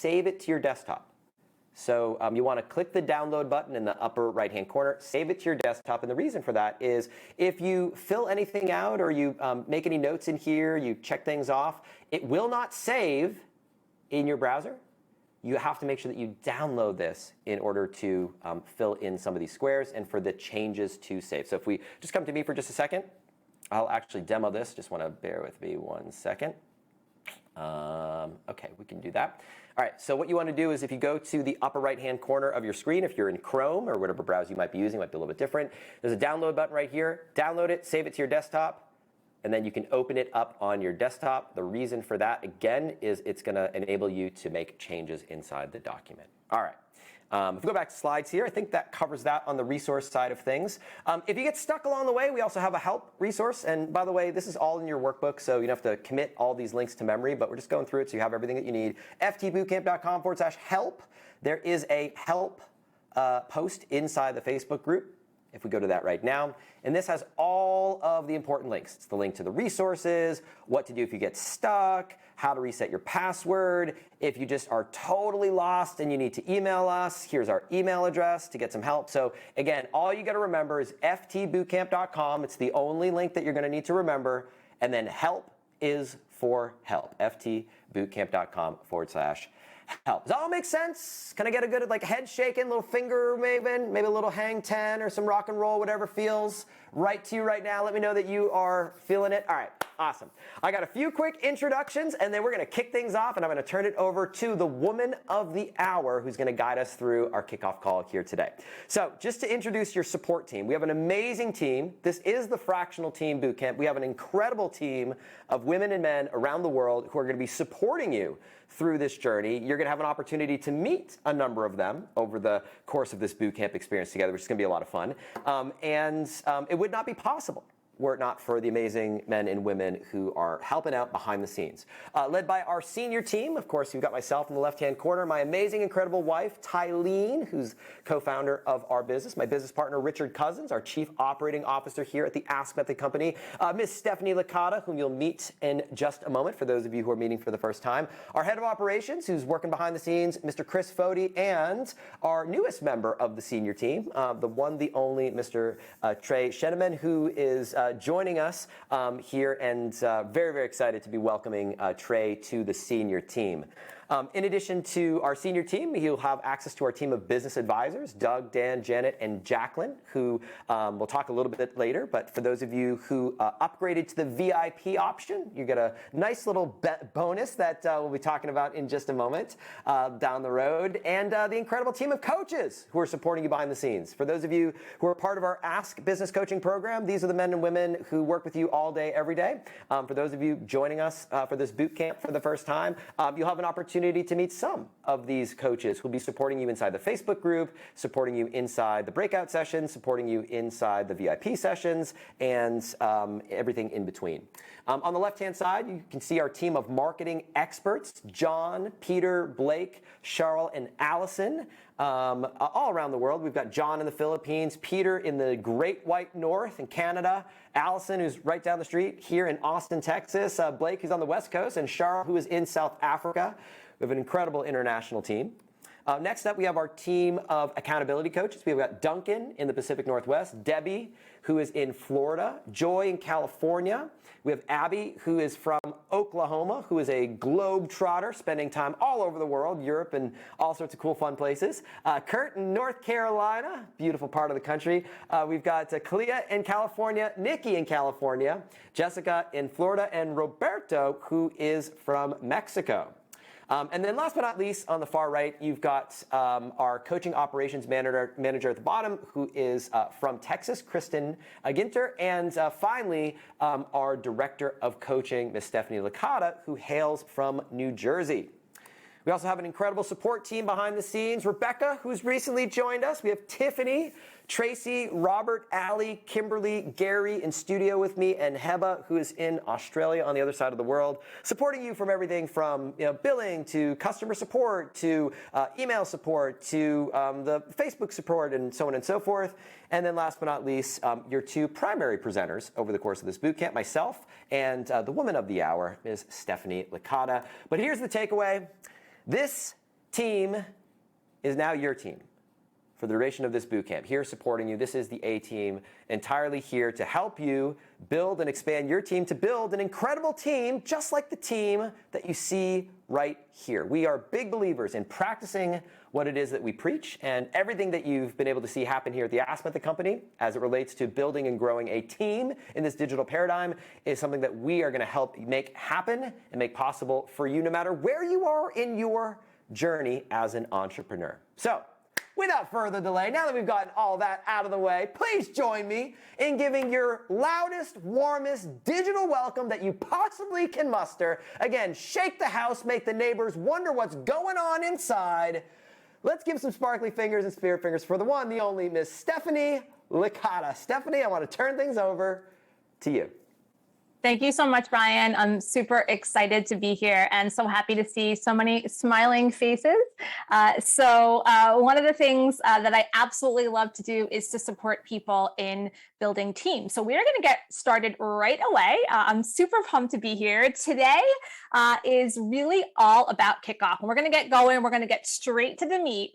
save it to your desktop. So you want to click the download button in the upper right-hand corner, save it to your desktop. And the reason for that is if you fill anything out or you make any notes in here, you check things off, it will not save in your browser. You have to make sure that you download this in order to fill in some of these squares and for the changes to save. So if we just come to me for just a second, I'll actually demo this. Just want to bear with me 1 second. OK, we can do that. All right, so what you want to do is if you go to the upper right-hand corner of your screen, if you're in Chrome or whatever browser you might be using, it might be a little bit different. There's a download button right here. Download it, save it to your desktop, and then you can open it up on your desktop. The reason for that, again, is it's going to enable you to make changes inside the document. All right. If we go back to slides here, I think that covers that on the resource side of things. If you get stuck along the way, we also have a help resource. And by the way, this is all in your workbook, so you don't have to commit all these links to memory, but we're just going through it so you have everything that you need. ftbootcamp.com/help. There is a help post inside the Facebook group. If we go to that right now, and this has all of the important links. It's the link to the resources, what to do if you get stuck, how to reset your password. If you just are totally lost and you need to email us, here's our email address to get some help. So again, all you got to remember is ftbootcamp.com. It's the only link that you're going to need to remember. And then help is for help. ftbootcamp.com/help. Does that all make sense? Can I get a good head shaking, little finger waving, maybe a little hang 10 or some rock and roll, whatever feels right to you right now? Let me know that you are feeling it. All right, awesome. I got a few quick introductions, and then we're going to kick things off, and I'm going to turn it over to the woman of the hour who's going to guide us through our kickoff call here today. So just to introduce your support team, we have an amazing team. This is the Fractional Team Bootcamp. We have an incredible team of women and men around the world who are going to be supporting you through this journey. You're going to have an opportunity to meet a number of them over the course of this bootcamp experience together, which is going to be a lot of fun. It would not be possible were it not for the amazing men and women who are helping out behind the scenes. Led by our senior team, of course, you've got myself in the left-hand corner, my amazing, incredible wife, Tylene, who's co-founder of our business, my business partner, Richard Cousins, our Chief Operating Officer here at the Ask Method Company, Miss Stephanie Licata, whom you'll meet in just a moment for those of you who are meeting for the first time, our Head of Operations, who's working behind the scenes, Mr. Chris Fody, and our newest member of the senior team, the one, the only, Mr. Trey Sheneman, who is joining us here, and very, very excited to be welcoming Trey to the senior team. In addition to our senior team, you'll have access to our team of business advisors, Doug, Dan, Janet, and Jacqueline, who we'll talk a little bit later. But for those of you who upgraded to the VIP option, you get a nice little bonus that we'll be talking about in just a moment down the road. And the incredible team of coaches who are supporting you behind the scenes. For those of you who are part of our Ask Business Coaching program, these are the men and women who work with you all day, every day. For those of you joining us for this boot camp for the first time, you'll have an opportunity to meet some of these coaches who will be supporting you inside the Facebook group, supporting you inside the breakout sessions, supporting you inside the VIP sessions, and everything in between. On the left-hand side, you can see our team of marketing experts, John, Peter, Blake, Charles, and Allison, all around the world. We've got John in the Philippines, Peter in the Great White North in Canada, Allison, who's right down the street here in Austin, Texas, Blake, who's on the West Coast, and Charles, who is in South Africa. We have an incredible international team. Next up, we have our team of accountability coaches. We've got Duncan in the Pacific Northwest, Debbie, who is in Florida, Joy in California. We have Abby, who is from Oklahoma, who is a globe trotter, spending time all over the world, Europe, and all sorts of cool, fun places. Kurt in North Carolina, beautiful part of the country. We've got Kalia in California, Nikki in California, Jessica in Florida, and Roberto, who is from Mexico. And then last but not least, on the far right, you've got our coaching operations manager at the bottom, who is from Texas, Kristen Ginter. And finally, our director of coaching, Miss Stephanie Licata, who hails from New Jersey. We also have an incredible support team behind the scenes. Rebecca, who's recently joined us. We have Tiffany, Tracy, Robert, Allie, Kimberly, Gary in studio with me, and Heba, who is in Australia on the other side of the world, supporting you from everything from billing to customer support to email support to the Facebook support and so on and so forth. And then last but not least, your two primary presenters over the course of this bootcamp, myself and the woman of the hour, Ms. Stephanie Licata. But here's the takeaway. This team is now your team for the duration of this boot camp. Here supporting you, this is the A-Team, entirely here to help you build and expand your team to build an incredible team just like the team that you see right here. We are big believers in practicing what it is that we preach, and everything that you've been able to see happen here at the Aspmith Company as it relates to building and growing a team in this digital paradigm is something that we are going to help make happen and make possible for you no matter where you are in your journey as an entrepreneur. So, without further delay, now that we've gotten all that out of the way, please join me in giving your loudest, warmest digital welcome that you possibly can muster. Again, shake the house, make the neighbors wonder what's going on inside. Let's give some sparkly fingers and spirit fingers for the one, the only Miss Stephanie Licata. Stephanie, I want to turn things over to you. Thank you so much, Brian. I'm super excited to be here and so happy to see so many smiling faces. One of the things that I absolutely love to do is to support people in building teams. So we're going to get started right away. I'm super pumped to be here. Today is really all about kickoff. And we're going to get going. We're going to get straight to the meat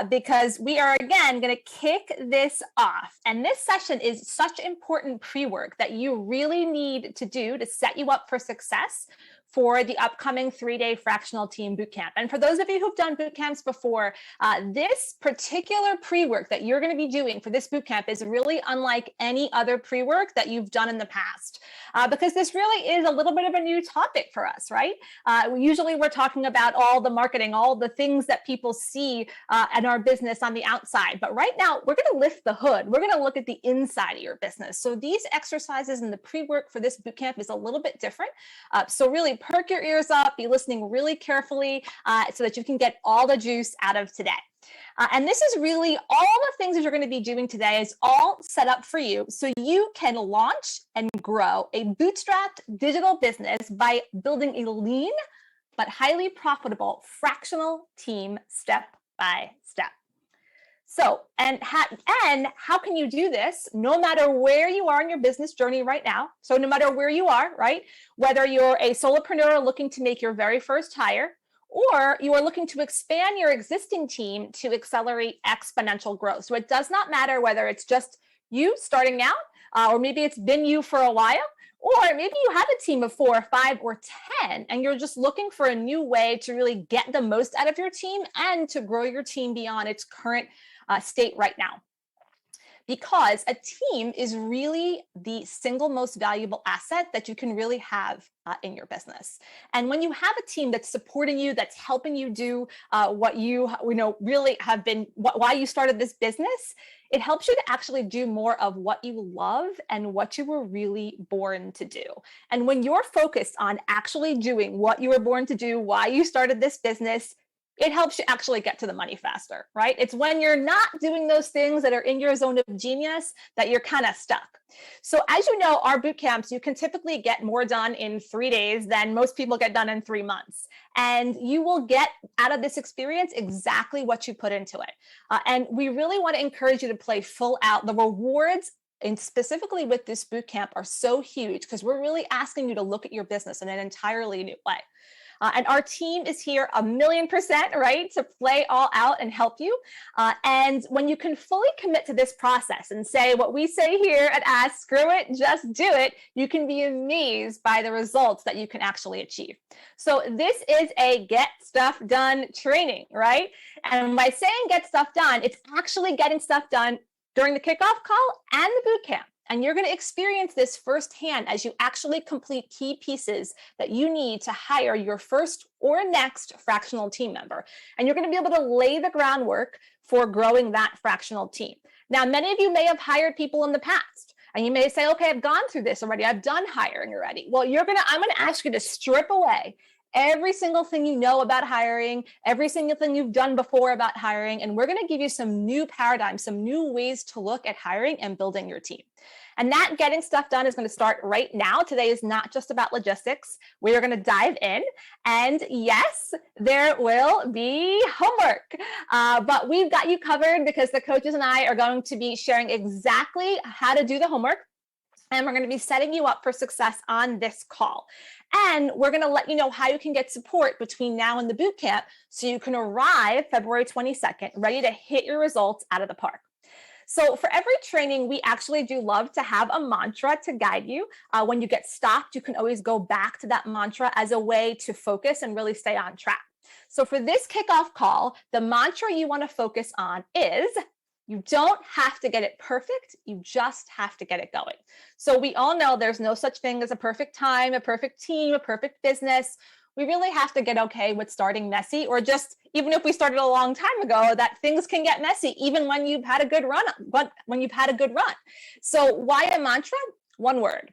because we are, again, going to kick this off. And this session is such important pre-work that you really need to do to set you up for success for the upcoming 3-day fractional team bootcamp. And for those of you who've done bootcamps before, this particular pre-work that you're going to be doing for this bootcamp is really unlike any other pre-work that you've done in the past, because this really is a little bit of a new topic for us, right? Usually we're talking about all the marketing, all the things that people see in our business on the outside. But right now, we're going to lift the hood. We're going to look at the inside of your business. So these exercises and the pre-work for this bootcamp is a little bit different. So really, perk your ears up, be listening really carefully so that you can get all the juice out of today. And this is really all the things that you're going to be doing today is all set up for you so you can launch and grow a bootstrapped digital business by building a lean but highly profitable fractional team step by step. So, and how can you do this no matter where you are in your business journey right now? So no matter where you are, right? Whether you're a solopreneur looking to make your very first hire, or you are looking to expand your existing team to accelerate exponential growth. So it does not matter whether it's just you starting out, or maybe it's been you for a while, or maybe you have a team of 4, 5, or 10, and you're just looking for a new way to really get the most out of your team and to grow your team beyond its current state right now. Because a team is really the single most valuable asset that you can really have in your business. And when you have a team that's supporting you, that's helping you do what you really have been, why you started this business, it helps you to actually do more of what you love and what you were really born to do. And when you're focused on actually doing what you were born to do, why you started this business, it helps you actually get to the money faster, right? It's when you're not doing those things that are in your zone of genius that you're kind of stuck. So as you know, our boot camps, you can typically get more done in 3 days than most people get done in 3 months. And you will get out of this experience exactly what you put into it. And we really want to encourage you to play full out. The rewards, and specifically with this boot camp, are so huge because we're really asking you to look at your business in an entirely new way. And our team is here 1,000,000%, right, to play all out and help you. And when you can fully commit to this process and say what we say here at Ask, screw it, just do it, you can be amazed by the results that you can actually achieve. So this is a get stuff done training, right? And by saying get stuff done, it's actually getting stuff done during the kickoff call and the boot camp. And you're going to experience this firsthand as you actually complete key pieces that you need to hire your first or next fractional team member. And you're going to be able to lay the groundwork for growing that fractional team. Now, many of you may have hired people in the past, and you may say, okay, I've gone through this already. I've done hiring already. Well, I'm going to ask you to strip away every single thing you know about hiring, every single thing you've done before about hiring, and we're going to give you some new paradigms, some new ways to look at hiring and building your team. And that getting stuff done is going to start right now. Today is not just about logistics. We are going to dive in. And yes, there will be homework, but we've got you covered because the coaches and I are going to be sharing exactly how to do the homework. And we're going to be setting you up for success on this call. And we're going to let you know how you can get support between now and the boot camp so you can arrive February 22nd ready to hit your results out of the park. So for every training, we actually do love to have a mantra to guide you. When you get stopped, you can always go back to that mantra as a way to focus and really stay on track. So for this kickoff call, the mantra you want to focus on is, you don't have to get it perfect, you just have to get it going. So we all know there's no such thing as a perfect time, a perfect team, a perfect business. We really have to get okay with starting messy, or just even if we started a long time ago, that things can get messy even when you've had a good run. So why a mantra? One word: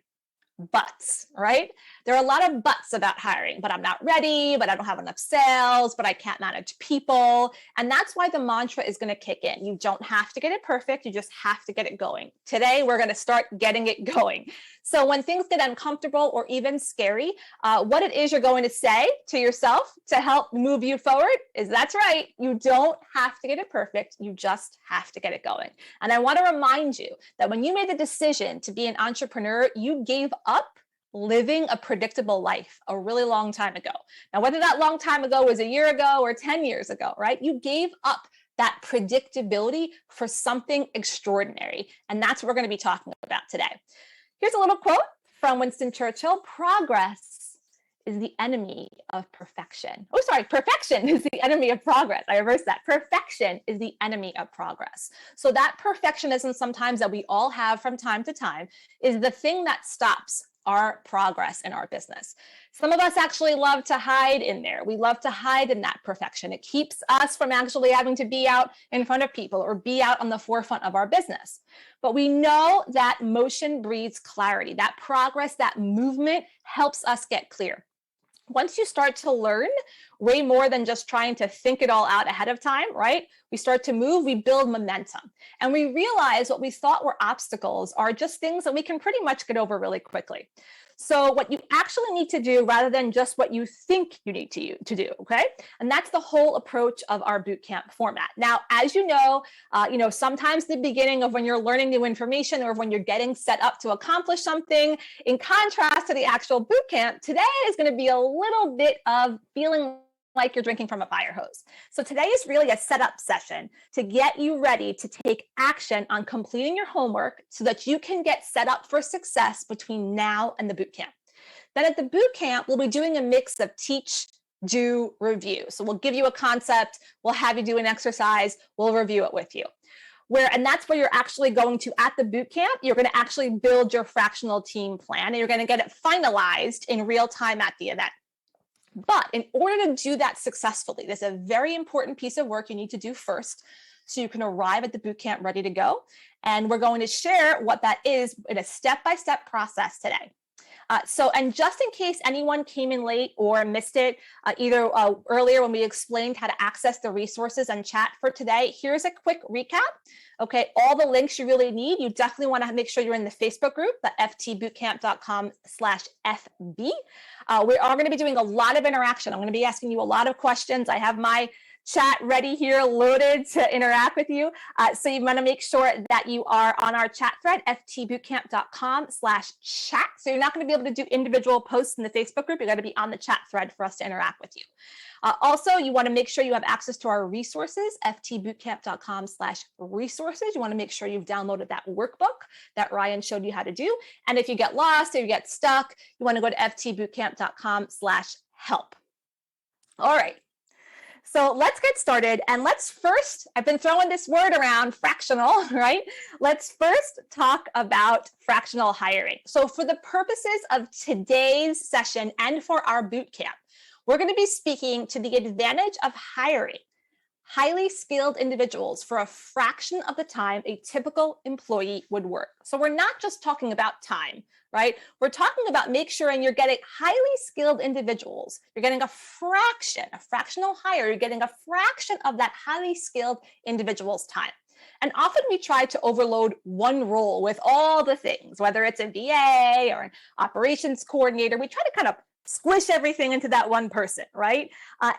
buts, right? There are a lot of buts about hiring, but I'm not ready, but I don't have enough sales, but I can't manage people. And that's why the mantra is going to kick in. You don't have to get it perfect. You just have to get it going. Today, we're going to start getting it going. So when things get uncomfortable or even scary, what it is you're going to say to yourself to help move you forward is, that's right. You don't have to get it perfect. You just have to get it going. And I want to remind you that when you made the decision to be an entrepreneur, you gave up living a predictable life a really long time ago. Now, whether that long time ago was a year ago or 10 years ago, right? You gave up that predictability for something extraordinary. And that's what we're going to be talking about today. Here's a little quote from Winston Churchill: progress is the enemy of perfection. Oh, sorry, perfection is the enemy of progress. I reversed that. Perfection is the enemy of progress. So that perfectionism sometimes that we all have from time to time is the thing that stops our progress in our business. Some of us actually love to hide in there. We love to hide in that perfection. It keeps us from actually having to be out in front of people or be out on the forefront of our business. But we know that motion breeds clarity. That progress, that movement helps us get clear. Once you start to learn way more than just trying to think it all out ahead of time, right? We start to move, we build momentum. And we realize what we thought were obstacles are just things that we can pretty much get over really quickly. So what you actually need to do, rather than just what you think you need to do, okay? And that's the whole approach of our bootcamp format. Now, as you know, sometimes the beginning of when you're learning new information or when you're getting set up to accomplish something, in contrast to the actual bootcamp, today is going to be a little bit of feeling like you're drinking from a fire hose. So today is really a setup session to get you ready to take action on completing your homework so that you can get set up for success between now and the bootcamp. Then at the bootcamp, we'll be doing a mix of teach, do, review. So we'll give you a concept, we'll have you do an exercise, we'll review it with you. And that's where you're actually going to, at the bootcamp, you're going to actually build your fractional team plan, and you're going to get it finalized in real time at the event. But in order to do that successfully, there's a very important piece of work you need to do first so you can arrive at the bootcamp ready to go. And we're going to share what that is in a step-by-step process today. And just in case anyone came in late or missed it, either earlier when we explained how to access the resources and chat for today, here's a quick recap. Okay, all the links you really need. You definitely want to make sure you're in the Facebook group, the ftbootcamp.com/FB. We are going to be doing a lot of interaction. I'm going to be asking you a lot of questions. I have my chat ready here, loaded to interact with you. So you want to make sure that you are on our chat thread, ftbootcamp.com/chat. So you're not going to be able to do individual posts in the Facebook group. You're going to be on the chat thread for us to interact with you. Also, you want to make sure you have access to our resources, ftbootcamp.com/resources. You want to make sure you've downloaded that workbook that Ryan showed you how to do. And if you get lost or you get stuck, you want to go to ftbootcamp.com/help. All right. So let's get started. And let's first, I've been throwing this word around, fractional, right? Let's first talk about fractional hiring. So for the purposes of today's session and for our bootcamp, we're going to be speaking to the advantage of hiring highly skilled individuals for a fraction of the time a typical employee would work. So we're not just talking about time, right? We're talking about make sure you're getting highly skilled individuals. You're getting a fractional hire. You're getting a fraction of that highly skilled individual's time. And often we try to overload one role with all the things, whether it's a VA or an operations coordinator. We try to kind of squish everything into that one person, right?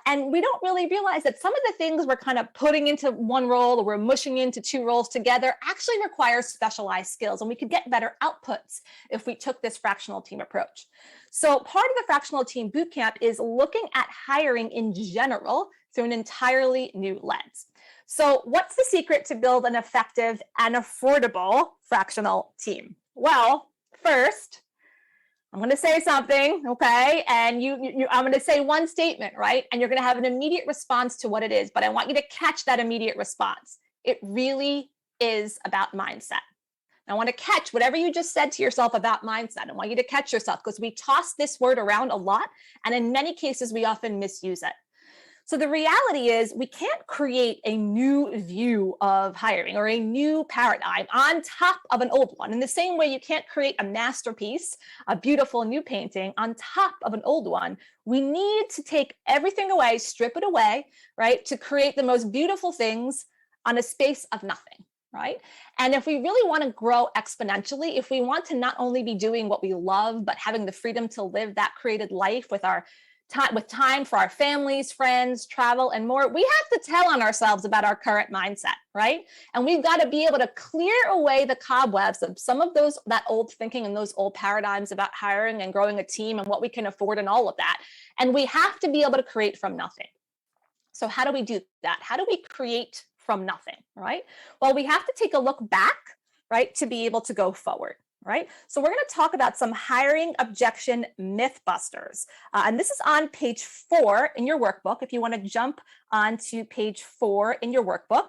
And we don't really realize that some of the things we're kind of putting into one role or we're mushing into two roles together actually requires specialized skills, and we could get better outputs if we took this fractional team approach. So part of the fractional team bootcamp is looking at hiring in general through an entirely new lens. So what's the secret to build an effective and affordable fractional team? Well, first, I'm going to say something, okay? And I'm going to say one statement, right? And you're going to have an immediate response to what it is, but I want you to catch that immediate response. It really is about mindset. I want to catch whatever you just said to yourself about mindset. I want you to catch yourself, because we toss this word around a lot, and in many cases, we often misuse it. So the reality is we can't create a new view of hiring or a new paradigm on top of an old one. In the same way, you can't create a masterpiece, a beautiful new painting on top of an old one. We need to take everything away, strip it away, right, to create the most beautiful things on a space of nothing, right? And if we really want to grow exponentially, if we want to not only be doing what we love, but having the freedom to live that created life with time for our families, friends, travel, and more, we have to tell on ourselves about our current mindset, right? And we've got to be able to clear away the cobwebs of some of that old thinking and those old paradigms about hiring and growing a team and what we can afford and all of that. And we have to be able to create from nothing. So how do we do that? How do we create from nothing, right? Well, we have to take a look back, right, to be able to go forward. Right? So we're going to talk about some hiring objection myth busters. And this is on page 4 in your workbook. If you want to jump onto page 4 in your workbook,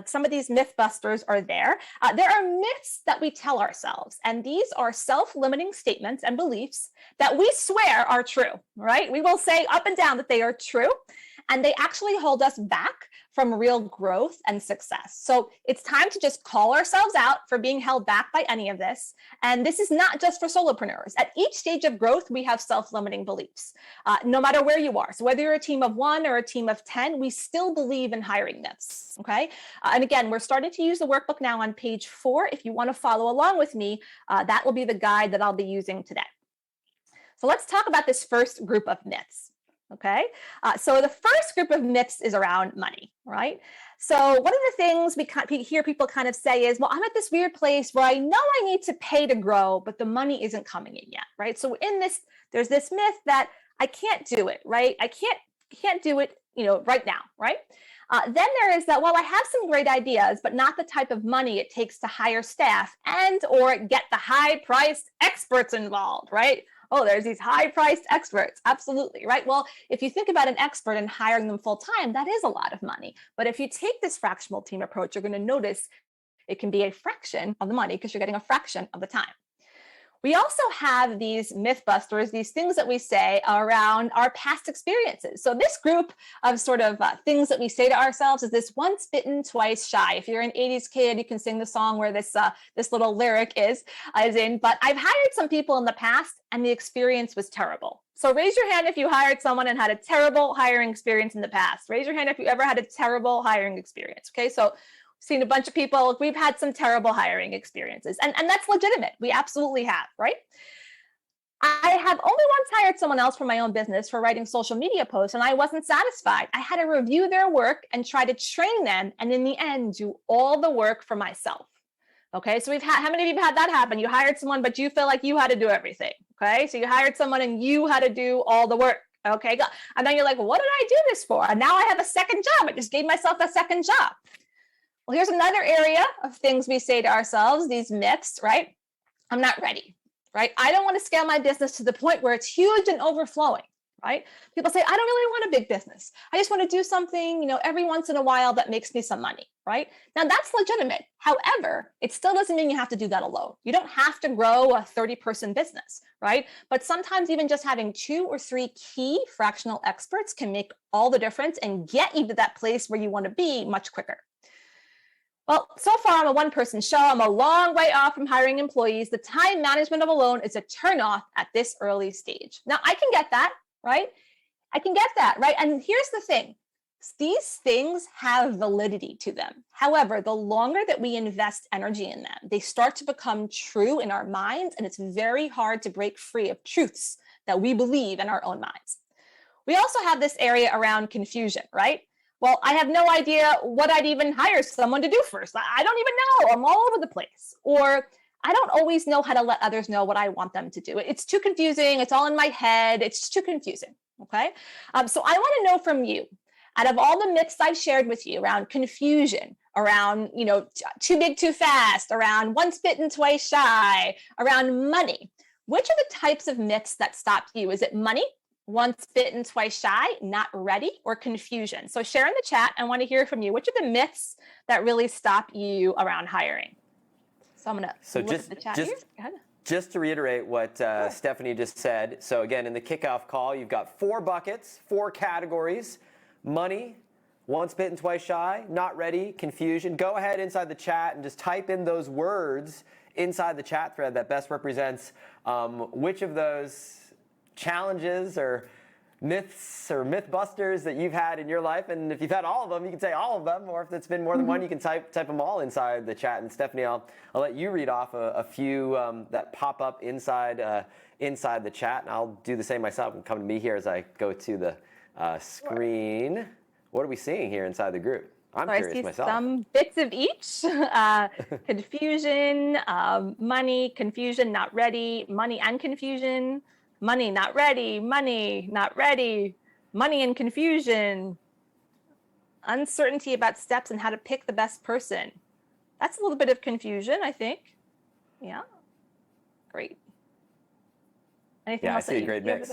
some of these myth busters are there. There are myths that we tell ourselves, and these are self-limiting statements and beliefs that we swear are true, right? We will say up and down that they are true, and they actually hold us back from real growth and success. So it's time to just call ourselves out for being held back by any of this. And this is not just for solopreneurs. At each stage of growth, we have self-limiting beliefs, no matter where you are. So whether you're a team of 1 or a team of 10, we still believe in hiring myths, okay? And again, we're starting to use the workbook now on page 4. If you want to follow along with me, that will be the guide that I'll be using today. So let's talk about this first group of myths. Okay, so the first group of myths is around money, right? So one of the things we hear people kind of say is, well, I'm at this weird place where I know I need to pay to grow, but the money isn't coming in yet, right? So in this, there's this myth that I can't do it, right? I can't do it, right now, right? Then there is that, well, I have some great ideas, but not the type of money it takes to hire staff and or get the high-priced experts involved, right? Oh, there's these high-priced experts. Absolutely, right? Well, if you think about an expert and hiring them full-time, that is a lot of money. But if you take this fractional team approach, you're going to notice it can be a fraction of the money because you're getting a fraction of the time. We also have these myth busters, these things that we say around our past experiences. So this group of sort of things that we say to ourselves is this once bitten, twice shy. If you're an 80s kid, you can sing the song where this little lyric is in, but I've hired some people in the past and the experience was terrible. So raise your hand if you hired someone and had a terrible hiring experience in the past. Raise your hand if you ever had a terrible hiring experience, okay? So seen a bunch of people, we've had some terrible hiring experiences, and that's legitimate. We absolutely have, right? I have only once hired someone else for my own business for writing social media posts, and I wasn't satisfied. I had to review their work and try to train them, and in the end, do all the work for myself. Okay, so how many of you have had that happen? You hired someone, but you feel like you had to do everything. Okay, so you hired someone and you had to do all the work. Okay, and then you're like, what did I do this for? And now I have a second job. I just gave myself a second job. Well, here's another area of things we say to ourselves, these myths, right? I'm not ready, right? I don't want to scale my business to the point where it's huge and overflowing, right? People say, I don't really want a big business. I just want to do something, every once in a while that makes me some money, right? Now that's legitimate. However, it still doesn't mean you have to do that alone. You don't have to grow a 30-person business, right? But sometimes even just having 2 or 3 key fractional experts can make all the difference and get you to that place where you want to be much quicker. Well, so far I'm a one-person show. I'm a long way off from hiring employees. The time management of alone is a turnoff at this early stage. Now, I can get that, right? I can get that, right? And here's the thing. These things have validity to them. However, the longer that we invest energy in them, they start to become true in our minds, and it's very hard to break free of truths that we believe in our own minds. We also have this area around confusion, right? Well, I have no idea what I'd even hire someone to do first. I don't even know. I'm all over the place. Or I don't always know how to let others know what I want them to do. It's too confusing. It's all in my head. It's just too confusing. Okay. So I want to know from you, out of all the myths I've shared with you around confusion, around, too big, too fast, around once bitten, twice shy, around money, which are the types of myths that stop you? Is it money? Once bitten, twice shy, not ready, or confusion? So share in the chat. I want to hear from you. Which are the myths that really stop you around hiring? So I'm going to look at the chat here. Go ahead. Just to reiterate what Stephanie just said. So again, in the kickoff call, you've got 4 buckets, 4 categories: money, once bitten, twice shy, not ready, confusion. Go ahead inside the chat and just type in those words inside the chat thread that best represents which of those challenges or myths or mythbusters that you've had in your life. And if you've had all of them, you can say all of them, or if it's been more than one, you can type them all inside the chat. And Stephanie, I'll let you read off a few that pop up inside the chat, and I'll do the same myself and come to me here as I go to the screen. What are we seeing here inside the group? I'm curious myself. Some bits of each. Confusion, money, confusion, not ready, money and confusion, money, not ready, money, not ready, money and confusion, uncertainty about steps and how to pick the best person. That's a little bit of confusion, I think. Yeah, great. Anything else? I see a great mix.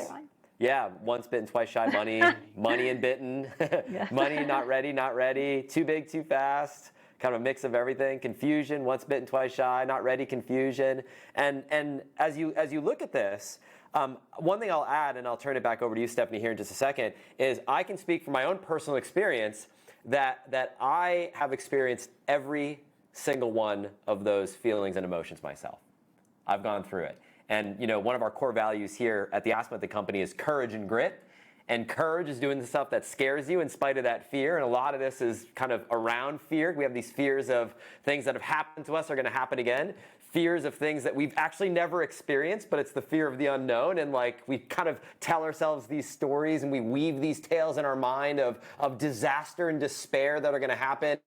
Yeah, once bitten, twice shy, money, money and bitten, money, not ready, too big, too fast, kind of a mix of everything, confusion, once bitten, twice shy, not ready, confusion. And as you look at this, one thing I'll add, and I'll turn it back over to you, Stephanie, here in just a second, is I can speak from my own personal experience that I have experienced every single one of those feelings and emotions myself. I've gone through it. And one of our core values here at the Ask Method Company is courage and grit. And courage is doing the stuff that scares you in spite of that fear. And a lot of this is kind of around fear. We have these fears of things that have happened to us are going to happen again. Fears of things that we've actually never experienced, but it's the fear of the unknown. And we kind of tell ourselves these stories and we weave these tales in our mind of disaster and despair that are going to happen.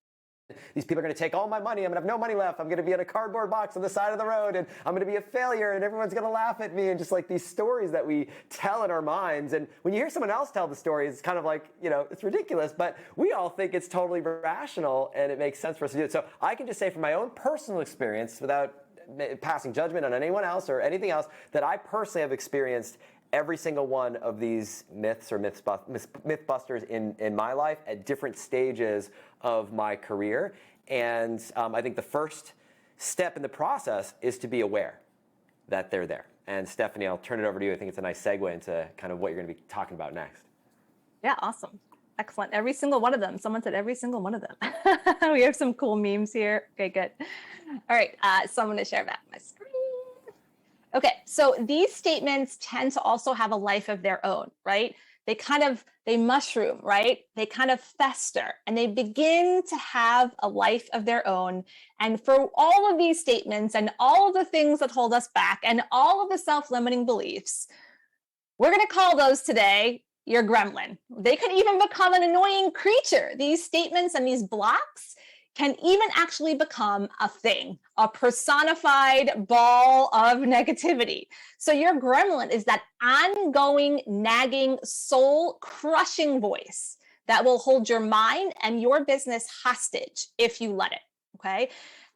These people are going to take all my money. I'm going to have no money left. I'm going to be in a cardboard box on the side of the road, and I'm going to be a failure, and everyone's going to laugh at me. And just these stories that we tell in our minds. And when you hear someone else tell the story, it's kind of it's ridiculous, but we all think it's totally rational and it makes sense for us to do it. So I can just say from my own personal experience, without passing judgment on anyone else or anything else, that I personally have experienced every single one of these myths or mythbusters in my life at different stages of my career. And I think the first step in the process is to be aware that they're there. And Stephanie, I'll turn it over to you. I think it's a nice segue into kind of what you're going to be talking about next. Yeah, awesome. Excellent. Every single one of them. Someone said every single one of them. We have some cool memes here. Okay, good. All right, so I'm going to share back my screen. Okay, so these statements tend to also have a life of their own, right? They mushroom, right? They kind of fester and they begin to have a life of their own. And for all of these statements and all of the things that hold us back and all of the self-limiting beliefs, we're going to call those today your gremlin. They could even become an annoying creature. These statements and these blocks can even actually become a thing, a personified ball of negativity. So your gremlin is that ongoing, nagging, soul-crushing voice that will hold your mind and your business hostage if you let it, okay?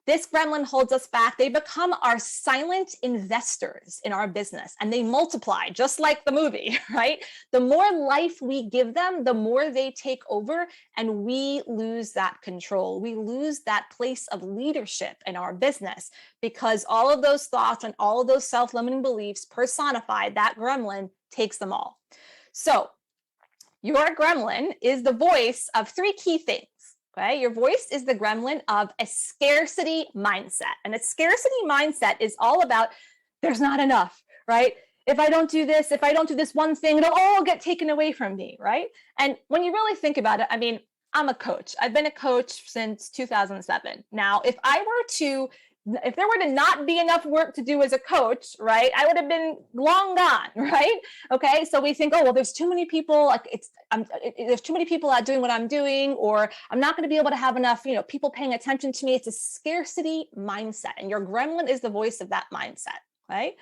This gremlin holds us back. They become our silent investors in our business and they multiply just like the movie, right? The more life we give them, the more they take over and we lose that control. We lose that place of leadership in our business because all of those thoughts and all of those self-limiting beliefs personified, that gremlin takes them all. So your gremlin is the voice of 3 key things. Okay, your voice is the gremlin of a scarcity mindset. And a scarcity mindset is all about there's not enough, right? If I don't do this one thing, it'll all get taken away from me, right? And when you really think about it, I mean, I'm a coach. I've been a coach since 2007. Now, if I were to if there were to not be enough work to do as a coach, right, I would have been long gone, right? Okay, so we think, oh, well, there's too many people, like there's too many people out doing what I'm doing, or I'm not going to be able to have enough, people paying attention to me. It's a scarcity mindset, and your gremlin is the voice of that mindset, right?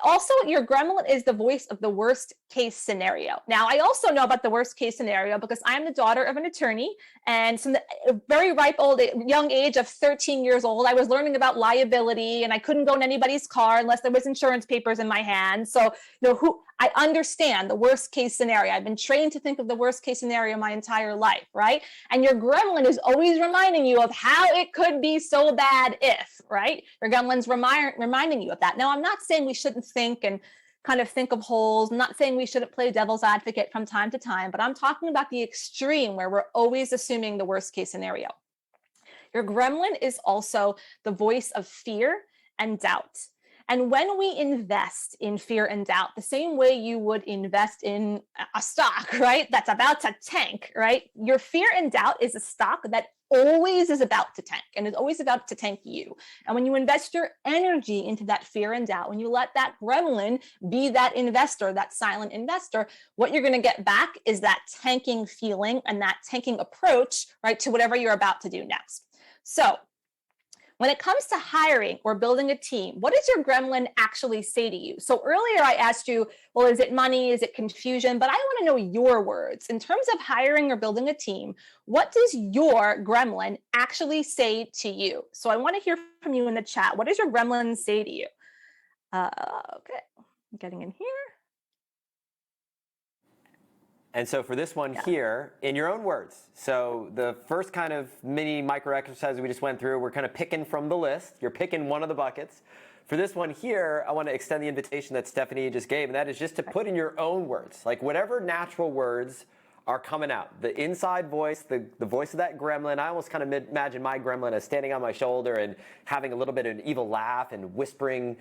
Also, your gremlin is the voice of the worst case scenario. Now, I also know about the worst case scenario because I'm the daughter of an attorney, and from the very ripe young age of 13 years old, I was learning about liability, and I couldn't go in anybody's car unless there was insurance papers in my hand. So, I understand the worst case scenario. I've been trained to think of the worst case scenario my entire life, right? And your gremlin is always reminding you of how it could be so bad if, right? Your gremlin's reminding you of that. Now, I'm not saying we shouldn't think and kind of think of holes. I'm not saying we shouldn't play devil's advocate from time to time, but I'm talking about the extreme where we're always assuming the worst case scenario. Your gremlin is also the voice of fear and doubt. And when we invest in fear and doubt, the same way you would invest in a stock, right, that's about to tank, right? Your fear and doubt is a stock that always is about to tank and is always about to tank you. And when you invest your energy into that fear and doubt, when you let that gremlin be that investor, that silent investor, what you're going to get back is that tanking feeling and that tanking approach, right, to whatever you're about to do next. So when it comes to hiring or building a team, what does your gremlin actually say to you? So earlier I asked you, well, is it money? Is it confusion? But I want to know your words. In terms of hiring or building a team, what does your gremlin actually say to you? So I want to hear from you in the chat. What does your gremlin say to you? Okay, I'm getting in here. And so for this one here, in your own words, so the first kind of mini micro exercise we just went through, we're kind of picking from the list. You're picking one of the buckets. For this one here, I want to extend the invitation that Stephanie just gave, and that is just to put in your own words, like whatever natural words are coming out. The inside voice, the voice of that gremlin. I almost kind of imagine my gremlin as standing on my shoulder and having a little bit of an evil laugh and whispering,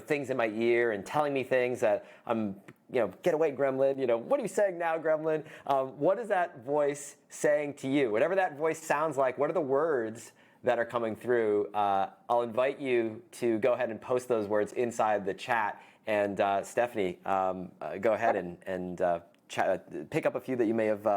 things in my ear and telling me things that I'm, get away, gremlin. What are you saying now, gremlin? What is that voice saying to you? Whatever that voice sounds like, what are the words that are coming through? I'll invite you to go ahead and post those words inside the chat. And Stephanie, go ahead and pick up a few that you may have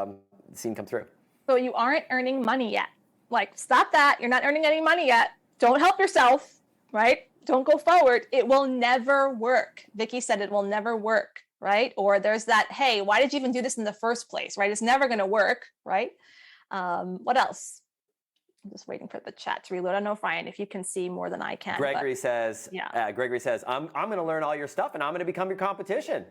seen come through. So you aren't earning money yet. Like, stop that. You're not earning any money yet. Don't help yourself, right? Don't go forward. It will never work. Vicki said it will never work, right? Or there's that, hey, why did you even do this in the first place, right? It's never going to work, right? What else? I'm just waiting for the chat to reload. I don't know, Ryan, if you can see more than I can. Gregory says, I'm going to learn all your stuff and I'm going to become your competition.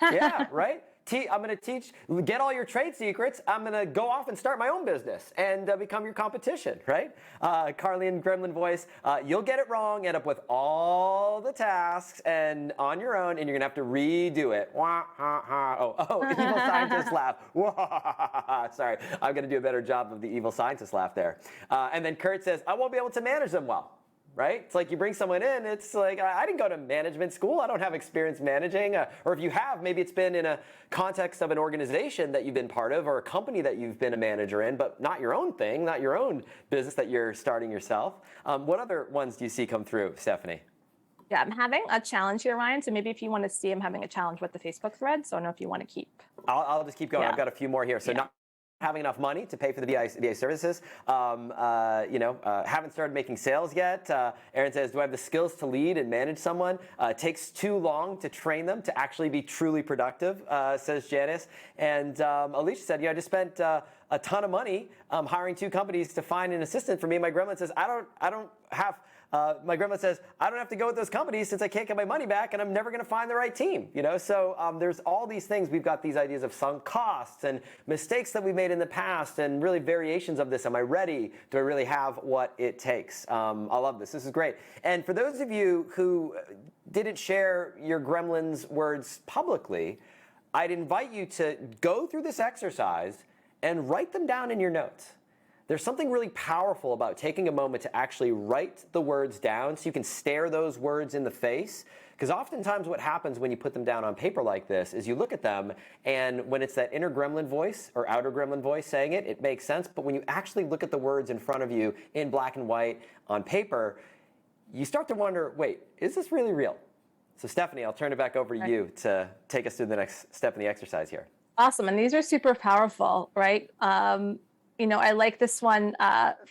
Yeah, right? I'm going to teach, get all your trade secrets. I'm going to go off and start my own business and become your competition, right? Carlene Gremlin voice, you'll get it wrong, end up with all the tasks and on your own, and you're going to have to redo it. Wah, ha, ha. Oh, evil scientist laugh. Wah, sorry, I'm going to do a better job of the evil scientist laugh there. And then Kurt says, I won't be able to manage them well. Right? It's like you bring someone in, it's like, I didn't go to management school. I don't have experience managing. Or if you have, maybe it's been in a context of an organization that you've been part of or a company that you've been a manager in, but not your own thing, not your own business that you're starting yourself. What other ones do you see come through, Stephanie? Yeah, I'm having a challenge here, Ryan. So maybe if you want to see, I'm having a challenge with the Facebook thread. So I don't know if you want to keep. I'll just keep going. Yeah. I've got a few more here. So not having enough money to pay for the VA services, haven't started making sales yet. Aaron says, do I have the skills to lead and manage someone? It takes too long to train them to actually be truly productive, says Janice. And Alicia said, I just spent a ton of money hiring 2 companies to find an assistant for me. My gremlin says, my grandma says, I don't have to go with those companies since I can't get my money back and I'm never going to find the right team. So there's all these things. We've got these ideas of sunk costs and mistakes that we made in the past and really variations of this. Am I ready? Do I really have what it takes? I love this. This is great. And for those of you who didn't share your gremlin's words publicly, I'd invite you to go through this exercise and write them down in your notes. There's something really powerful about taking a moment to actually write the words down so you can stare those words in the face. Because oftentimes what happens when you put them down on paper like this is you look at them, and when it's that inner gremlin voice or outer gremlin voice saying it makes sense. But when you actually look at the words in front of you in black and white on paper, you start to wonder, wait, is this really real? So Stephanie, I'll turn it back over to you to take us through the next step in the exercise here. Awesome. And these are super powerful, right? I like this one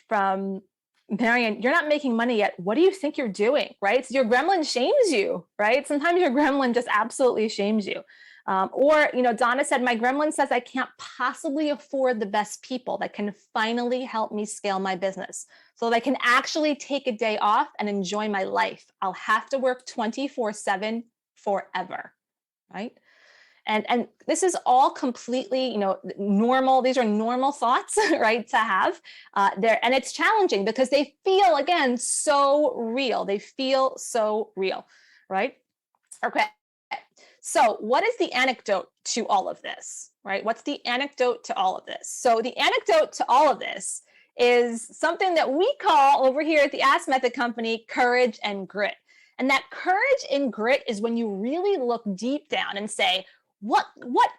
from Marion. You're not making money yet. What do you think you're doing, right? So your gremlin shames you, right? Sometimes your gremlin just absolutely shames you. Donna said, my gremlin says I can't possibly afford the best people that can finally help me scale my business so that I can actually take a day off and enjoy my life. I'll have to work 24/7 forever, right? And this is all completely, normal. These are normal thoughts, right, to have there. And it's challenging because they feel, again, so real. They feel so real, right? Okay. So what is the anecdote to all of this, right? What's the anecdote to all of this? So the anecdote to all of this is something that we call over here at the Ask Method Company, courage and grit. And that courage and grit is when you really look deep down and say, what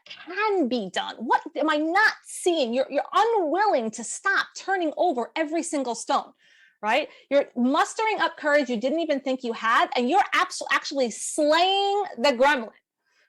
can be done? What am I not seeing? You're unwilling to stop turning over every single stone, right? You're mustering up courage you didn't even think you had, and you're actually slaying the gremlin,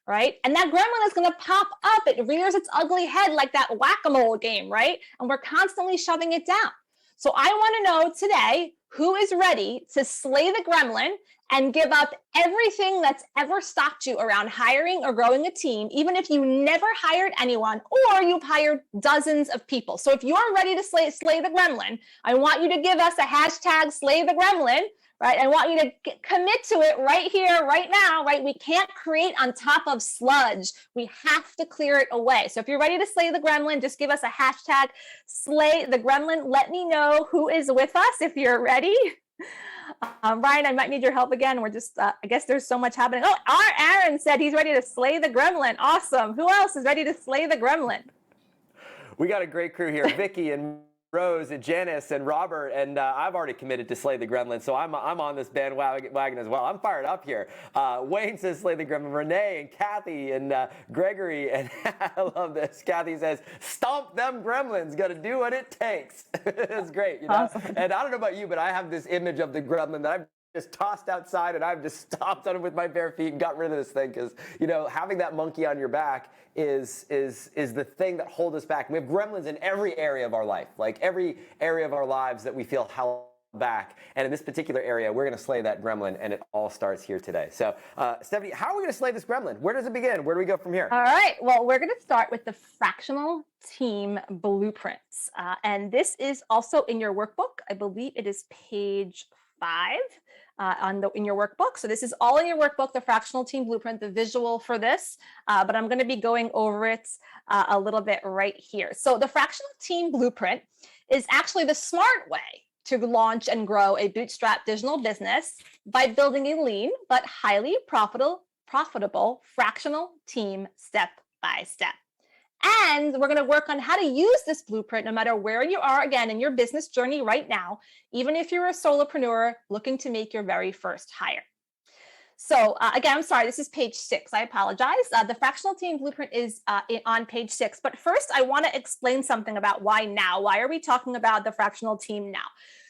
right? And that gremlin is going to pop up. It rears its ugly head like that whack-a-mole game, right? And we're constantly shoving it down. So I want to know today, who is ready to slay the gremlin and give up everything that's ever stopped you around hiring or growing a team, even if you never hired anyone or you've hired dozens of people. So if you're ready to slay the gremlin, I want you to give us a hashtag slay the gremlin, right? I want you to commit to it right here, right now, right? We can't create on top of sludge. We have to clear it away. So if you're ready to slay the gremlin, just give us a hashtag slay the gremlin. Let me know who is with us if you're ready. Ryan, I might need your help again. We're just, I guess there's so much happening. Oh, Aaron said he's ready to slay the gremlin. Awesome. Who else is ready to slay the gremlin? We got a great crew here. Vicky and Rose and Janice and Robert, and I've already committed to slay the gremlin, so I'm on this bandwagon as well. I'm fired up here. Wayne says slay the gremlin. Renee and Kathy and Gregory, and I love this. Kathy says stomp them gremlins. Got to do what it takes. It's great, Awesome. And I don't know about you, but I have this image of the gremlin that I've just tossed outside, and I've just stomped on it with my bare feet and got rid of this thing because having that monkey on your back is the thing that holds us back. We have gremlins in every area of our life, like every area of our lives that we feel held back. And in this particular area, we're going to slay that gremlin, and it all starts here today. So, Stephanie, how are we going to slay this gremlin? Where does it begin? Where do we go from here? All right. Well, we're going to start with the fractional team blueprints, and this is also in your workbook. I believe it is page 5. In your workbook. So this is all in your workbook, the fractional team blueprint, the visual for this, but I'm going to be going over it a little bit right here. So the fractional team blueprint is actually the smart way to launch and grow a bootstrap digital business by building a lean but highly profitable fractional team step by step. And we're going to work on how to use this blueprint no matter where you are, again, in your business journey right now, even if you're a solopreneur looking to make your very first hire. So again, I'm sorry, this is page 6. I apologize. The fractional team blueprint is on page 6. But first, I want to explain something about why now. Why are we talking about the fractional team now?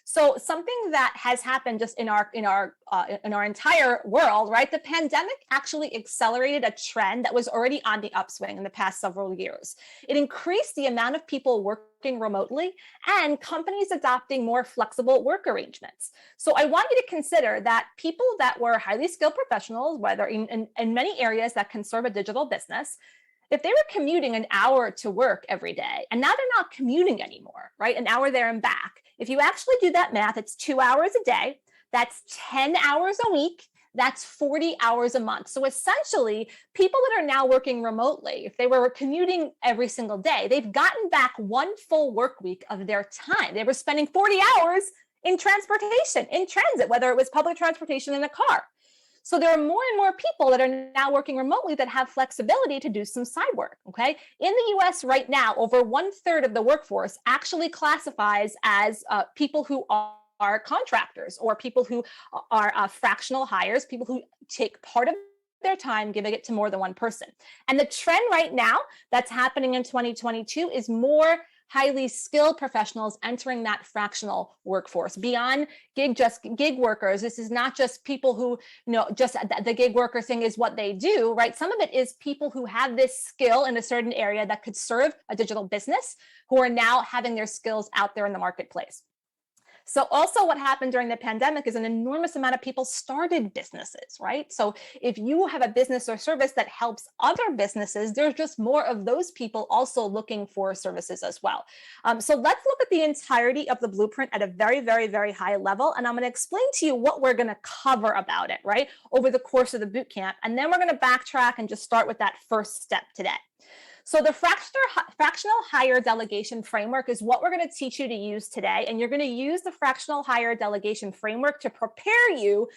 So something that has happened just in our entire world, right? The pandemic actually accelerated a trend that was already on the upswing in the past several years. It increased the amount of people working remotely and companies adopting more flexible work arrangements. So I want you to consider that people that were highly skilled professionals, whether in many areas that can serve a digital business, if they were commuting an hour to work every day, and now they're not commuting anymore, right? An hour there and back. If you actually do that math, it's 2 hours a day. That's 10 hours a week. That's 40 hours a month. So essentially, people that are now working remotely, if they were commuting every single day, they've gotten back 1 full work week of their time. They were spending 40 hours in transportation, in transit, whether it was public transportation in a car. So there are more and more people that are now working remotely that have flexibility to do some side work, okay? In the US right now, over 1/3 of the workforce actually classifies as people who are contractors or people who are fractional hires, people who take part of their time giving it to more than one person. And the trend right now that's happening in 2022 is more highly skilled professionals entering that fractional workforce. Beyond gig workers, this is not just people who, just the gig worker thing is what they do, right? Some of it is people who have this skill in a certain area that could serve a digital business, who are now having their skills out there in the marketplace. So also what happened during the pandemic is an enormous amount of people started businesses, right? So if you have a business or service that helps other businesses, there's just more of those people also looking for services as well. So let's look at the entirety of the blueprint at a very, very, very high level. And I'm going to explain to you what we're going to cover about it, right, over the course of the boot camp. And then we're going to backtrack and just start with that first step today. So the fractional hire delegation framework is what we're going to teach you to use today. And you're going to use the fractional hire delegation framework to prepare you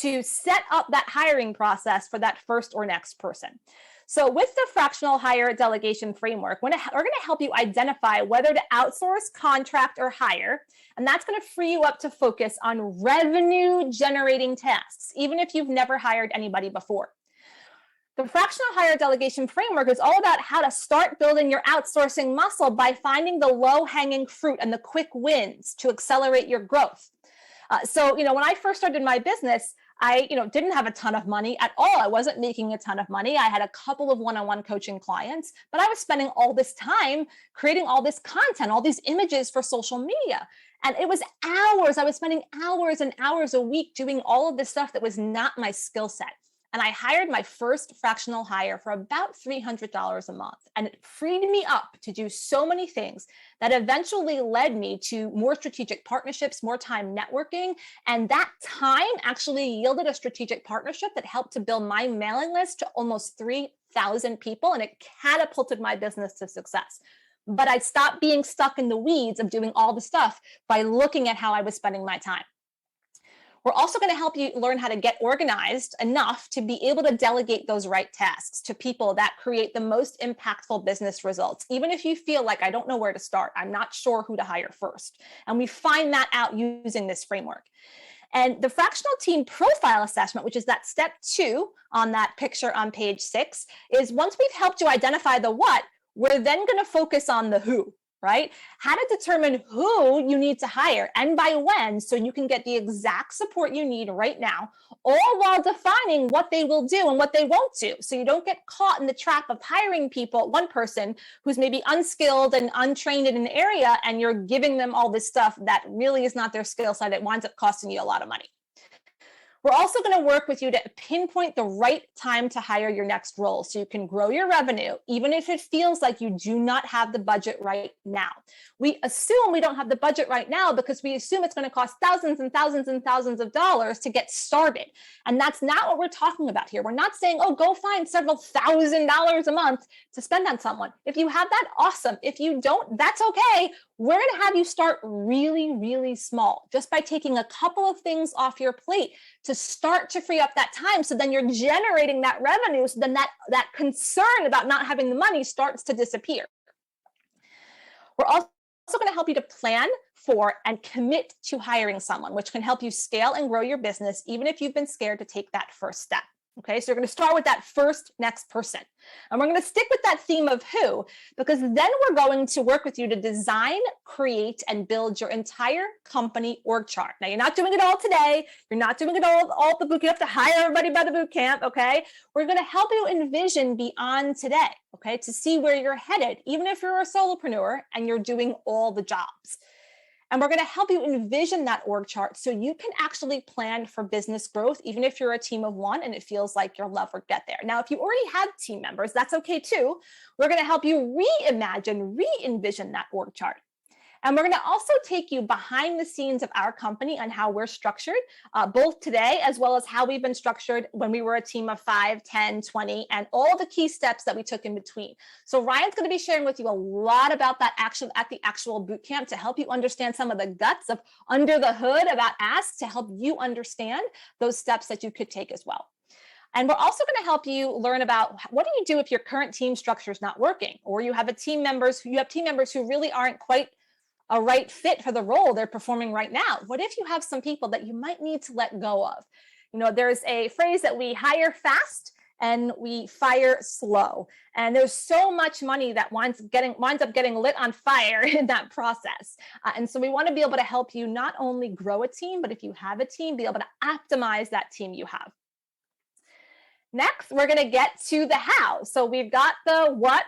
to set up that hiring process for that first or next person. So with the fractional hire delegation framework, we're going to help you identify whether to outsource, contract, or hire. And that's going to free you up to focus on revenue generating tasks, even if you've never hired anybody before. The fractional hire delegation framework is all about how to start building your outsourcing muscle by finding the low-hanging fruit and the quick wins to accelerate your growth. So when I first started my business, I didn't have a ton of money at all. I wasn't making a ton of money. I had a couple of one-on-one coaching clients, but I was spending all this time creating all this content, all these images for social media. And it was hours. I was spending hours and hours a week doing all of this stuff that was not my skill set. And I hired my first fractional hire for about $300 a month. And it freed me up to do so many things that eventually led me to more strategic partnerships, more time networking. And that time actually yielded a strategic partnership that helped to build my mailing list to almost 3,000 people. And it catapulted my business to success. But I stopped being stuck in the weeds of doing all the stuff by looking at how I was spending my time. We're also going to help you learn how to get organized enough to be able to delegate those right tasks to people that create the most impactful business results. Even if you feel like, I don't know where to start, I'm not sure who to hire first. And we find that out using this framework. And the fractional team profile assessment, which is that step 2 on that picture on page 6, is once we've helped you identify the what, we're then going to focus on the who. Right? How to determine who you need to hire and by when, so you can get the exact support you need right now, all while defining what they will do and what they won't do. So you don't get caught in the trap of hiring one person who's maybe unskilled and untrained in an area, and you're giving them all this stuff that really is not their skill set. It winds up costing you a lot of money. We're also going to work with you to pinpoint the right time to hire your next role so you can grow your revenue, even if it feels like you do not have the budget right now. We assume we don't have the budget right now because we assume it's going to cost thousands and thousands and thousands of dollars to get started. And that's not what we're talking about here. We're not saying, oh, go find several $1,000s a month to spend on someone. If you have that, awesome. If you don't, that's okay. We're going to have you start really, really small, just by taking a couple of things off your plate to start to free up that time. So then you're generating that revenue. So then that concern about not having the money starts to disappear. We're also going to help you to plan for and commit to hiring someone, which can help you scale and grow your business, even if you've been scared to take that first step. Okay, so you're going to start with that first next person. And we're going to stick with that theme of who, because then we're going to work with you to design, create, and build your entire company org chart. Now, you're not doing it all today. You're not doing it all the boot. You have to hire everybody by the boot camp, okay? We're going to help you envision beyond today, okay, to see where you're headed, even if you're a solopreneur and you're doing all the jobs. And we're going to help you envision that org chart so you can actually plan for business growth, even if you're a team of one and it feels like you'll never get there. Now, if you already have team members, that's okay too. We're going to help you reimagine, re-envision that org chart. And we're going to also take you behind the scenes of our company and how we're structured, both today as well as how we've been structured when we were a team of 5, 10, 20, and all the key steps that we took in between. So Ryan's going to be sharing with you a lot about that action at the actual boot camp to help you understand some of the guts of under the hood about Ask, to help you understand those steps that you could take as well. And we're also going to help you learn about what do you do if your current team structure is not working, or you have team members who really aren't quite a right fit for the role they're performing right now. What if you have some people that you might need to let go of? There's a phrase that we hire fast and we fire slow. And there's so much money that winds up getting lit on fire in that process. And so we want to be able to help you not only grow a team, but if you have a team, be able to optimize that team you have. Next, we're going to get to the how. So we've got the what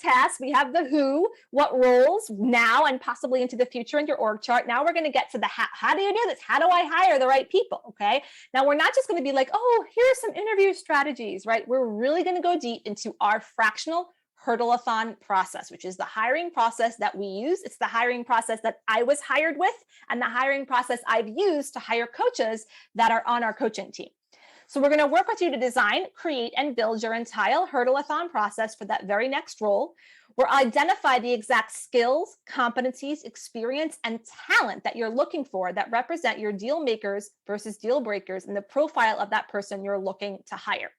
tasks, we have the who, what roles now and possibly into the future in your org chart. Now we're going to get to the how. How do you do this? How do I hire the right people? Okay. Now we're not just going to be like, oh, here are some interview strategies, right? We're really going to go deep into our fractional hurdle-a-thon process, which is the hiring process that we use. It's the hiring process that I was hired with and the hiring process I've used to hire coaches that are on our coaching team. So we're going to work with you to design, create, and build your entire hurdle-a-thon process for that very next role. We'll identify the exact skills, competencies, experience, and talent that you're looking for that represent your deal makers versus deal breakers in the profile of that person you're looking to hire.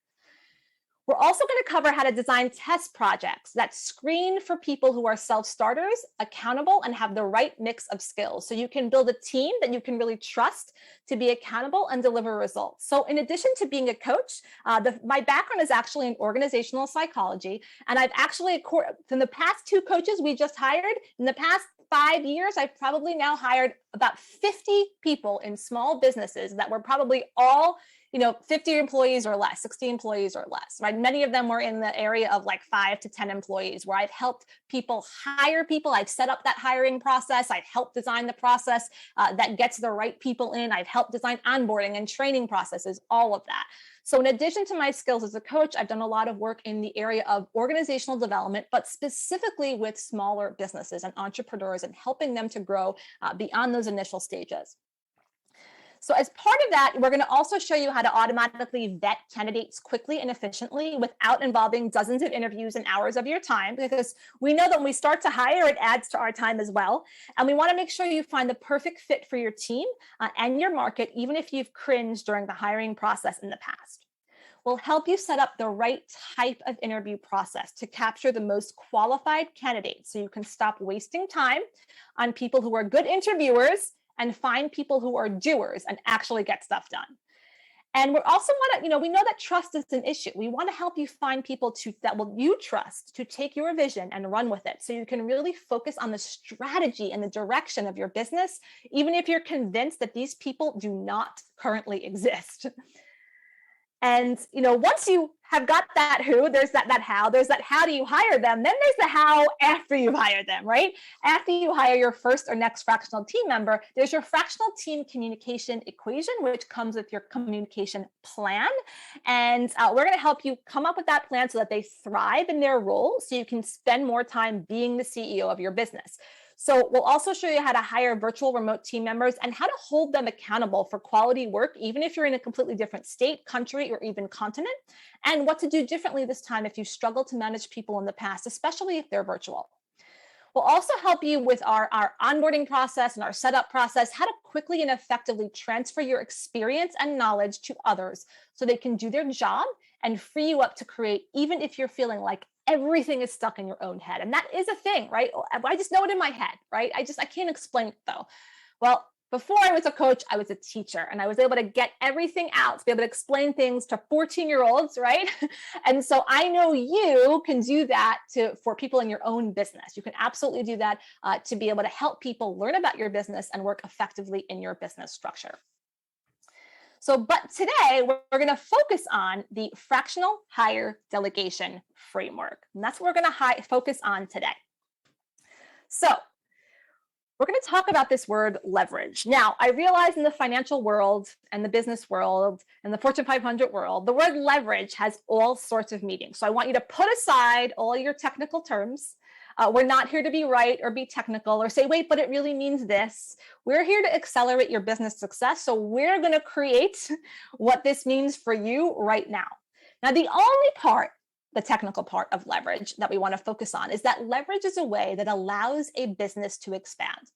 We're also going to cover how to design test projects that screen for people who are self-starters, accountable, and have the right mix of skills. So you can build a team that you can really trust to be accountable and deliver results. So in addition to being a coach, my background is actually in organizational psychology. And I've actually, in the past 2 coaches we just hired, in the past 5 years, I've probably now hired about 50 people in small businesses that were probably all 50 employees or less, 60 employees or less, right? Many of them were in the area of like 5 to 10 employees where I've helped people hire people. I've set up that hiring process. I've helped design the process that gets the right people in. I've helped design onboarding and training processes, all of that. So in addition to my skills as a coach, I've done a lot of work in the area of organizational development, but specifically with smaller businesses and entrepreneurs and helping them to grow beyond those initial stages. So as part of that, we're going to also show you how to automatically vet candidates quickly and efficiently without involving dozens of interviews and hours of your time, because we know that when we start to hire, it adds to our time as well. And we want to make sure you find the perfect fit for your team and your market, even if you've cringed during the hiring process in the past. We'll help you set up the right type of interview process to capture the most qualified candidates so you can stop wasting time on people who are good interviewers and find people who are doers and actually get stuff done. And we also want to, we know that trust is an issue. We want to help you find people that you trust to take your vision and run with it. So you can really focus on the strategy and the direction of your business, even if you're convinced that these people do not currently exist. And, once you have got that who, there's that how, there's that how do you hire them, then there's the how after you've hired them, right? After you hire your first or next fractional team member, there's your fractional team communication equation, which comes with your communication plan. And we're going to help you come up with that plan so that they thrive in their role so you can spend more time being the CEO of your business. So we'll also show you how to hire virtual remote team members and how to hold them accountable for quality work, even if you're in a completely different state, country, or even continent, and what to do differently this time if you struggle to manage people in the past, especially if they're virtual. We'll also help you with our onboarding process and our setup process, how to quickly and effectively transfer your experience and knowledge to others so they can do their job and free you up to create, even if you're feeling like everything is stuck in your own head. And that is a thing, right? I just know it in my head, right? I can't explain it though. Well, before I was a coach, I was a teacher and I was able to get everything out to be able to explain things to 14-year-olds, right? And so I know you can do that for people in your own business. You can absolutely do that to be able to help people learn about your business and work effectively in your business structure. But today we're going to focus on the fractional hire delegation framework. And that's what we're going to focus on today. So we're going to talk about this word leverage. Now, I realize in the financial world and the business world and the Fortune 500 world, the word leverage has all sorts of meanings. So I want you to put aside all your technical terms. We're not here to be right or be technical or say, wait, but it really means this. We're here to accelerate your business success. So we're going to create what this means for you right now. Now, the only part, the technical part of leverage that we want to focus on is that leverage is a way that allows a business to expand.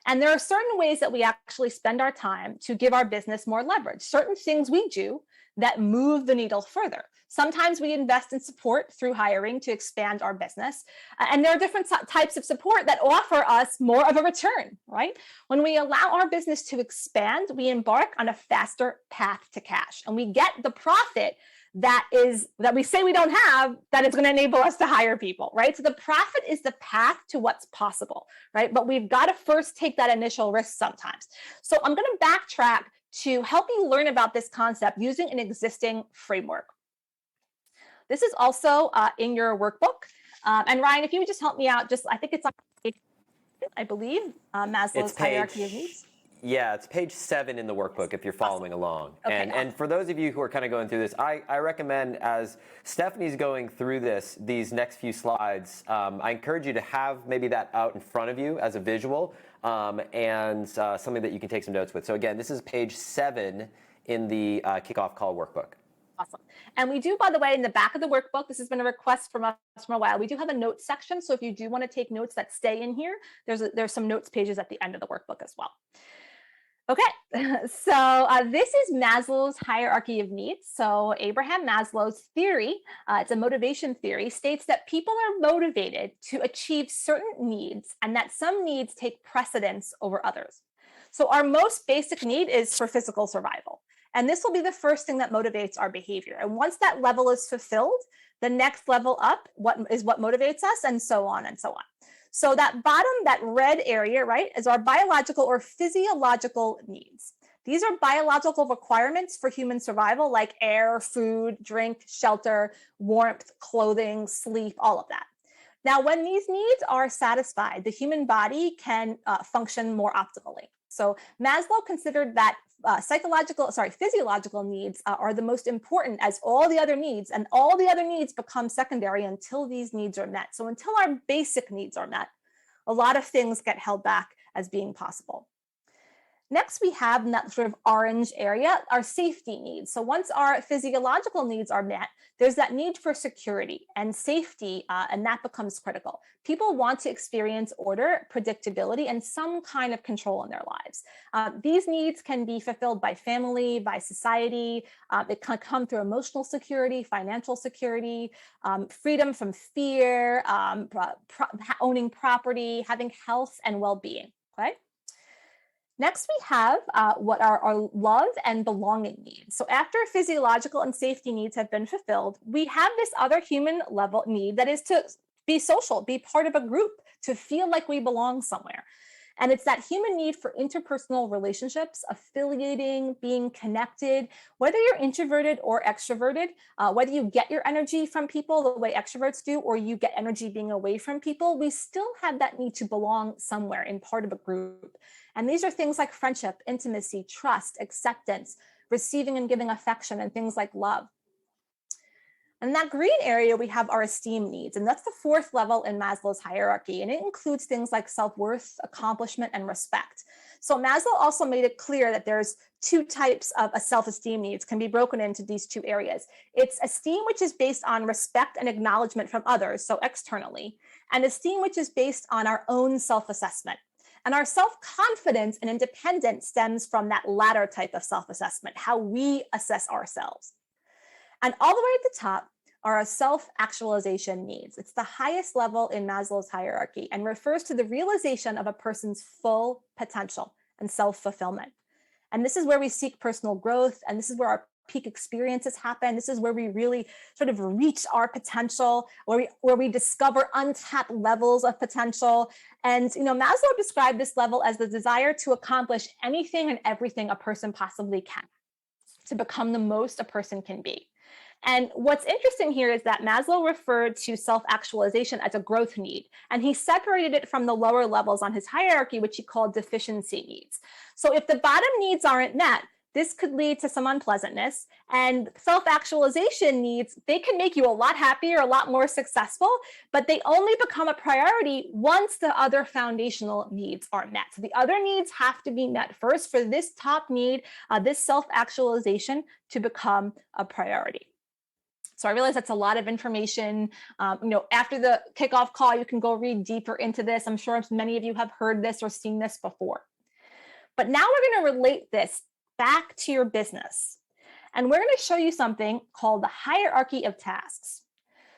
And there are certain ways that we actually spend our time to give our business more leverage, certain things we do that move the needle further. Sometimes we invest in support through hiring to expand our business. And there are different types of support that offer us more of a return, right? When we allow our business to expand, we embark on a faster path to cash and we get the profit that we say we don't have, that is going to enable us to hire people, right? So the profit is the path to what's possible, right? But we've got to first take that initial risk sometimes. So I'm going to backtrack to help you learn about this concept using an existing framework. This is also in your workbook. And Ryan, if you would just help me out, I think it's on page, I believe, Maslow's hierarchy of needs. Yeah, it's page 7 in the workbook if you're following along. Okay, And for those of you who are kind of going through this, I recommend, as Stephanie's going through these next few slides, I encourage you to have maybe that out in front of you as a visual and something that you can take some notes with. So again, this is page 7 in the kickoff call workbook. Awesome. And we do, by the way, in the back of the workbook, this has been a request from us for a while, we do have a notes section. So if you do want to take notes that stay in here, there's some notes pages at the end of the workbook as well. Okay, so this is Maslow's hierarchy of needs. So Abraham Maslow's theory, it's a motivation theory, states that people are motivated to achieve certain needs and that some needs take precedence over others. So our most basic need is for physical survival. And this will be the first thing that motivates our behavior. And once that level is fulfilled, the next level up what motivates us, and so on and so on. So that bottom, that red area, right, is our biological or physiological needs. These are biological requirements for human survival, like air, food, drink, shelter, warmth, clothing, sleep, all of that. Now, when these needs are satisfied, the human body can function more optimally. So Maslow considered that physiological needs are the most important as all the other needs, and all the other needs become secondary until these needs are met. So until our basic needs are met, a lot of things get held back as being possible. Next, we have in that sort of orange area, our safety needs. So once our physiological needs are met, there's that need for security and safety, and that becomes critical. People want to experience order, predictability, and some kind of control in their lives. These needs can be fulfilled by family, by society. It can come through emotional security, financial security, freedom from fear, owning property, having health and well-being, okay? Next, we have what are our love and belonging needs. So after physiological and safety needs have been fulfilled, we have this other human level need that is to be social, be part of a group, to feel like we belong somewhere. And it's that human need for interpersonal relationships, affiliating, being connected, whether you're introverted or extroverted, whether you get your energy from people the way extroverts do, or you get energy being away from people, we still have that need to belong somewhere in part of a group. And these are things like friendship, intimacy, trust, acceptance, receiving and giving affection, and things like love. And in that green area, we have our esteem needs, and that's the fourth level in Maslow's hierarchy, and it includes things like self-worth, accomplishment, and respect. So Maslow also made it clear that there's two types of self-esteem needs, can be broken into these two areas. It's esteem, which is based on respect and acknowledgement from others, so externally, and esteem, which is based on our own self-assessment. And our self-confidence and independence stems from that latter type of self-assessment, how we assess ourselves. And all the way at the top are our self-actualization needs. It's the highest level in Maslow's hierarchy and refers to the realization of a person's full potential and self-fulfillment. And this is where we seek personal growth, and this is where our peak experiences happen. This is where we really sort of reach our potential, where we discover untapped levels of potential. And Maslow described this level as the desire to accomplish anything and everything a person possibly can, to become the most a person can be. And what's interesting here is that Maslow referred to self-actualization as a growth need, and he separated it from the lower levels on his hierarchy, which he called deficiency needs. So if the bottom needs aren't met, this could lead to some unpleasantness, and self-actualization needs, they can make you a lot happier, a lot more successful, but they only become a priority once the other foundational needs are met. So the other needs have to be met first for this top need, this self-actualization, to become a priority. So I realize that's a lot of information. After the kickoff call, you can go read deeper into this. I'm sure many of you have heard this or seen this before. But now we're going to relate this back to your business. And we're going to show you something called the hierarchy of tasks.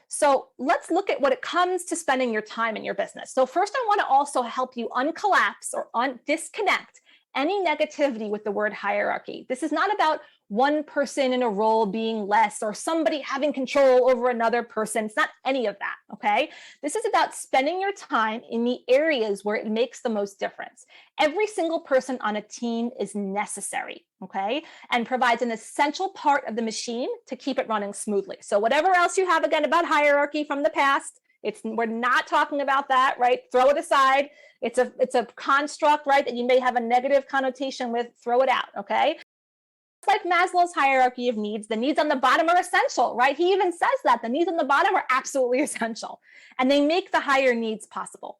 So let's look at what it comes to spending your time in your business. So first, I want to also help you uncollapse or disconnect any negativity with the word hierarchy. This is not about one person in a role being less or somebody having control over another person. It's not any of that, okay? This is about spending your time in the areas where it makes the most difference. Every single person on a team is necessary, okay? And provides an essential part of the machine to keep it running smoothly. So whatever else you have, again, about hierarchy from the past, we're not talking about that, right? Throw it aside. It's a construct, right, that you may have a negative connotation with. Throw it out, okay? Like Maslow's hierarchy of needs, the needs on the bottom are essential, right? He even says that the needs on the bottom are absolutely essential, and they make the higher needs possible.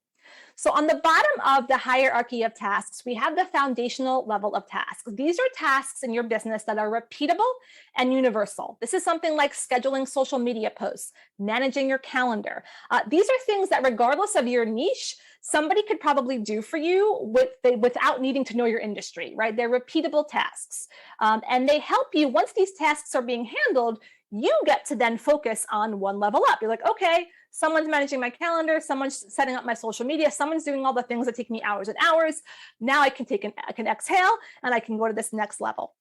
So on the bottom of the hierarchy of tasks, we have the foundational level of tasks. These are tasks in your business that are repeatable and universal. This is something like scheduling social media posts, managing your calendar. These are things that, regardless of your niche, somebody could probably do for you without needing to know your industry, right? They're repeatable tasks. And they help you, once these tasks are being handled, you get to then focus on one level up. You're like, okay, someone's managing my calendar, someone's setting up my social media, someone's doing all the things that take me hours and hours. Now I can exhale and I can go to this next level.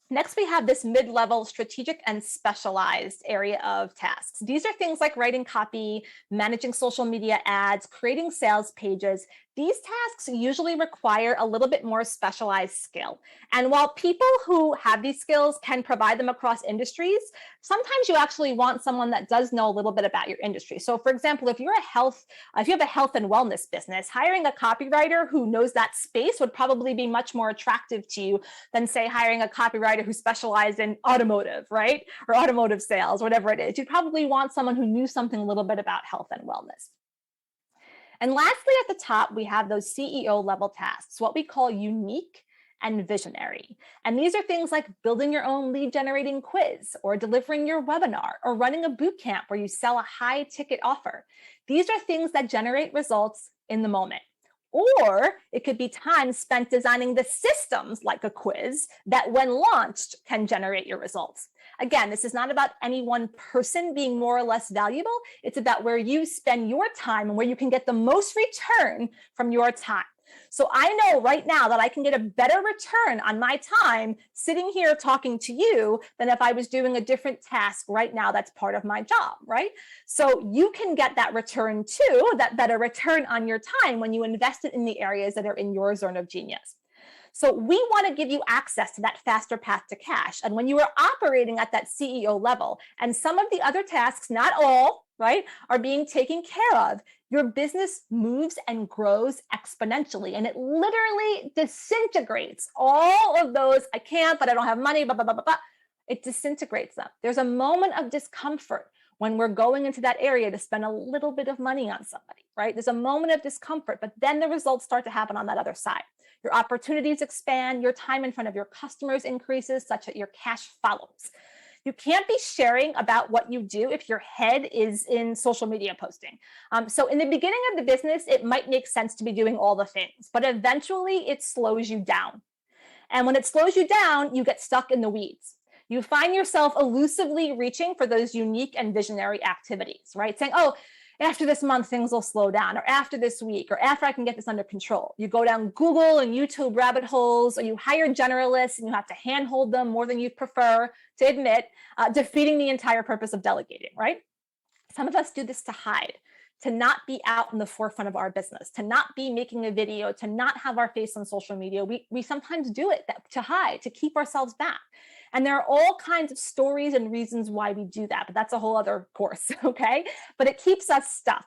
Next, we have this mid-level strategic and specialized area of tasks. These are things like writing copy, managing social media ads, creating sales pages. These tasks usually require a little bit more specialized skill. And while people who have these skills can provide them across industries, sometimes you actually want someone that does know a little bit about your industry. So for example, if you have a health and wellness business, hiring a copywriter who knows that space would probably be much more attractive to you than, say, hiring a copywriter who specialized in automotive, right? Or automotive sales, whatever it is. You'd probably want someone who knew something a little bit about health and wellness. And lastly, at the top, we have those CEO level tasks, what we call unique and visionary. And these are things like building your own lead generating quiz, or delivering your webinar, or running a boot camp where you sell a high ticket offer. These are things that generate results in the moment. Or it could be time spent designing the systems like a quiz that, when launched, can generate your results. Again, this is not about any one person being more or less valuable. It's about where you spend your time and where you can get the most return from your time. So I know right now that I can get a better return on my time sitting here talking to you than if I was doing a different task right now that's part of my job, right? So you can get that return too, that better return on your time when you invest it in the areas that are in your zone of genius. So we want to give you access to that faster path to cash. And when you are operating at that CEO level, and some of the other tasks, not all, right, are being taken care of, your business moves and grows exponentially. And it literally disintegrates all of those, I can't, but I don't have money, blah, blah, blah, blah, blah. It disintegrates them. There's a moment of discomfort when we're going into that area to spend a little bit of money on somebody, right? There's a moment of discomfort, but then the results start to happen on that other side. Your opportunities expand, your time in front of your customers increases such that your cash follows. You can't be sharing about what you do if your head is in social media posting. So in the beginning of the business, it might make sense to be doing all the things, but eventually it slows you down. And when it slows you down, you get stuck in the weeds. You find yourself elusively reaching for those unique and visionary activities, right? Saying, oh, after this month, things will slow down, or after this week, or after I can get this under control. You go down Google and YouTube rabbit holes, or you hire generalists and you have to handhold them more than you prefer to admit, defeating the entire purpose of delegating, right? Some of us do this to hide, to not be out in the forefront of our business, to not be making a video, to not have our face on social media. We sometimes do it to hide, to keep ourselves back. And there are all kinds of stories and reasons why we do that, but that's a whole other course, okay? But it keeps us stuck.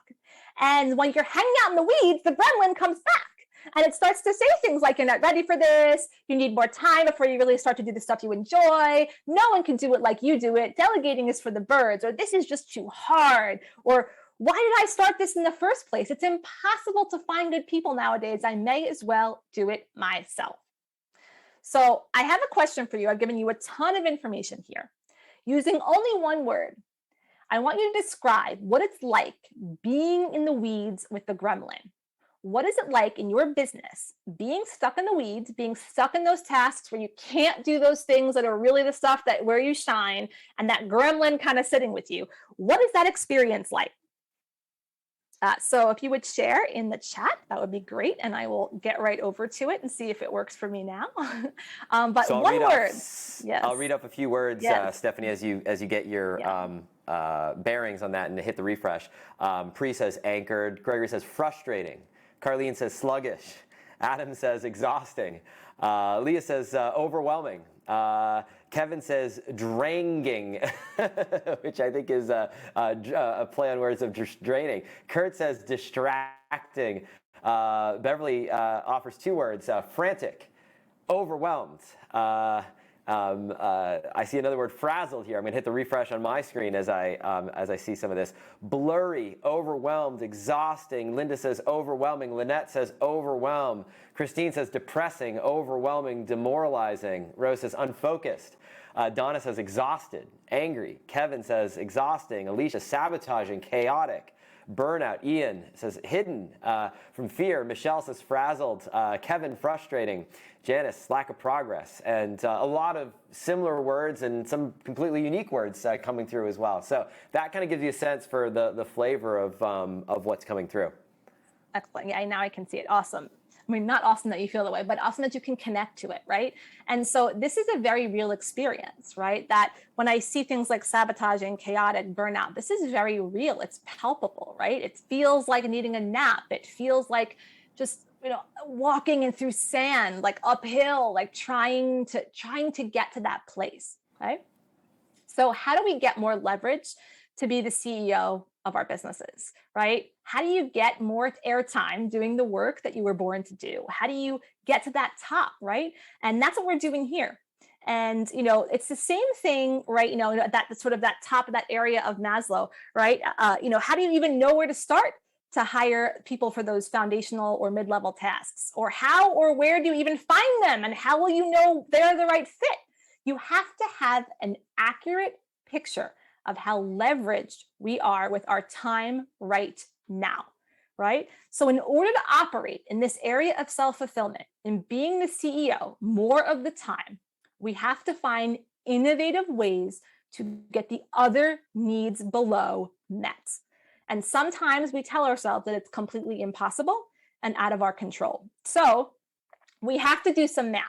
And when you're hanging out in the weeds, the gremlin comes back and it starts to say things like, you're not ready for this, you need more time before you really start to do the stuff you enjoy, no one can do it like you do it, delegating is for the birds, or this is just too hard, or why did I start this in the first place? It's impossible to find good people nowadays. I may as well do it myself. So I have a question for you. I've given you a ton of information here. Using only one word, I want you to describe what it's like being in the weeds with the gremlin. What is it like in your business, being stuck in the weeds, being stuck in those tasks where you can't do those things that are really the stuff that where you shine, and that gremlin kind of sitting with you? What is that experience like? So if you would share in the chat, that would be great. And I will get right over to it and see if it works for me now. But So one word. Yes. I'll read up a few words, Yes. Stephanie, as you get your bearings on that and hit the refresh. Pri says anchored. Gregory says frustrating. Carlene says sluggish. Adam says exhausting. Leah says overwhelming. Kevin says draining, which I think is a play on words of draining. Kurt says distracting. Beverly offers two words, frantic, overwhelmed. I see another word, frazzled here. I'm going to hit the refresh on my screen as I see some of this. Blurry, overwhelmed, exhausting. Linda says overwhelming. Lynette says overwhelmed. Christine says depressing, overwhelming, demoralizing. Rose says unfocused. Donna says exhausted, angry. Kevin says exhausting. Alicia, sabotaging, chaotic. Burnout. Ian says hidden from fear. Michelle says frazzled. Kevin, frustrating. Janice, lack of progress. And a lot of similar words and some completely unique words coming through as well. So that kind of gives you a sense for the flavor of what's coming through. Excellent. Yeah, now I can see it. Awesome. I mean, not awesome that you feel that way, but awesome that you can connect to it, right? And so this is a very real experience, right? That when I see things like sabotaging, chaotic, burnout, this is very real. It's palpable, right? It feels like needing a nap. It feels like just, walking in through sand, like uphill, like trying to get to that place, right? So how do we get more leverage to be the CEO of our businesses, right? How do you get more airtime doing the work that you were born to do? How do you get to that top, right? And that's what we're doing here. And, it's the same thing, right? That sort of that top of that area of Maslow, right? How do you even know where to start to hire people for those foundational or mid-level tasks? Or how or where do you even find them? And how will you know they're the right fit? You have to have an accurate picture of how leveraged we are with our time right now, right? So in order to operate in this area of self-fulfillment and being the CEO more of the time, we have to find innovative ways to get the other needs below met. And sometimes we tell ourselves that it's completely impossible and out of our control. So we have to do some math.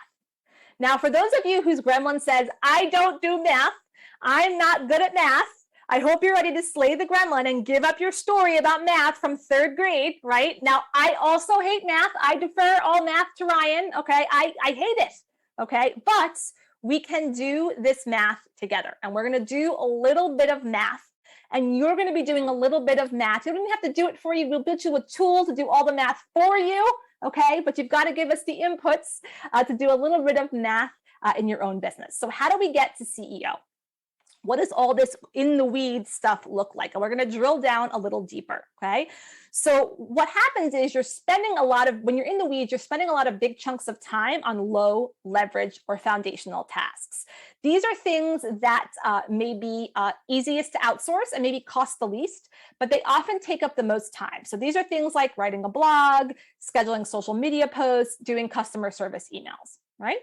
Now, for those of you whose gremlin says, I don't do math, I'm not good at math, I hope you're ready to slay the gremlin and give up your story about math from 3rd grade, right? Now, I also hate math. I defer all math to Ryan, okay? I hate it, okay? But we can do this math together. And we're going to do a little bit of math. And you're going to be doing a little bit of math. You don't even have to do it for you. We'll build you a tool to do all the math for you, okay? But you've got to give us the inputs to do a little bit of math in your own business. So how do we get to CEO? What does all this in the weeds stuff look like? And we're going to drill down a little deeper, okay? So what happens is when you're in the weeds, you're spending a lot of big chunks of time on low leverage or foundational tasks. These are things that may be easiest to outsource and maybe cost the least, but they often take up the most time. So these are things like writing a blog, scheduling social media posts, doing customer service emails, right?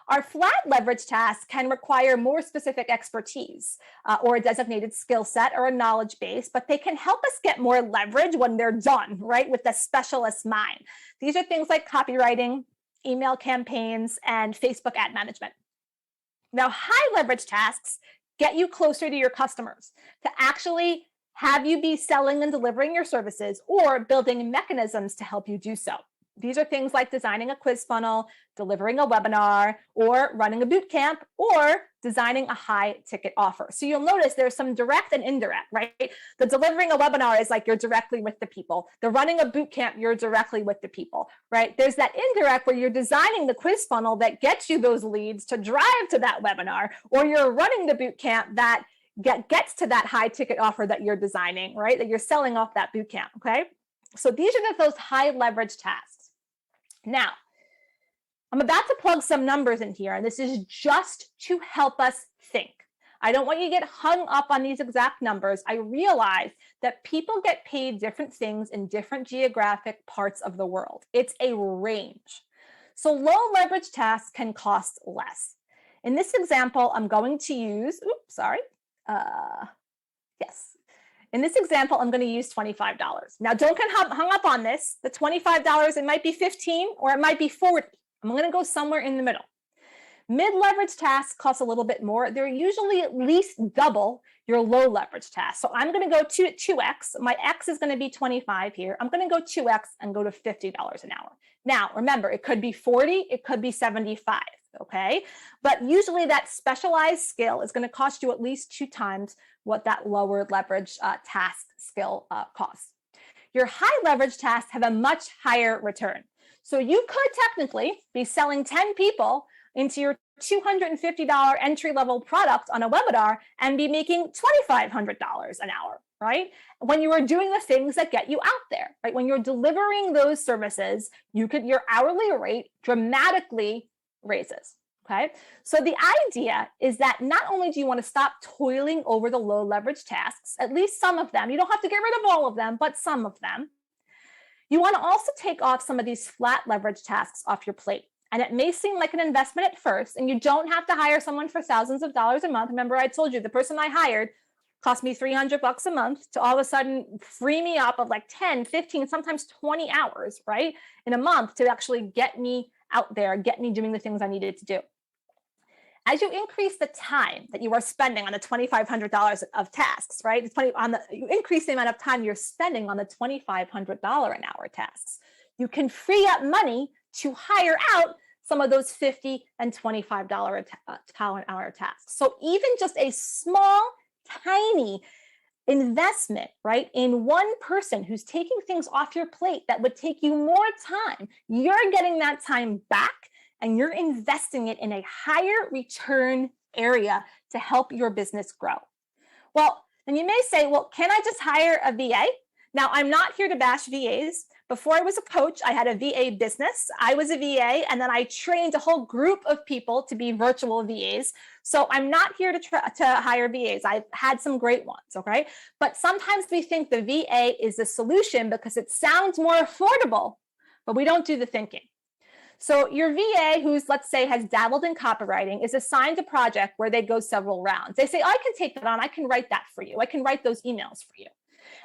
Our flat leverage tasks can require more specific expertise or a designated skill set or a knowledge base, but they can help us get more leverage when they're done, right, with the specialist mind. These are things like copywriting, email campaigns, and Facebook ad management. Now, high leverage tasks get you closer to your customers to actually have you be selling and delivering your services or building mechanisms to help you do so. These are things like designing a quiz funnel, delivering a webinar, or running a boot camp, or designing a high ticket offer. So you'll notice there's some direct and indirect, right? The delivering a webinar is like you're directly with the people. The running a boot camp, you're directly with the people, right? There's that indirect where you're designing the quiz funnel that gets you those leads to drive to that webinar, or you're running the boot camp that gets to that high ticket offer that you're designing, right? That you're selling off that boot camp, okay? So these are those high leverage tasks. Now, I'm about to plug some numbers in here, and this is just to help us think. I don't want you to get hung up on these exact numbers. I realize that people get paid different things in different geographic parts of the world. It's a range. So low leverage tasks can cost less. In this example, I'm going to use, In this example, I'm going to use $25. Now, don't get hung up on this. The $25, it might be 15 or it might be 40. I'm going to go somewhere in the middle. Mid-leverage tasks cost a little bit more. They're usually at least double your low-leverage tasks. So I'm going to go to 2x. My x is going to be 25 here. I'm going to go 2x and go to $50 an hour. Now, remember, it could be 40, it could be 75, okay? But usually that specialized skill is going to cost you at least 2 times what that lower leverage task skill costs. Your high leverage tasks have a much higher return. So you could technically be selling 10 people into your $250 entry-level product on a webinar and be making $2,500 an hour, right? When you are doing the things that get you out there, right? When you're delivering those services, your hourly rate dramatically raises, okay? So the idea is that not only do you want to stop toiling over the low leverage tasks, at least some of them, you don't have to get rid of all of them, but some of them, you want to also take off some of these flat leverage tasks off your plate. And it may seem like an investment at first, and you don't have to hire someone for thousands of dollars a month. Remember, I told you the person I hired cost me $300 a month to all of a sudden free me up of like 10, 15, sometimes 20 hours, right, in a month to actually get me out there, get me doing the things I needed to do. As you increase the time that you are spending on the $2,500 of tasks, right, you increase the amount of time you're spending on the $2,500 an hour tasks, you can free up money to hire out some of those $50 and $25 an hour tasks. So even just a small, tiny investment, right, in one person who's taking things off your plate that would take you more time, you're getting that time back and you're investing it in a higher return area to help your business grow. Well, and you may say, well, can I just hire a VA? Now, I'm not here to bash VAs. Before I was a coach, I had a VA business. I was a VA, and then I trained a whole group of people to be virtual VAs. So I'm not here to hire VAs. I've had some great ones, okay? But sometimes we think the VA is the solution because it sounds more affordable, but we don't do the thinking. So your VA, who's, let's say, has dabbled in copywriting, is assigned a project where they go several rounds. They say, I can take that on. I can write that for you. I can write those emails for you.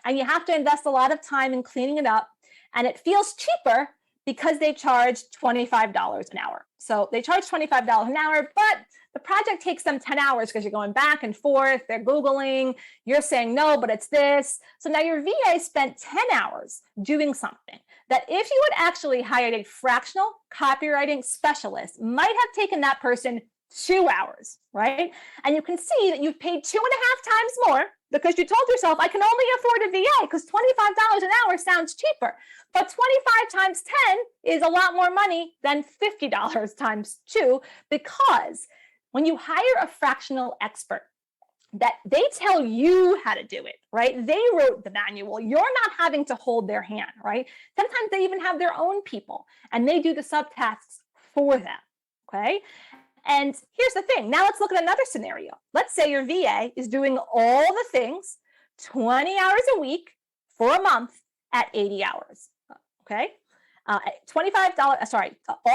And you have to invest a lot of time in cleaning it up. And it feels cheaper because they charge $25 an hour. So they charge $25 an hour, but the project takes them 10 hours because you're going back and forth, they're Googling, you're saying no, but it's this. So now your VA spent 10 hours doing something that if you had actually hired a fractional copywriting specialist, might have taken that person 2 hours, right? And you can see that you've paid 2.5 times more because you told yourself, I can only afford a VA because $25 an hour sounds cheaper. But 25 times 10 is a lot more money than $50 times 2, because when you hire a fractional expert, that they tell you how to do it, right? They wrote the manual. You're not having to hold their hand, right? Sometimes they even have their own people and they do the subtasks for them, okay? And here's the thing. Now let's look at another scenario. Let's say your VA is doing all the things 20 hours a week for a month at 80 hours, okay? All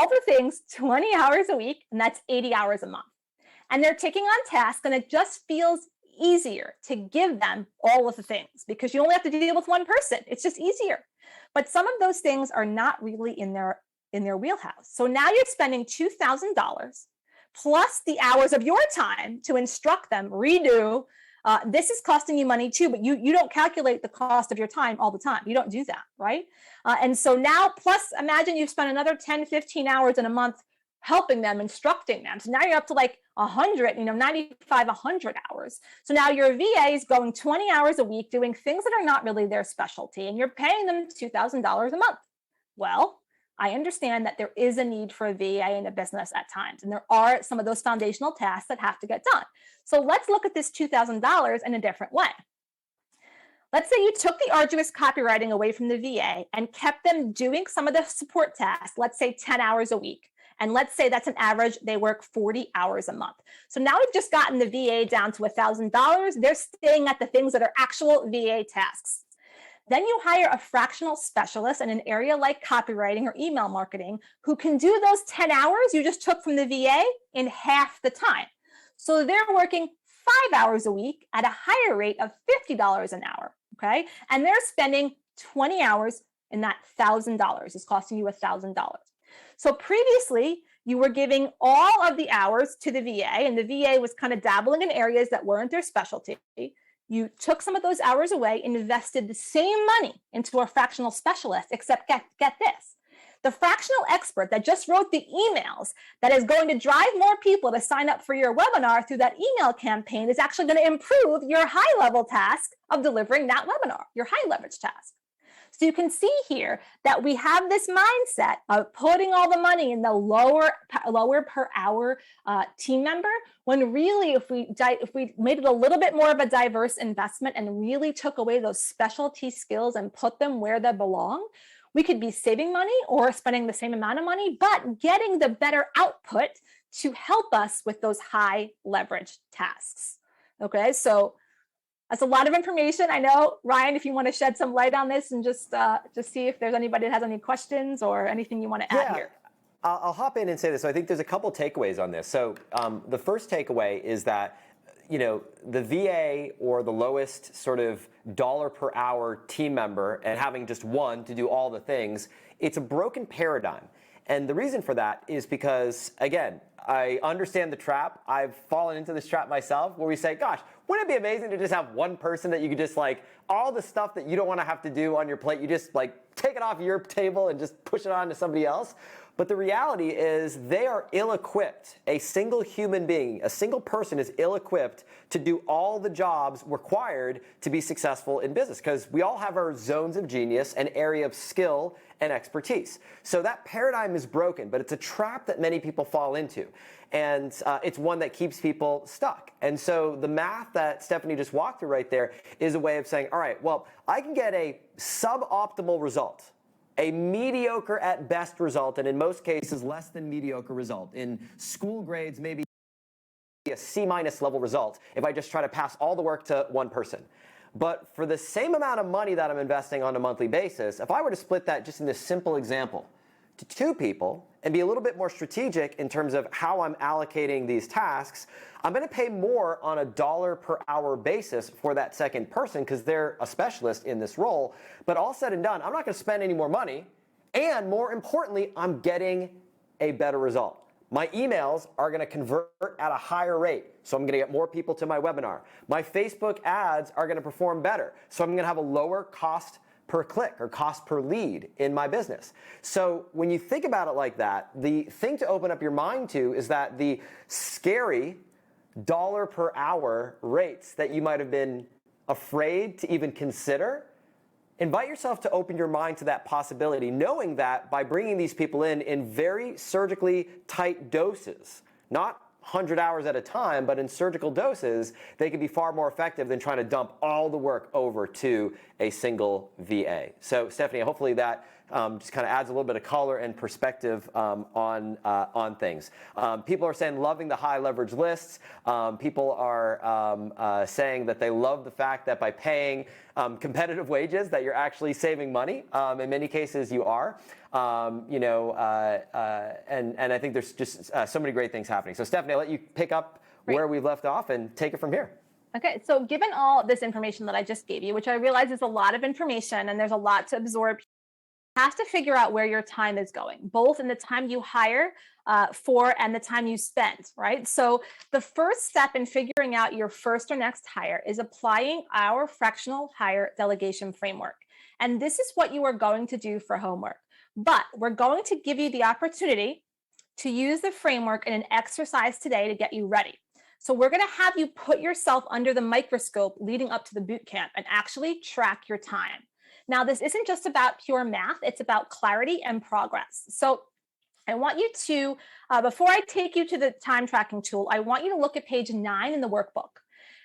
the things 20 hours a week, and that's 80 hours a month. And they're taking on tasks, and it just feels easier to give them all of the things because you only have to deal with one person. It's just easier. But some of those things are not really in their wheelhouse. So now you're spending $2,000 plus the hours of your time to instruct them, redo. This is costing you money too, but you don't calculate the cost of your time all the time. You don't do that, right? And so now, plus imagine you've spent another 10, 15 hours in a month helping them, instructing them. So now you're up to like 100, 95, 100 hours. So now your VA is going 20 hours a week doing things that are not really their specialty, and you're paying them $2,000 a month. Well, I understand that there is a need for a VA in a business at times, and there are some of those foundational tasks that have to get done. So let's look at this $2,000 in a different way. Let's say you took the arduous copywriting away from the VA and kept them doing some of the support tasks, let's say 10 hours a week. And let's say that's an average, they work 40 hours a month. So now we've just gotten the VA down to $1,000. They're staying at the things that are actual VA tasks. Then you hire a fractional specialist in an area like copywriting or email marketing who can do those 10 hours you just took from the VA in half the time. So they're working 5 hours a week at a higher rate of $50 an hour. okay? And they're spending 20 hours and that $1,000 is costing you $1,000. So previously, you were giving all of the hours to the VA, and the VA was kind of dabbling in areas that weren't their specialty. You took some of those hours away and invested the same money into a fractional specialist, except get this. The fractional expert that just wrote the emails that is going to drive more people to sign up for your webinar through that email campaign is actually going to improve your high-level task of delivering that webinar, your high-leverage task. So you can see here that we have this mindset of putting all the money in the lower per hour team member, when really if we made it a little bit more of a diverse investment and really took away those specialty skills and put them where they belong, we could be saving money or spending the same amount of money, but getting the better output to help us with those high leverage tasks. Okay, so that's a lot of information. I know, Ryan, if you want to shed some light on this and just see if there's anybody that has any questions or anything you want to add here. I'll hop in and say this. So I think there's a couple takeaways on this. So the first takeaway is that, you know, the VA or the lowest sort of dollar per hour team member and having just one to do all the things, it's a broken paradigm. And the reason for that is because, again, I understand the trap. I've fallen into this trap myself where we say, gosh, wouldn't it be amazing to just have one person that you could just like all the stuff that you don't want to have to do on your plate, you just like take it off your table and just push it on to somebody else. But the reality is they are ill-equipped. A single human being, a single person is ill-equipped to do all the jobs required to be successful in business, because we all have our zones of genius, an area of skill and expertise. So that paradigm is broken, but it's a trap that many people fall into. And it's one that keeps people stuck. And so the math that Stephanie just walked through right there is a way of saying, all right, well, I can get a suboptimal result, a mediocre at best result, and in most cases, less than mediocre result. In school grades, maybe a C- level result if I just try to pass all the work to one person. But for the same amount of money that I'm investing on a monthly basis, if I were to split that just in this simple example to two people and be a little bit more strategic in terms of how I'm allocating these tasks, I'm going to pay more on a dollar per hour basis for that second person because they're a specialist in this role. But all said and done, I'm not going to spend any more money. And more importantly, I'm getting a better result. My emails are going to convert at a higher rate, so I'm going to get more people to my webinar. My Facebook ads are going to perform better, so I'm going to have a lower cost per click or cost per lead in my business. So when you think about it like that, the thing to open up your mind to is that the scary dollar per hour rates that you might have been afraid to even consider, invite yourself to open your mind to that possibility, knowing that by bringing these people in very surgically tight doses, not 100 hours at a time, but in surgical doses, they can be far more effective than trying to dump all the work over to a single VA. So Stephanie, hopefully that just kind of adds a little bit of color and perspective on things. People are saying loving the high leverage lists. People are saying that they love the fact that by paying competitive wages that you're actually saving money. In many cases you are. And I think there's just so many great things happening. So Stephanie, I'll let you pick up where we've left off and take it from here. Okay, so given all this information that I just gave you, which I realize is a lot of information and there's a lot to absorb, have to figure out where your time is going, both in the time you hire for and the time you spend, right? So the first step in figuring out your first or next hire is applying our fractional hire delegation framework. And this is what you are going to do for homework. But we're going to give you the opportunity to use the framework in an exercise today to get you ready. So we're going to have you put yourself under the microscope leading up to the boot camp and actually track your time. Now, this isn't just about pure math, it's about clarity and progress. So I want you to, before I take you to the time tracking tool, I want you to look at page 9 in the workbook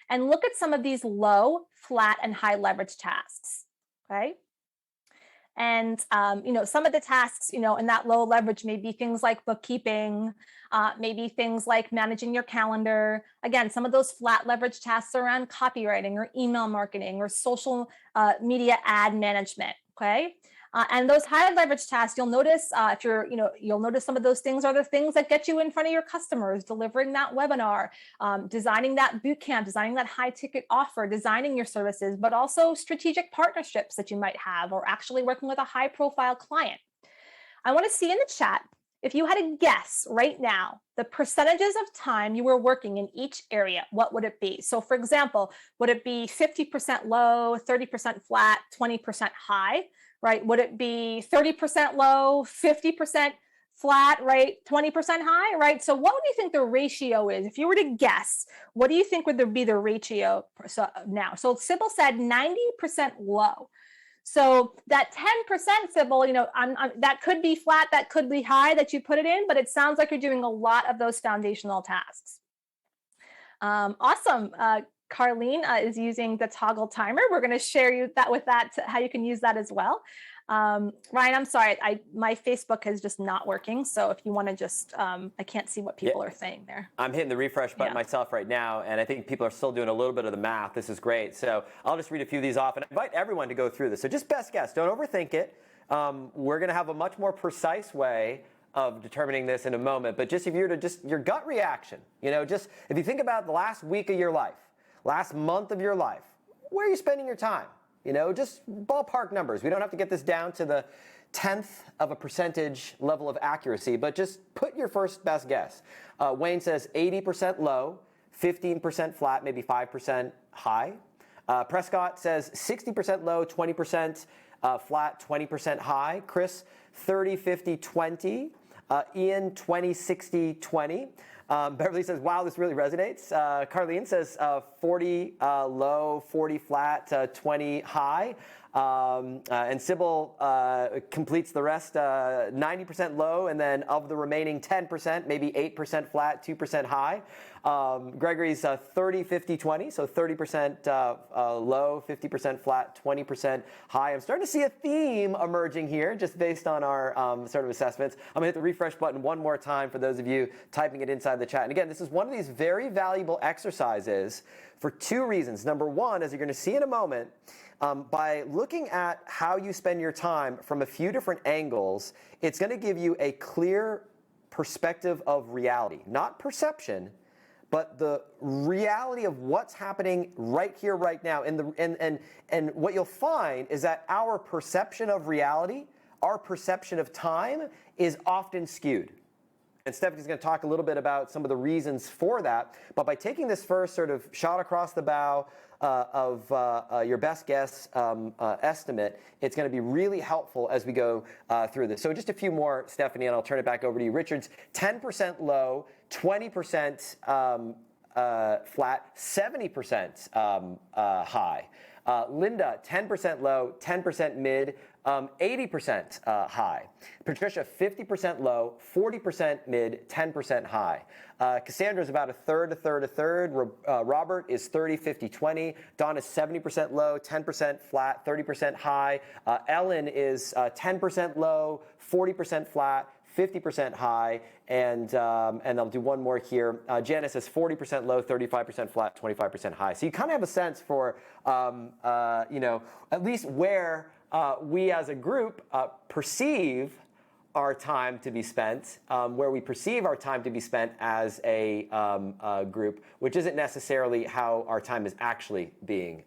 and look at some of these low, flat, and high leverage tasks, okay? And, some of the tasks, in that low leverage may be things like bookkeeping, maybe things like managing your calendar. Again, some of those flat leverage tasks are around copywriting or email marketing or social media ad management, okay? And those high leverage tasks, you'll notice you'll notice some of those things are the things that get you in front of your customers, delivering that webinar, designing that boot camp, designing that high ticket offer, designing your services, but also strategic partnerships that you might have, or actually working with a high profile client. I want to see in the chat, if you had to guess right now, the percentages of time you were working in each area, what would it be? So for example, would it be 50% low, 30% flat, 20% high, right? Would it be 30% low, 50% flat, right? 20% high, right? So what would you think the ratio is? If you were to guess, what do you think would be the ratio now? So Sybil said 90% low. So that 10%, Sybil, that could be flat, that could be high that you put it in, but it sounds like you're doing a lot of those foundational tasks. Awesome. Carlene is using the toggle timer. We're going to share you how you can use that as well. Ryan, I'm sorry, my Facebook is just not working. So if you want to just, I can't see what people are saying there. I'm hitting the refresh button myself right now, and I think people are still doing a little bit of the math. This is great. So I'll just read a few of these off, and I invite everyone to go through this. So just best guess, don't overthink it. We're going to have a much more precise way of determining this in a moment, but just if you're to your gut reaction, just if you think about the last week of your life, last month of your life, where are you spending your time? Just ballpark numbers. We don't have to get this down to the 10th of a percentage level of accuracy, but just put your first best guess. Wayne says 80% low, 15% flat, maybe 5% high. Prescott says 60% low, 20% flat, 20% high. Chris, 30, 50, 20. Ian, 20, 60, 20. Beverly says, wow, this really resonates. Carlene says 40 low, 40 flat, 20 high. And Sybil completes the rest, 90% low, and then of the remaining 10%, maybe 8% flat, 2% high. Gregory's 30, 50, 20, so 30% low, 50% flat, 20% high. I'm starting to see a theme emerging here just based on our sort of assessments. I'm going to hit the refresh button one more time for those of you typing it inside the chat. And again, this is one of these very valuable exercises for two reasons. Number one, as you're going to see in a moment, by looking at how you spend your time from a few different angles, it's going to give you a clear perspective of reality, not perception, but the reality of what's happening right here, right now. And what you'll find is that our perception of reality, our perception of time, is often skewed. And Stephanie's going to talk a little bit about some of the reasons for that. But by taking this first sort of shot across the bow of your best guess estimate, it's going to be really helpful as we go through this. So just a few more, Stephanie, and I'll turn it back over to you. Richard's 10% low, 20% flat, 70% high. Linda, 10% low, 10% mid, 80% high. Patricia, 50% low, 40% mid, 10% high. Cassandra's about a third. Robert is 30, 50, 20. Don is 70% low, 10% flat, 30% high. Ellen is 10% low, 40% flat, 50% high, and I'll do one more here. Janice is 40% low, 35% flat, 25% high. So you kind of have a sense for, at least where we as a group perceive our time to be spent, where we perceive our time to be spent as a group, which isn't necessarily how our time is actually being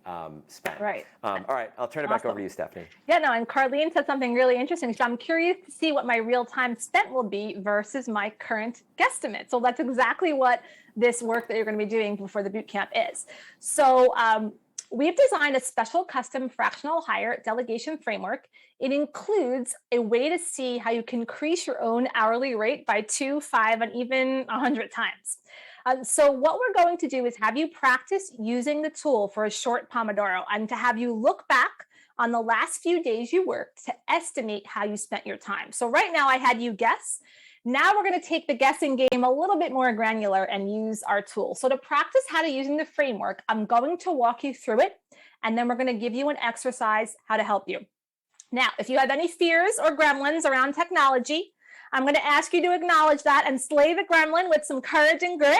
spent. Right. All right, I'll turn it back over to you, Stephanie. Yeah, no, and Carlene said something really interesting. So I'm curious to see what my real time spent will be versus my current guesstimate. So that's exactly what this work that you're going to be doing before the boot camp is. So we've designed a special custom fractional hire delegation framework. It includes a way to see how you can increase your own hourly rate by 2, 5, and even 100 times. So what we're going to do is have you practice using the tool for a short Pomodoro and to have you look back on the last few days you worked to estimate how you spent your time. So right now I had you guess. Now we're going to take the guessing game a little bit more granular and use our tool. So to practice how to using the framework, I'm going to walk you through it, and then we're going to give you an exercise how to help you. Now, if you have any fears or gremlins around technology, I'm going to ask you to acknowledge that and slay the gremlin with some courage and grit,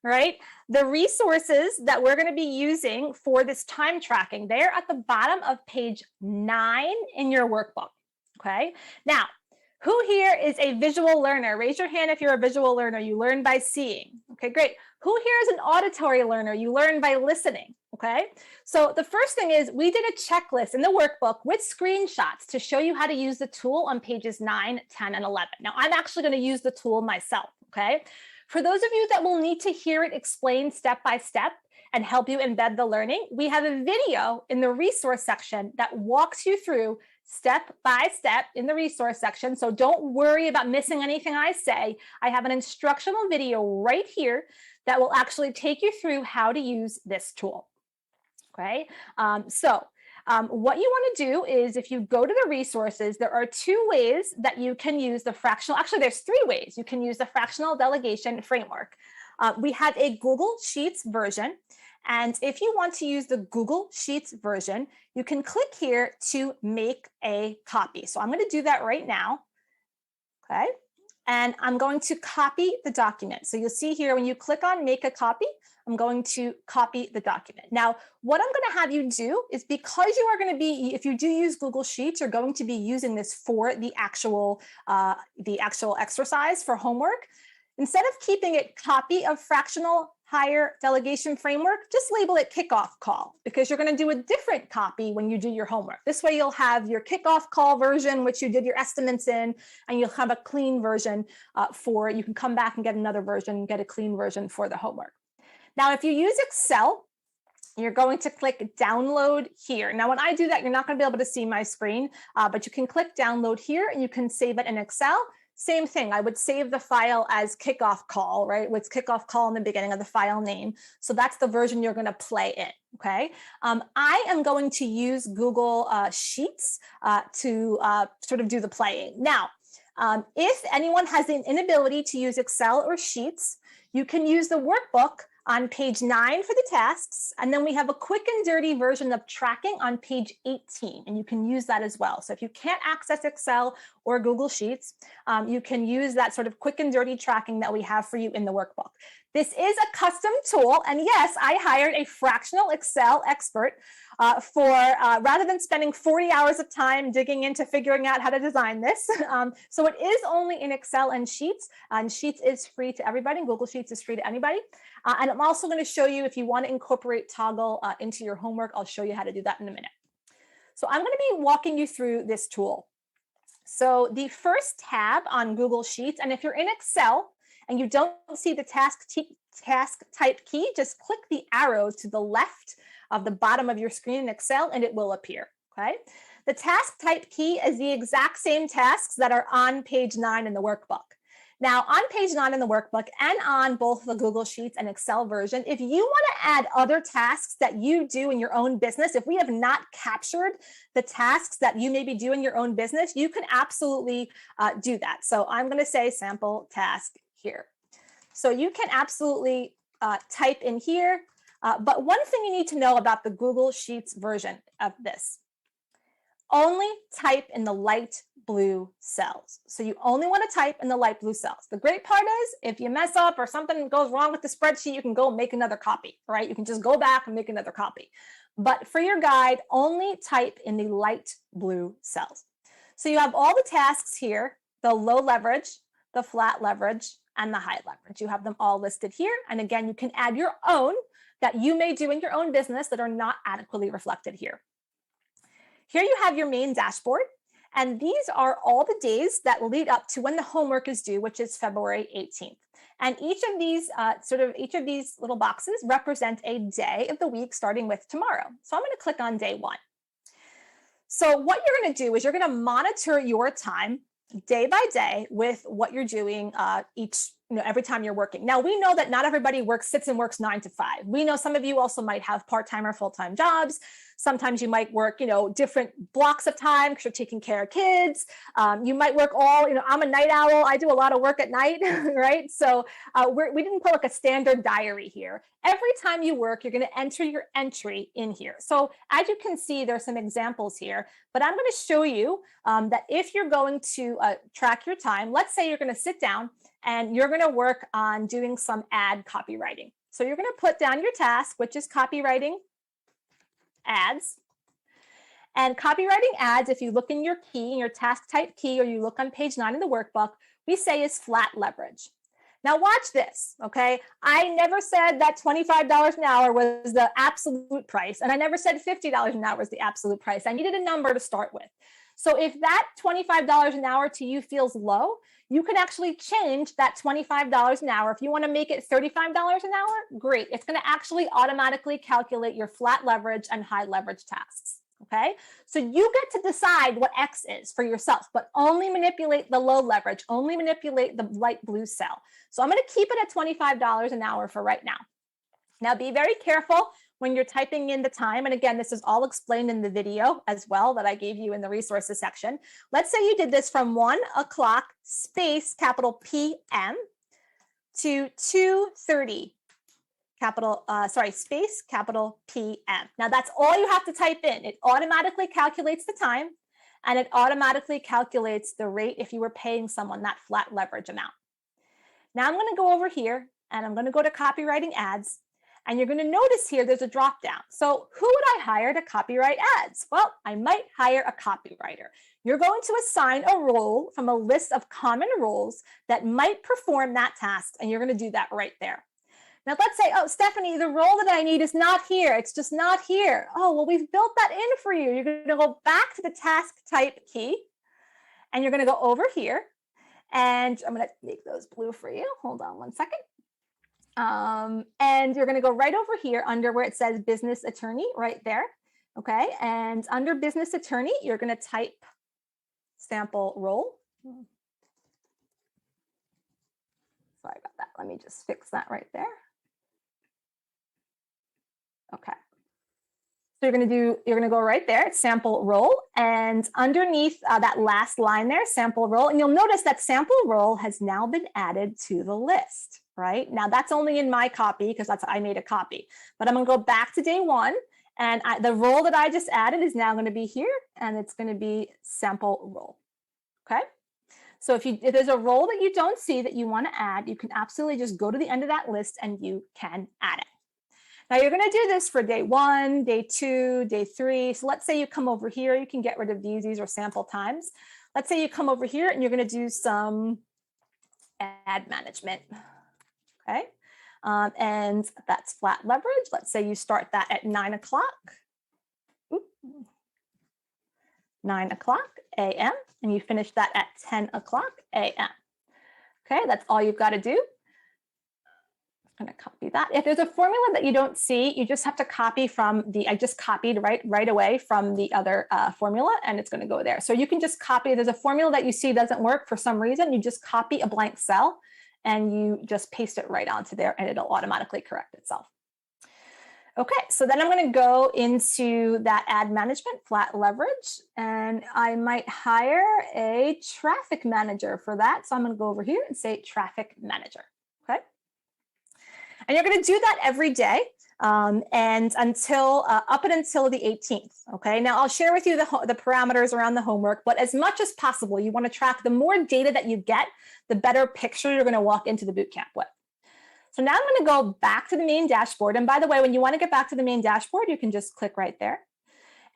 right? The resources that we're going to be using for this time tracking, they're at the bottom of page 9 in your workbook. Okay. Now, who here is a visual learner? Raise your hand if you're a visual learner. You learn by seeing. Okay, great. Who here is an auditory learner? You learn by listening. Okay. So the first thing is we did a checklist in the workbook with screenshots to show you how to use the tool on pages 9, 10, and 11. Now, I'm actually going to use the tool myself. Okay. For those of you that will need to hear it explained step by step and help you embed the learning, we have a video in the resource section that walks you through step by step in the resource section. So don't worry about missing anything I say. I have an instructional video right here that will actually take you through how to use this tool. Okay, what you want to do is if you go to the resources, there are 2 ways that you can use the fractional, actually there's 3 ways you can use the fractional delegation framework. We have a Google Sheets version. And if you want to use the Google Sheets version, you can click here to make a copy. So I'm going to do that right now. Okay. And I'm going to copy the document. So you'll see here when you click on make a copy, I'm going to copy the document. Now, what I'm going to have you do is because you are going to be, if you do use Google Sheets, you're going to be using this for the actual exercise for homework. Instead of keeping it copy of fractional higher delegation framework, just label it kickoff call because you're going to do a different copy when you do your homework. This way you'll have your kickoff call version, which you did your estimates in, and you'll have a clean version you can come back and get another version, get a clean version for the homework. Now, if you use Excel, you're going to click download here. Now, when I do that, you're not going to be able to see my screen, but you can click download here and you can save it in Excel. Same thing, I would save the file as kickoff call, right? With kickoff call in the beginning of the file name. So that's the version you're going to play in, okay? I am going to use Google Sheets to sort of do the playing. Now, if anyone has an inability to use Excel or Sheets, you can use the workbook on page 9 for the tasks, and then we have a quick and dirty version of tracking on page 18, and you can use that as well. So if you can't access Excel or Google Sheets, you can use that sort of quick and dirty tracking that we have for you in the workbook. This is a custom tool, and yes, I hired a fractional Excel expert rather than spending 40 hours of time digging into figuring out how to design this. So it is only in Excel and Sheets is free to everybody, and Google Sheets is free to anybody. And I'm also going to show you if you want to incorporate Toggl into your homework, I'll show you how to do that in a minute. So I'm going to be walking you through this tool. So the first tab on Google Sheets, and if you're in Excel and you don't see the task type key, just click the arrow to the left of the bottom of your screen in Excel and it will appear, okay? The task type key is the exact same tasks that are on page 9 in the workbook. Now, on page 9 in the workbook and on both the Google Sheets and Excel version, if you want to add other tasks that you do in your own business, if we have not captured the tasks that you maybe do in your own business, you can absolutely do that. So I'm going to say sample task here. So you can absolutely type in here. But one thing you need to know about the Google Sheets version of this, only type in the light blue cells. So you only want to type in the light blue cells. The great part is if you mess up or something goes wrong with the spreadsheet, you can go make another copy, right? You can just go back and make another copy. But for your guide, only type in the light blue cells. So you have all the tasks here, the low leverage, the flat leverage, and the high leverage. You have them all listed here. And again, you can add your own that you may do in your own business that are not adequately reflected here. Here you have your main dashboard, and these are all the days that lead up to when the homework is due, which is February 18th. And each of these little boxes represent a day of the week starting with tomorrow. So I'm going to click on day 1. So what you're going to do is you're going to monitor your time day by day with what you're doing every time you're working. Now, we know that not everybody sits and works 9 to 5. We know some of you also might have part-time or full-time jobs. Sometimes you might work, different blocks of time because you're taking care of kids. You might work I'm a night owl. I do a lot of work at night, right? So we didn't put like a standard diary here. Every time you work, you're going to enter your entry in here. So as you can see, there's some examples here, but I'm going to show you that if you're going to track your time, let's say you're going to sit down and you're going to work on doing some ad copywriting. So you're going to put down your task, which is copywriting ads. And copywriting ads, if you look in your key, in your task type key, or you look on page 9 in the workbook, we say is flat leverage. Now watch this, okay? I never said that $25 an hour was the absolute price, and I never said $50 an hour was the absolute price. I needed a number to start with. So if that $25 an hour to you feels low, you can actually change that $25 an hour. If you want to make it $35 an hour, great. It's going to actually automatically calculate your flat leverage and high leverage tasks. Okay, so you get to decide what X is for yourself, but only manipulate the low leverage, only manipulate the light blue cell. So I'm going to keep it at $25 an hour for right now. Now be very careful when you're typing in the time. And again, this is all explained in the video as well that I gave you in the resources section. Let's say you did this from 1 o'clock space capital PM to 2:30 space capital PM. Now that's all you have to type in. It automatically calculates the time and it automatically calculates the rate if you were paying someone that flat leverage amount. Now I'm going to go over here and I'm going to go to copywriting ads, and you're going to notice here there's a drop down. So who would I hire to copyright ads? Well, I might hire a copywriter. You're going to assign a role from a list of common roles that might perform that task, and you're going to do that right there. Now let's say, oh, Stephanie, the role that I need is not here. It's just not here. Oh, well, we've built that in for you. You're going to go back to the task type key, and you're going to go over here, and I'm going to make those blue for you. Hold on one second. And you're going to go right over here under where it says business attorney right there. Okay. And under business attorney, you're going to type sample role. Sorry about that. Let me just fix that right there. Okay. So you're going to go right there, sample role, and underneath that last line there, sample role, and you'll notice that sample role has now been added to the list, right? Now that's only in my copy because I made a copy, but I'm going to go back to day 1, and the role that I just added is now going to be here, and it's going to be sample role, okay? So if there's a role that you don't see that you want to add, you can absolutely just go to the end of that list and you can add it. Now you're going to do this for day 1, day 2, day 3. So let's say you come over here, you can get rid of these are sample times. Let's say you come over here and you're going to do some ad management. Okay. And that's flat leverage. Let's say you start that at 9 o'clock. 9 o'clock a.m. and you finish that at 10 o'clock a.m. Okay, that's all you've got to do. I'm going to copy that. If there's a formula that you don't see, you just have to copy from I just copied right away from the other formula, and it's going to go there. So you can just copy. There's a formula that you see doesn't work for some reason. You just copy a blank cell and you just paste it right onto there, and it'll automatically correct itself. Okay, so then I'm going to go into that ad management, flat leverage, and I might hire a traffic manager for that. So I'm going to go over here and say traffic manager. Okay, and you're going to do that every day and up until the 18th. Okay, now I'll share with you the parameters around the homework, but as much as possible, you want to track the more data that you get, the better picture you're going to walk into the bootcamp with. So now I'm going to go back to the main dashboard. And by the way, when you want to get back to the main dashboard, you can just click right there.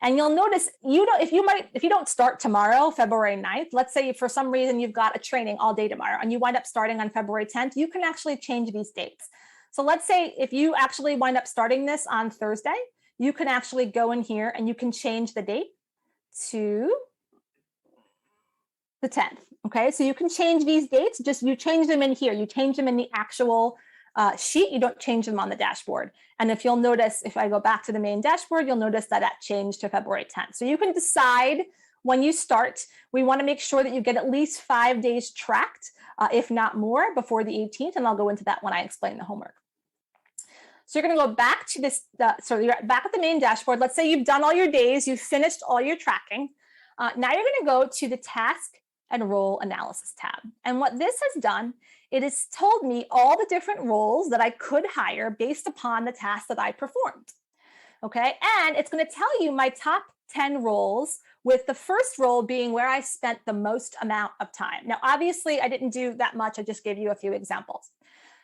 And you'll notice if you don't start tomorrow, February 9th, let's say for some reason you've got a training all day tomorrow and you wind up starting on February 10th, you can actually change these dates. So let's say if you actually wind up starting this on Thursday, you can actually go in here and you can change the date to the 10th. Okay, so you can change these dates, just you change them in here. You change them in the actual sheet, you don't change them on the dashboard. And if you'll notice, if I go back to the main dashboard, you'll notice that changed to February 10th. So you can decide when you start. We want to make sure that you get at least 5 days tracked, if not more, before the 18th. And I'll go into that when I explain the homework. So you're going to go back to this, so you're back at the main dashboard. Let's say you've done all your days, you've finished all your tracking. Now you're going to go to the task and role analysis tab. And what this has done, it has told me all the different roles that I could hire based upon the tasks that I performed. Okay, and it's going to tell you my top 10 roles, with the first role being where I spent the most amount of time. Now, obviously, I didn't do that much. I just gave you a few examples.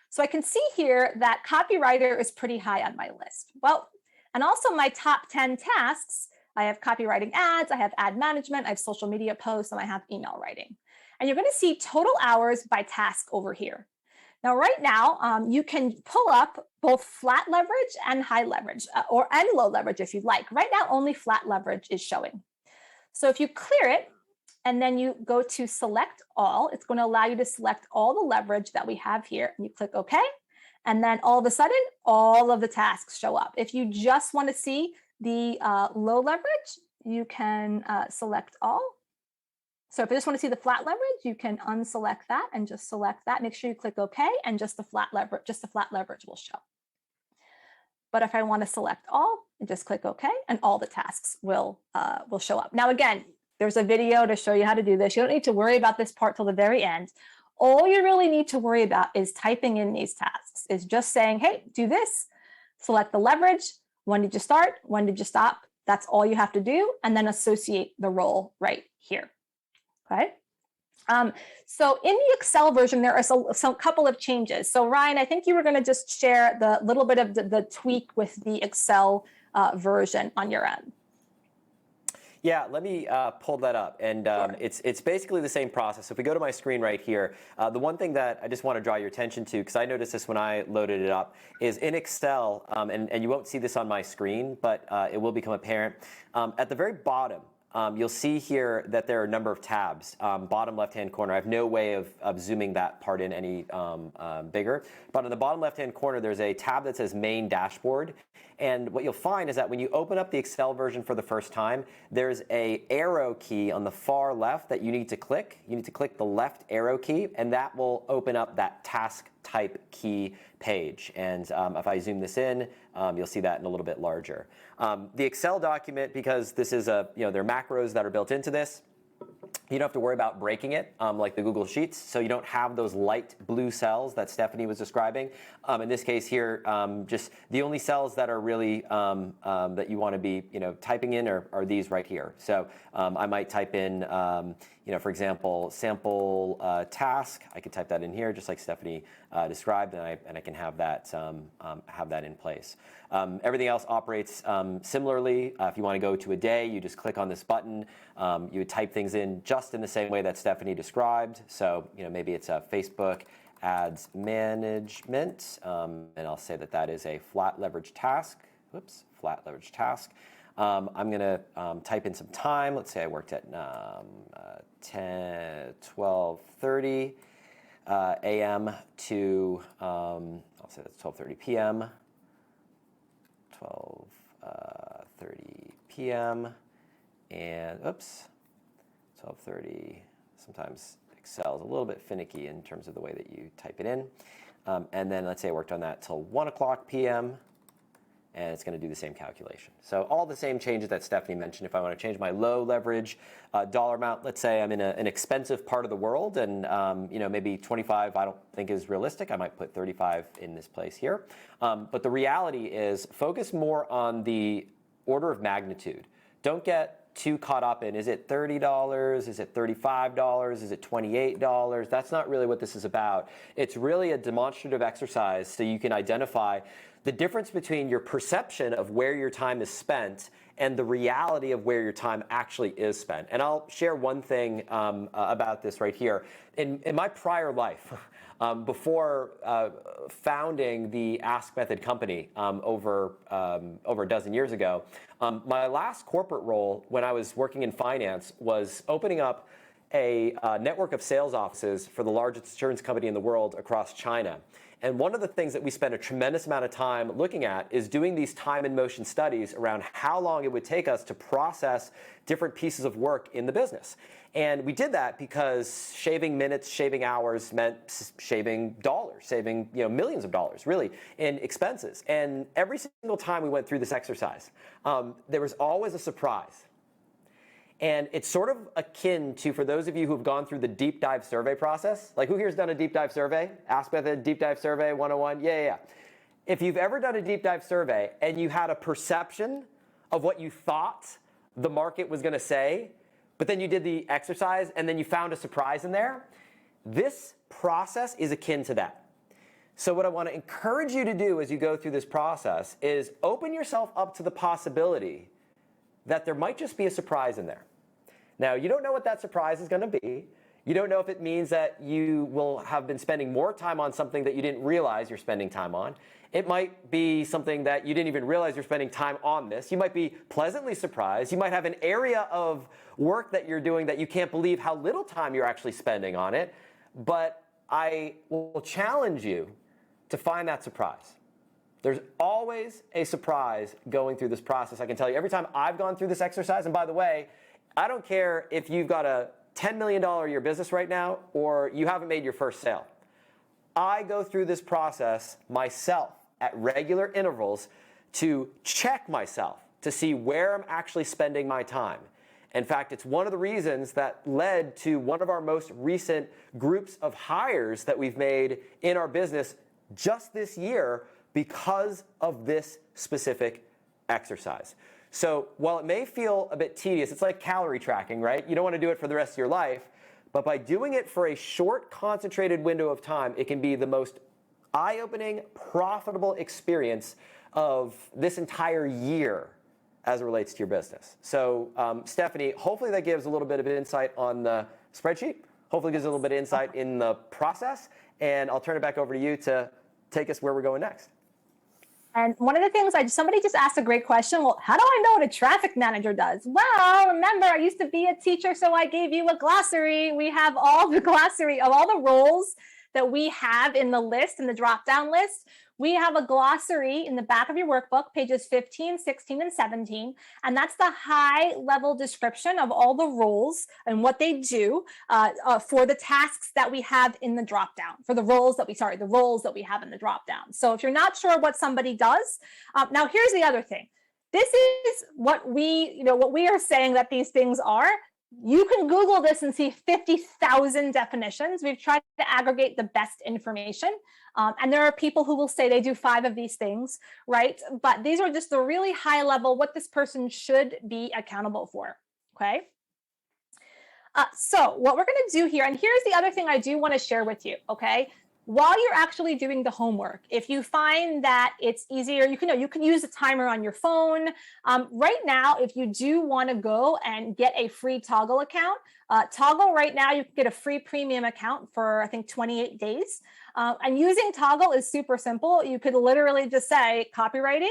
So I can see here that copywriter is pretty high on my list. Well, and also my top 10 tasks, I have copywriting ads, I have ad management, I have social media posts, and I have email writing. And you're going to see total hours by task over here. Now, right now, you can pull up both flat leverage and high leverage, and low leverage if you'd like. Right now, only flat leverage is showing. So if you clear it, and then you go to select all, it's going to allow you to select all the leverage that we have here. And you click OK. And then all of a sudden, all of the tasks show up. If you just want to see the low leverage, you can select all. So if you just want to see the flat leverage, you can unselect that and just select that. Make sure you click OK, and just the flat leverage will show. But if I want to select all, I just click OK, and all the tasks will show up. Now, again, there's a video to show you how to do this. You don't need to worry about this part till the very end. All you really need to worry about is typing in these tasks, is just saying, hey, do this, select the leverage. When did you start? When did you stop? That's all you have to do. And then associate the role right here. Okay. So in the Excel version, there are some couple of changes. So Ryan, I think you were going to just share the little bit of the tweak with the Excel version on your end. Yeah, let me pull that up. And Sure. it's basically the same process. So if we go to my screen right here, the one thing that I just want to draw your attention to, because I noticed this when I loaded it up, is in Excel, and you won't see this on my screen, but it will become apparent. At the very bottom, you'll see here that there are a number of tabs. Bottom left-hand corner, I have no way of zooming that part in any bigger. But on the bottom left-hand corner, there's a tab that says Main Dashboard. And what you'll find is that when you open up the Excel version for the first time, there's a arrow key on the far left that you need to click. You need to click the left arrow key, and that will open up that task type key page. And if I zoom this in, you'll see that in a little bit larger. The Excel document, because this is there are macros that are built into this, you don't have to worry about breaking it like the Google Sheets, so you don't have those light blue cells that Stephanie was describing. In this case here, just the only cells that are really that you want to be typing in are these right here. So I might type in for example, sample task. I could type that in here just like Stephanie described, and I can have that in place. Everything else operates similarly. If you want to go to a day, you just click on this button. You would type things in just in the same way that Stephanie described. So maybe it's a Facebook ads management, and I'll say that is a flat leverage task. Whoops, flat leverage task. I'm going to type in some time. Let's say I worked at 12:30 a.m. to I'll say that's 12:30 p.m. 12:30 p.m. and oops, 12:30. Sometimes Excel is a little bit finicky in terms of the way that you type it in. And then let's say I worked on that till 1 o'clock p.m. and it's going to do the same calculation. So all the same changes that Stephanie mentioned. If I want to change my low leverage dollar amount, let's say I'm in an expensive part of the world, and maybe 25 I don't think is realistic. I might put 35 in this place here. But the reality is, focus more on the order of magnitude. Don't get too caught up in, is it $30? Is it $35? Is it $28? That's not really what this is about. It's really a demonstrative exercise so you can identify the difference between your perception of where your time is spent and the reality of where your time actually is spent. And I'll share one thing about this right here. In my prior life, before founding the Ask Method company over a dozen years ago, my last corporate role when I was working in finance was opening up a network of sales offices for the largest insurance company in the world across China. And one of the things that we spent a tremendous amount of time looking at is doing these time and motion studies around how long it would take us to process different pieces of work in the business. And we did that because shaving minutes, shaving hours meant shaving dollars, saving millions of dollars, really, in expenses. And every single time we went through this exercise, there was always a surprise. And it's sort of akin to, for those of you who have gone through the deep dive survey process, like who here's done a deep dive survey? Ask Method Deep Dive Survey 101? Yeah. If you've ever done a deep dive survey and you had a perception of what you thought the market was going to say, but then you did the exercise and then you found a surprise in there, this process is akin to that. So what I want to encourage you to do as you go through this process is open yourself up to the possibility that there might just be a surprise in there. Now, you don't know what that surprise is going to be. You don't know if it means that you will have been spending more time on something that you didn't realize you're spending time on. It might be something that you didn't even realize you're spending time on this. You might be pleasantly surprised. You might have an area of work that you're doing that you can't believe how little time you're actually spending on it. But I will challenge you to find that surprise. There's always a surprise going through this process. I can tell you every time I've gone through this exercise, and by the way, I don't care if you've got a $10 million a year business right now or you haven't made your first sale. I go through this process myself at regular intervals to check myself to see where I'm actually spending my time. In fact, it's one of the reasons that led to one of our most recent groups of hires that we've made in our business just this year because of this specific exercise. So while it may feel a bit tedious, it's like calorie tracking, right? You don't want to do it for the rest of your life, but by doing it for a short, concentrated window of time, it can be the most eye-opening, profitable experience of this entire year as it relates to your business. So Stephanie, hopefully that gives a little bit of insight on the spreadsheet, hopefully gives a little bit of insight in the process, and I'll turn it back over to you to take us where we're going next. And one of the things, somebody just asked a great question. Well, how do I know what a traffic manager does? Well, remember, I used to be a teacher, so I gave you a glossary. We have all the glossary of all the roles that we have in the list, in the drop-down list. We have a glossary in the back of your workbook, pages 15, 16, and 17. And that's the high-level description of all the roles and what they do for the tasks that we have in the drop-down, for the roles that we have in the drop-down. So if you're not sure what somebody does, now here's the other thing. This is what we are saying that these things are. You can Google this and see 50,000 definitions. We've tried to aggregate the best information. And there are people who will say they do 5 of these things, right? But these are just the really high level, what this person should be accountable for, okay? So what we're gonna do here, and here's the other thing I do wanna share with you, okay? While you're actually doing the homework, if you find that it's easier, you can use a timer on your phone. Right now, if you do want to go and get a free Toggl account, Toggl right now, you can get a free premium account for, I think, 28 days. And using Toggl is super simple. You could literally just say copywriting.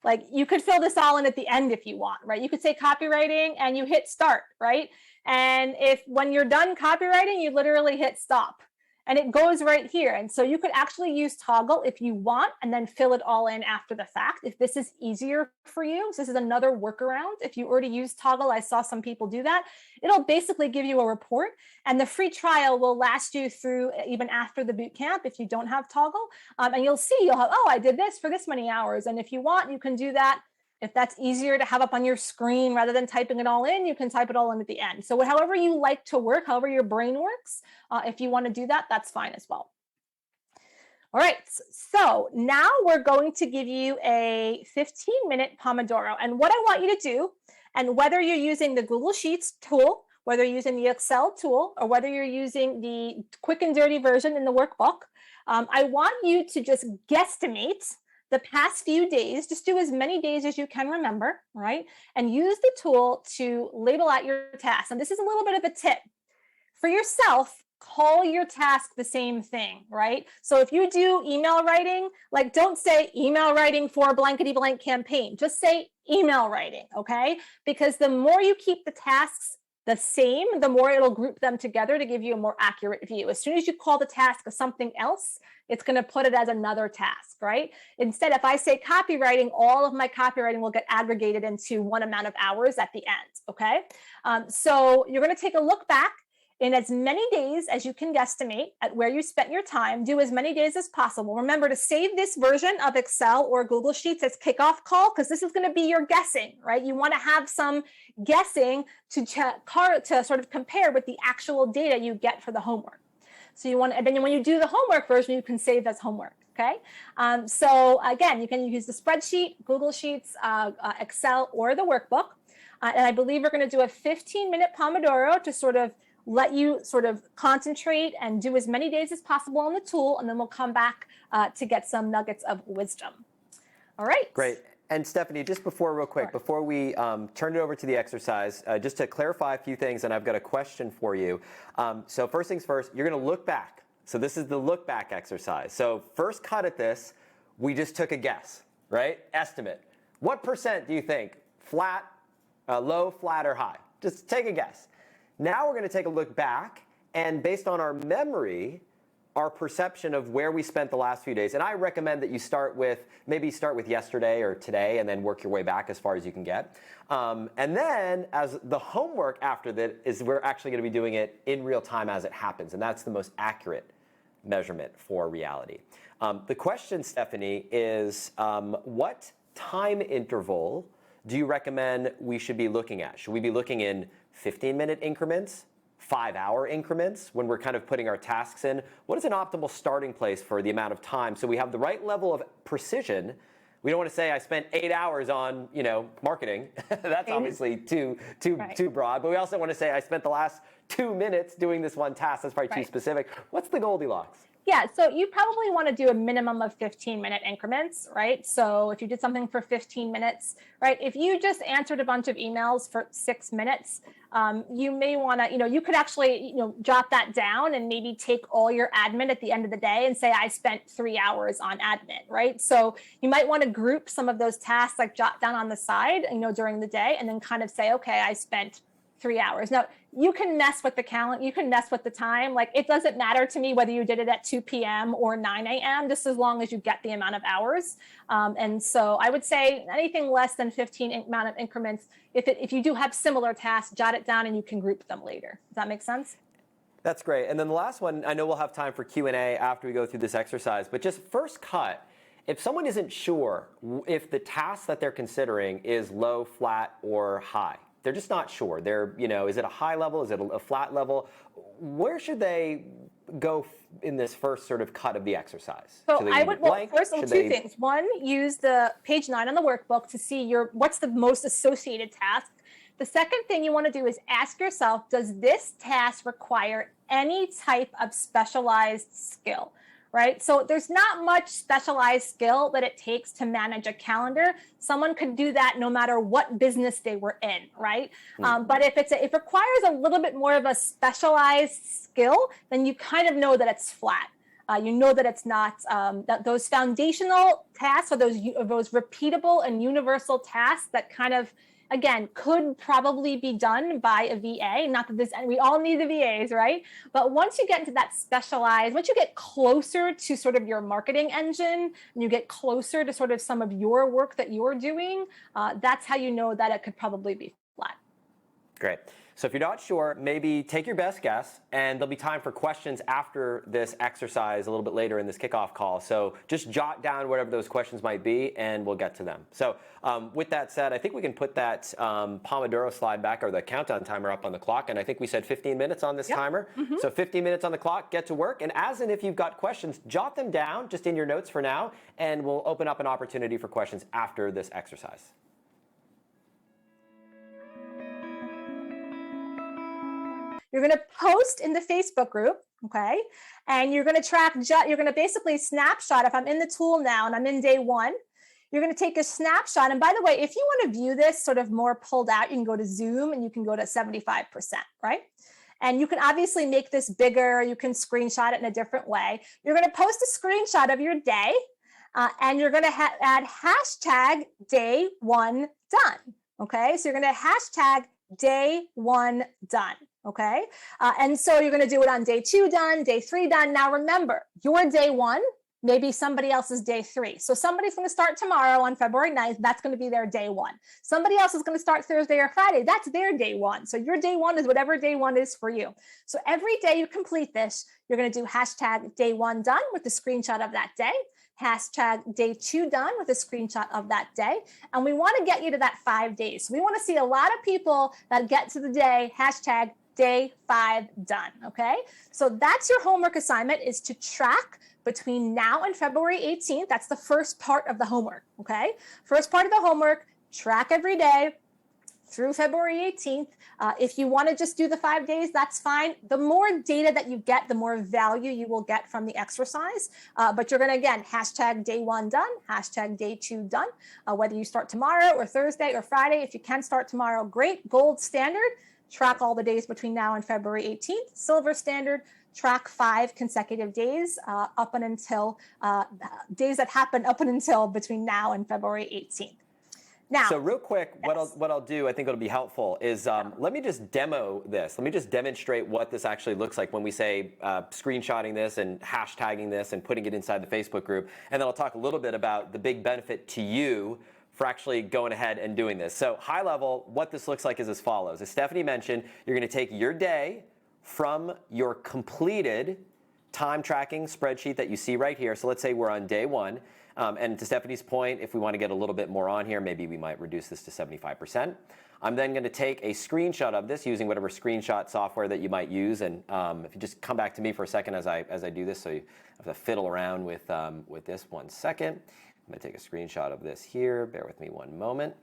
Like you could fill this all in at the end if you want, right? You could say copywriting and you hit start, right? And when you're done copywriting, you literally hit stop. And it goes right here. And so you could actually use Toggl if you want, and then fill it all in after the fact, if this is easier for you. So this is another workaround. If you already use Toggl, I saw some people do that. It'll basically give you a report, and the free trial will last you through even after the boot camp if you don't have Toggl. And you'll have, oh, I did this for this many hours. And if you want, you can do that. If that's easier to have up on your screen rather than typing it all in, you can type it all in at the end. So however you like to work, however your brain works, if you want to do that, that's fine as well. All right, so now we're going to give you a 15-minute Pomodoro. And what I want you to do, and whether you're using the Google Sheets tool, whether you're using the Excel tool, or whether you're using the quick and dirty version in the workbook, I want you to just guesstimate the past few days. Just do as many days as you can remember, right? And use the tool to label out your tasks. And this is a little bit of a tip. For yourself, call your task the same thing, right? So if you do email writing, like don't say email writing for blankety blank campaign, just say email writing, okay? Because the more you keep the tasks the same, the more it'll group them together to give you a more accurate view. As soon as you call the task something else, it's going to put it as another task, right? Instead, if I say copywriting, all of my copywriting will get aggregated into one amount of hours at the end, okay? So you're going to take a look back in as many days as you can guesstimate at where you spent your time. Do as many days as possible. Remember to save this version of Excel or Google Sheets as kickoff call, because this is going to be your guessing, right? You want to have some guessing to sort of compare with the actual data you get for the homework. So you want, and then when you do the homework version, you can save as homework. Okay. So again, you can use the spreadsheet, Google Sheets, Excel, or the workbook. And I believe we're going to do a 15-minute Pomodoro to sort of let you sort of concentrate and do as many days as possible on the tool, and then we'll come back to get some nuggets of wisdom. All right. Great. And Stephanie, just real quick, before we turn it over to the exercise, just to clarify a few things, and I've got a question for you. So first things first, you're going to look back. So this is the look back exercise. So first cut at this, we just took a guess, right? Estimate. What percent do you think? Flat, low, flat, or high? Just take a guess. Now we're going to take a look back, and based on our memory, our perception of where we spent the last few days. And I recommend that you maybe start with yesterday or today and then work your way back as far as you can get. And then as the homework after that is we're actually going to be doing it in real time as it happens. And that's the most accurate measurement for reality. The question, Stephanie, is what time interval do you recommend we should be looking at? Should we be looking in 15-minute increments? 5-hour increments when we're kind of putting our tasks in? What is an optimal starting place for the amount of time so we have the right level of precision? We don't want to say I spent 8 hours on, marketing. That's obviously too broad. But we also want to say I spent the last 2 minutes doing this one task. That's probably too specific. What's the Goldilocks? Yeah, so you probably want to do a minimum of 15-minute increments, right? So if you did something for 15 minutes, right? If you just answered a bunch of emails for 6 minutes, you may want to, you could actually, jot that down and maybe take all your admin at the end of the day and say, I spent 3 hours on admin, right? So you might want to group some of those tasks, like jot down on the side, during the day, and then kind of say, okay, I spent 3 hours. Now, you can mess with the calendar, you can mess with the time. Like, it doesn't matter to me whether you did it at 2 p.m. or 9 a.m., just as long as you get the amount of hours. And so I would say anything less than 15 amount of increments, if you do have similar tasks, jot it down and you can group them later. Does that make sense? That's great. And then the last one, I know we'll have time for Q&A after we go through this exercise, but just first cut, if someone isn't sure if the task that they're considering is low, flat, or high, they're just not sure. Is it a high level? Is it a flat level? Where should they go in this first sort of cut of the exercise? So I would, first two things. One, use the page 9 on the workbook to see what's the most associated task. The second thing you want to do is ask yourself, does this task require any type of specialized skill? Right? So there's not much specialized skill that it takes to manage a calendar. Someone could do that no matter what business they were in, right? But if it requires a little bit more of a specialized skill, then you kind of know that it's flat. You know that it's not, that those foundational tasks or those repeatable and universal tasks that kind of, again, could probably be done by a VA. Not that we all need the VAs, right? But once you get into that specialized, once you get closer to sort of your marketing engine, and you get closer to sort of some of your work that you're doing, that's how you know that it could probably be flat. Great. So if you're not sure, maybe take your best guess, and there'll be time for questions after this exercise a little bit later in this kickoff call. So just jot down whatever those questions might be, and we'll get to them. So with that said, I think we can put that Pomodoro slide back, or the countdown timer up on the clock, and I think we said 15 minutes on this timer. So 15 minutes on the clock, get to work, and if you've got questions, jot them down just in your notes for now, and we'll open up an opportunity for questions after this exercise. You're going to post in the Facebook group, okay? And you're going to basically snapshot. If I'm in the tool now and I'm in day 1, you're going to take a snapshot. And by the way, if you want to view this sort of more pulled out, you can go to Zoom and you can go to 75%, right? And you can obviously make this bigger. You can screenshot it in a different way. You're going to post a screenshot of your day, and you're going to add hashtag day 1 done, okay? So you're going to hashtag day 1 done. Okay. And so you're going to do it on day 2 done, day 3 done. Now remember, your day 1, maybe somebody else's day 3. So somebody's going to start tomorrow on February 9th. That's going to be their day 1. Somebody else is going to start Thursday or Friday. That's their day 1. So your day 1 is whatever day 1 is for you. So every day you complete this, you're going to do hashtag day 1 done with the screenshot of that day. Hashtag day 2 done with a screenshot of that day. And we want to get you to that 5 days. So we want to see a lot of people that get to the day, hashtag day 5 done, okay? So that's your homework assignment, is to track between now and February 18th. That's the first part of the homework, okay? First part of the homework, track every day through February 18th. If you want to just do the 5 days, that's fine. The more data that you get, the more value you will get from the exercise. But you're going to, again, hashtag day 1 done, hashtag day 2 done. Whether you start tomorrow or Thursday or Friday, if you can start tomorrow, great. Gold standard, track all the days between now and February 18th. Silver standard, track 5 consecutive days up and until days that happen up and until between now and February 18th. Now, so real quick, yes. what I'll do, I think it'll be helpful, is let me just demo this. Let me just demonstrate what this actually looks like when we say screenshotting this and hashtagging this and putting it inside the Facebook group. And then I'll talk a little bit about the big benefit to you for actually going ahead and doing this. So high level, what this looks like is as follows. As Stephanie mentioned, you're going to take your day from your completed time tracking spreadsheet that you see right here. So let's say we're on day 1. And to Stephanie's point, if we want to get a little bit more on here, maybe we might reduce this to 75%. I'm then going to take a screenshot of this using whatever screenshot software that you might use. And if you just come back to me for a second as I do this, so you have to fiddle around with this 1 second. I'm going to take a screenshot of this here. Bear with me 1 moment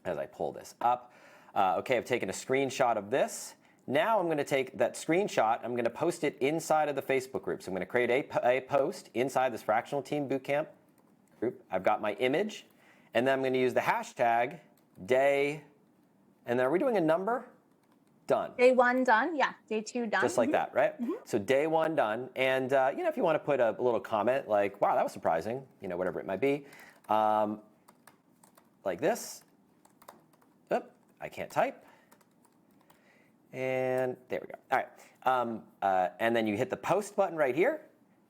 as I pull this up. Okay, I've taken a screenshot of this. Now I'm going to take that screenshot, I'm going to post it inside of the Facebook group. So I'm going to create a post inside this Fractional Team Bootcamp group. I've got my image, and then I'm going to use the hashtag day, and then are we doing a number? Done. Day 1 done, yeah. Day 2 done. Just like that, right? So day 1 done, and if you want to put a little comment like, wow, that was surprising, whatever it might be, like this. Oop, I can't type. And there we go. All right. And then you hit the post button right here,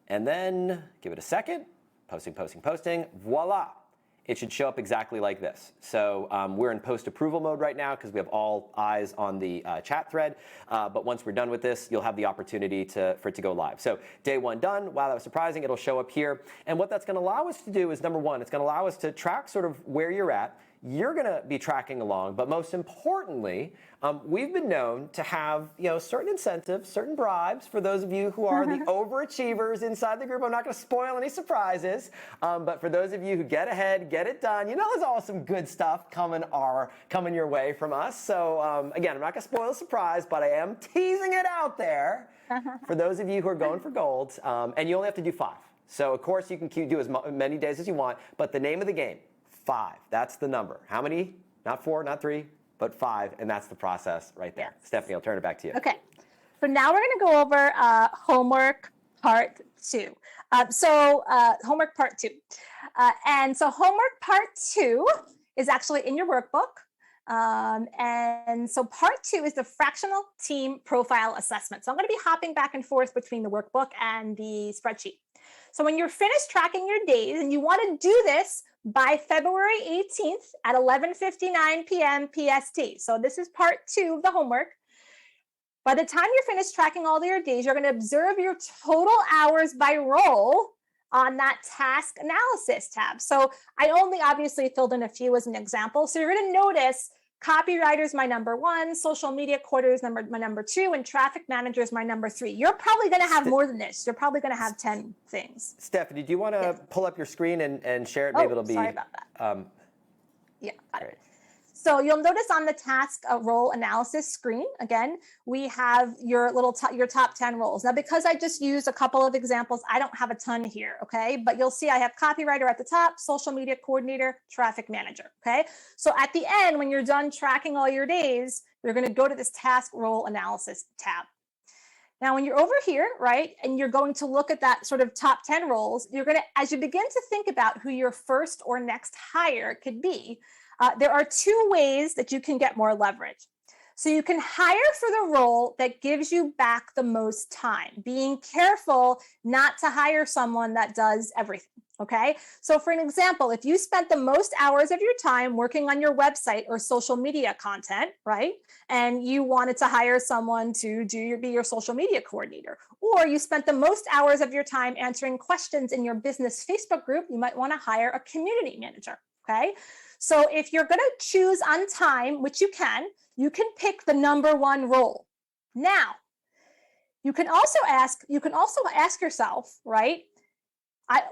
and then give it a second. Posting, posting, posting. Voila. It should show up exactly like this. So we're in post approval mode right now because we have all eyes on the chat thread. But once we're done with this, you'll have the opportunity for it to go live. So day 1 done. Wow, that was surprising. It'll show up here. And what that's going to allow us to do is, number 1, it's going to allow us to track sort of where you're at. You're going to be tracking along, but most importantly, we've been known to have certain incentives, certain bribes for those of you who are the overachievers inside the group. I'm not going to spoil any surprises, but for those of you who get ahead, get it done, there's always some good stuff coming your way from us. So again, I'm not going to spoil the surprise, but I am teasing it out there for those of you who are going for gold, and you only have to do 5. So of course you can do as many days as you want, but the name of the game, 5. That's the number. How many? Not 4, not 3, but 5, and that's the process right there. Yes. Stephanie, I'll turn it back to you. Okay. So now we're going to go over homework part 2. Homework part 2. And so homework part 2 is actually in your workbook. And so part 2 is the fractional team profile assessment. So I'm going to be hopping back and forth between the workbook and the spreadsheet. So when you're finished tracking your days and you want to do this by February 18th at 11:59 p.m. PST. So this is part 2 of the homework. By the time you're finished tracking all your days, you're going to observe your total hours by role on that task analysis tab. So I only obviously filled in a few as an example. So you're going to notice copywriter is my number 1, social media coordinator is my number 2, and traffic manager is my number 3. You're probably going to have more than this. You're probably going to have 10 things. Stephanie, do you want to pull up your screen and share it? Maybe it'll be. Sorry about that. Yeah, got it. So you'll notice on the task role analysis screen, again, we have your your top 10 roles. Now, because I just used a couple of examples, I don't have a ton here, okay? But you'll see I have copywriter at the top, social media coordinator, traffic manager, okay? So at the end, when you're done tracking all your days, you're gonna go to this task role analysis tab. Now, when you're over here, right, and you're going to look at that sort of top 10 roles, you're gonna, as you begin to think about who your first or next hire could be, there are 2 ways that you can get more leverage. So you can hire for the role that gives you back the most time, being careful not to hire someone that does everything, okay? So for an example, if you spent the most hours of your time working on your website or social media content, right? And you wanted to hire someone to be your social media coordinator, or you spent the most hours of your time answering questions in your business Facebook group, you might want to hire a community manager, okay? So if you're going to choose on time, which you can pick the number 1 role. Now, you can also ask yourself, right?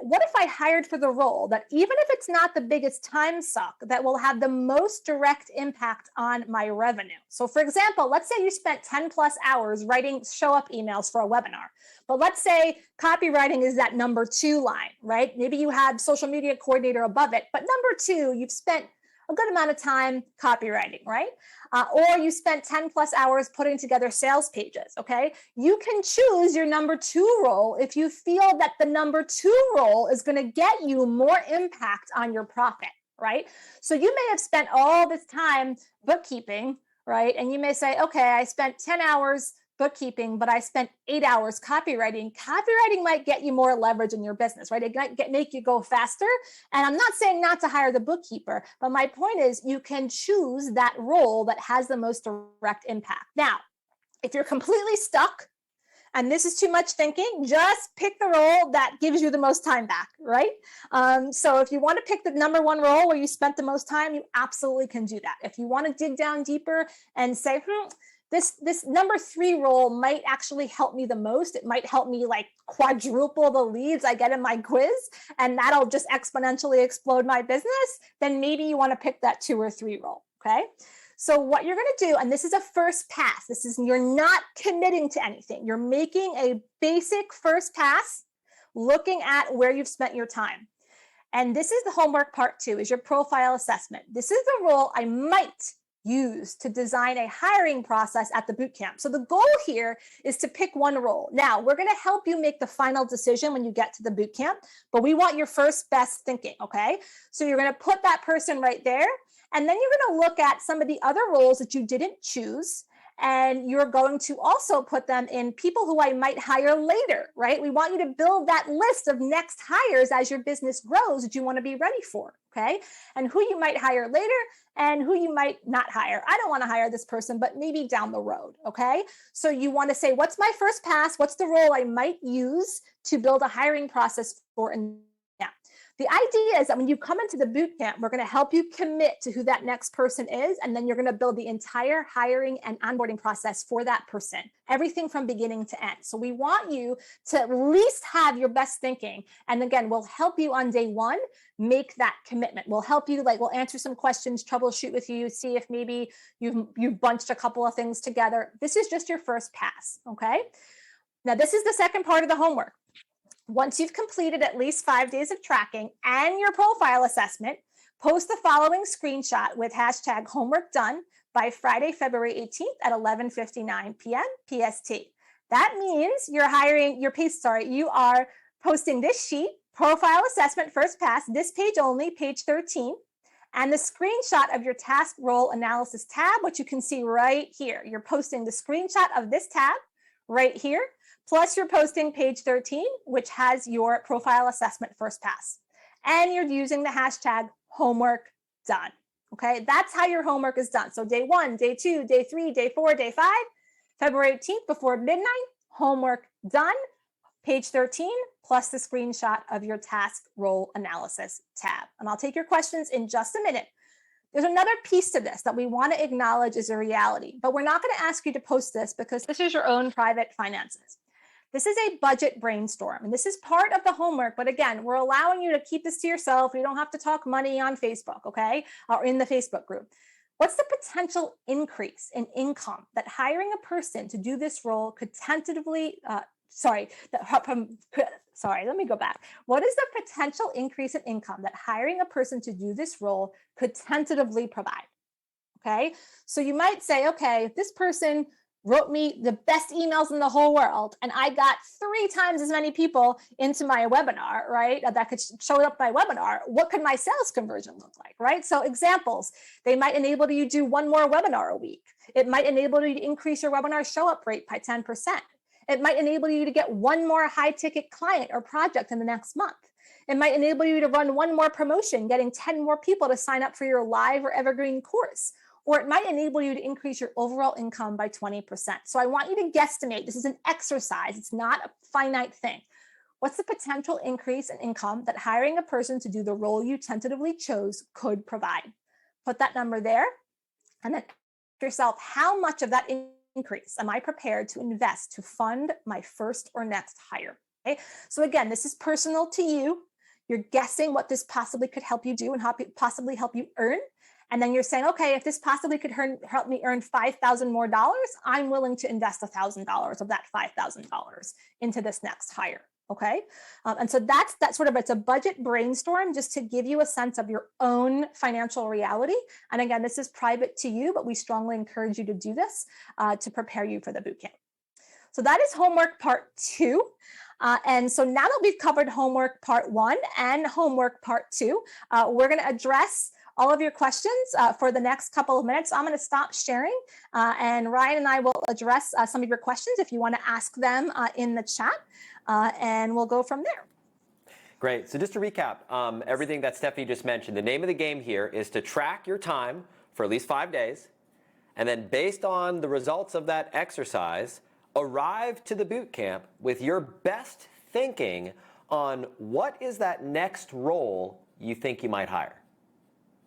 what if I hired for the role that, even if it's not the biggest time suck, that will have the most direct impact on my revenue? So for example, let's say you spent 10 plus hours writing show up emails for a webinar, but let's say copywriting is that number 2 line, right? Maybe you had social media coordinator above it, but number 2, you've spent a good amount of time copywriting, right? Or you spent 10 plus hours putting together sales pages, okay? You can choose your number 2 role if you feel that the number 2 role is gonna get you more impact on your profit, right? So you may have spent all this time bookkeeping, right? And you may say, okay, I spent 10 hours bookkeeping, but I spent 8 hours copywriting. Copywriting might get you more leverage in your business, right? It might make you go faster. And I'm not saying not to hire the bookkeeper, but my point is you can choose that role that has the most direct impact. Now, if you're completely stuck and this is too much thinking, just pick the role that gives you the most time back, right? So if you want to pick the number 1 role where you spent the most time, you absolutely can do that. If you want to dig down deeper and say, this number 3 role might actually help me the most. It might help me like quadruple the leads I get in my quiz, and that'll just exponentially explode my business. Then maybe you want to pick that 2 or 3 role, okay? So what you're going to do, and this is a first pass, you're not committing to anything. You're making a basic first pass, looking at where you've spent your time. And this is the homework part 2, is your profile assessment. This is the role I might use to design a hiring process at the bootcamp. So the goal here is to pick 1 role. Now, we're going to help you make the final decision when you get to the bootcamp, but we want your first best thinking, okay? So you're going to put that person right there, and then you're going to look at some of the other roles that you didn't choose, and you're going to also put them in people who I might hire later, right? We want you to build that list of next hires as your business grows that you want to be ready for, okay? And who you might hire later and who you might not hire. I don't want to hire this person, but maybe down the road, okay? So you want to say, what's my first pass? What's the role I might use to build a hiring process for? And yeah, the idea is that when you come into the bootcamp, we're going to help you commit to who that next person is, and then you're going to build the entire hiring and onboarding process for that person, everything from beginning to end. So we want you to at least have your best thinking, and again, we'll help you on day 1 make that commitment. We'll help you, we'll answer some questions, troubleshoot with you, see if maybe you've bunched a couple of things together. This is just your first pass, okay? Now, this is the second part of the homework. Once you've completed at least 5 days of tracking and your profile assessment, post the following screenshot with hashtag homework done by Friday, February 18th at 11:59 p.m. PST. That means you are posting this sheet, profile assessment first pass, this page only, page 13, and the screenshot of your task role analysis tab, which you can see right here. You're posting the screenshot of this tab right here. Plus you're posting page 13, which has your profile assessment first pass. And you're using the hashtag homework done, okay? That's how your homework is done. So day 1, day 2, day 3, day 4, day 5, February 18th before midnight, homework done, page 13, plus the screenshot of your task role analysis tab. And I'll take your questions in just a minute. There's another piece to this that we want to acknowledge is a reality, but we're not going to ask you to post this because this is your own private finances. This is a budget brainstorm, and this is part of the homework. But again, we're allowing you to keep this to yourself. You don't have to talk money on Facebook, okay, or in the Facebook group. What's the potential increase in income that hiring a person to do this role could tentatively, let me go back. What is the potential increase in income that hiring a person to do this role could tentatively provide? Okay, so you might say, okay, if this person wrote me the best emails in the whole world, and I got 3 times as many people into my webinar, right, that could show up my webinar, what could my sales conversion look like, right? So examples, they might enable you to do 1 more webinar a week. It might enable you to increase your webinar show up rate by 10%. It might enable you to get 1 more high ticket client or project in the next month. It might enable you to run 1 more promotion, getting 10 more people to sign up for your live or evergreen course. Or it might enable you to increase your overall income by 20%. So I want you to guesstimate. This is an exercise. It's not a finite thing. What's the potential increase in income that hiring a person to do the role you tentatively chose could provide? Put that number there, and then ask yourself, how much of that increase am I prepared to invest to fund my first or next hire? Okay? So again, this is personal to you. You're guessing what this possibly could help you do and possibly help you earn. And then you're saying, okay, if this possibly could help me earn $5,000 more, I'm willing to invest $1,000 of that $5,000 into this next hire. Okay. And so that's sort of, it's a budget brainstorm just to give you a sense of your own financial reality. And again, this is private to you, but we strongly encourage you to do this to prepare you for the bootcamp. So that is homework part 2. And so now that we've covered homework part 1 and homework part 2, we're going to address all of your questions for the next couple of minutes. So I'm going to stop sharing and Ryan and I will address some of your questions if you want to ask them in the chat, and we'll go from there. Great. So just to recap everything that Stephanie just mentioned, the name of the game here is to track your time for at least 5 days, and then based on the results of that exercise, arrive to the boot camp with your best thinking on what is that next role you think you might hire.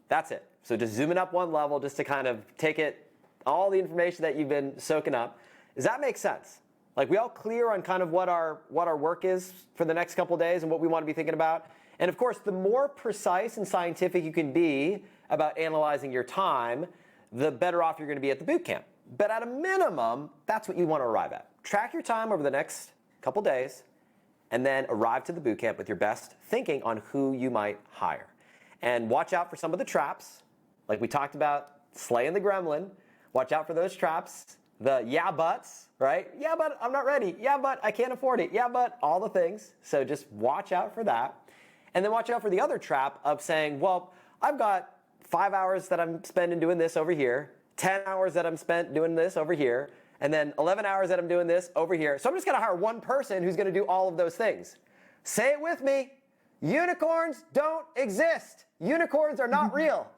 That's it. So just zoom it up one level just to kind of take it, all the information that you've been soaking up. Does that make sense? Like, we all clear on kind of what our work is for the next couple of days and what we want to be thinking about? And of course, the more precise and scientific you can be about analyzing your time, the better off you're going to be at the boot camp. But at a minimum, that's what you want to arrive at. Track your time over the next couple days, and then arrive to the boot camp with your best thinking on who you might hire. And watch out for some of the traps, like we talked about slaying the gremlin. Watch out for those traps, the yeah buts, right? Yeah, but I'm not ready. Yeah, but I can't afford it. Yeah, but all the things. So just watch out for that. And then watch out for the other trap of saying, well, I've got 5 hours that I'm spending doing this over here, 10 hours that I'm spent doing this over here, and then 11 hours that I'm doing this over here. So I'm just going to hire one person who's going to do all of those things. Say it with me. Unicorns don't exist. Unicorns are not real.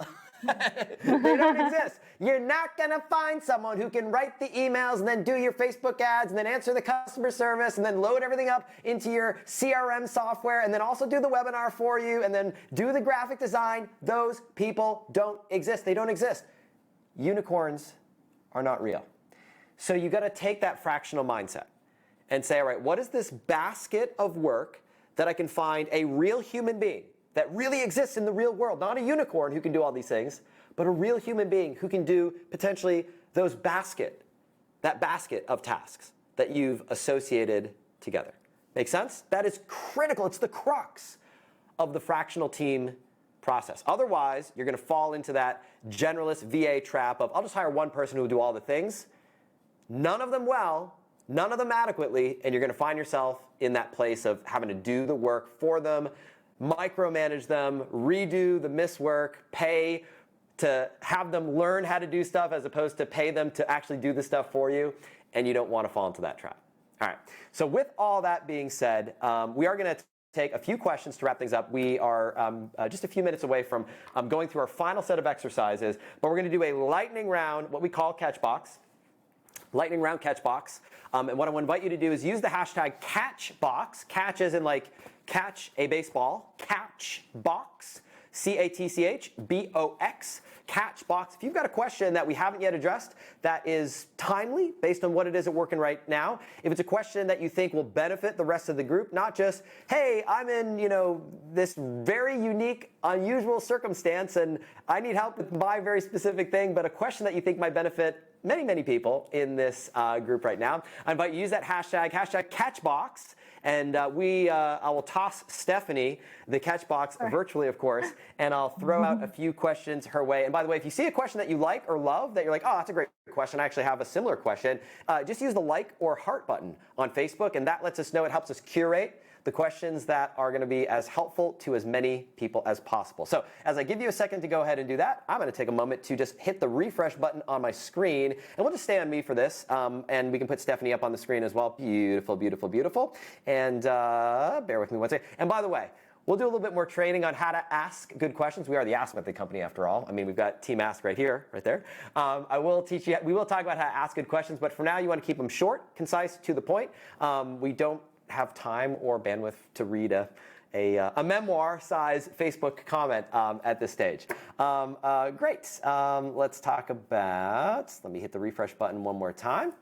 They don't exist. You're not going to find someone who can write the emails and then do your Facebook ads and then answer the customer service and then load everything up into your CRM software and then also do the webinar for you and then do the graphic design. Those people don't exist. They don't exist. Unicorns are not real. So you got to take that fractional mindset and say, all right, what is this basket of work that I can find a real human being that really exists in the real world, not a unicorn who can do all these things, but a real human being who can do potentially that basket of tasks that you've associated together. Make sense? That is critical. It's the crux of the fractional team process. Otherwise, you're going to fall into that generalist VA trap of, I'll just hire one person who will do all the things, none of them well, none of them adequately, and you're going to find yourself in that place of having to do the work for them, micromanage them, redo the missed work, pay to have them learn how to do stuff as opposed to pay them to actually do the stuff for you, and you don't want to fall into that trap. All right, so with all that being said, we are going to take a few questions to wrap things up. We are just a few minutes away from going through our final set of exercises, but we're going to do a lightning round, what we call Catchbox. Lightning round Catchbox. And what I want to invite you to do is use the hashtag Catchbox. Catch as in like catch a baseball. Catchbox. CATCHBOX. Catchbox. If you've got a question that we haven't yet addressed that is timely based on what it is at working right now, if it's a question that you think will benefit the rest of the group, not just, hey, I'm in, this very unique, unusual circumstance and I need help with my very specific thing, but a question that you think might benefit many, many people in this group right now, I invite you to use that hashtag Catchbox. And I will toss Stephanie the Catchbox virtually, of course, and I'll throw out a few questions her way. And by the way, if you see a question that you like or love, that you're like, oh, that's a great question, I actually have a similar question, just use the like or heart button on Facebook, and that lets us know. It helps us curate the questions that are going to be as helpful to as many people as possible. So as I give you a second to go ahead and do that, I'm going to take a moment to just hit the refresh button on my screen, and we'll just stay on me for this, and we can put Stephanie up on the screen as well. Beautiful, beautiful, beautiful. And bear with me one second. And by the way, we'll do a little bit more training on how to ask good questions. We are the Ask Method company, after all. I mean, we've got Team Ask right here, right there. I will teach you. We will talk about how to ask good questions, but for now, you want to keep them short, concise, to the point. We don't have time or bandwidth to read a memoir-size Facebook comment at this stage. Great. Let's talk about, let me hit the refresh button one more time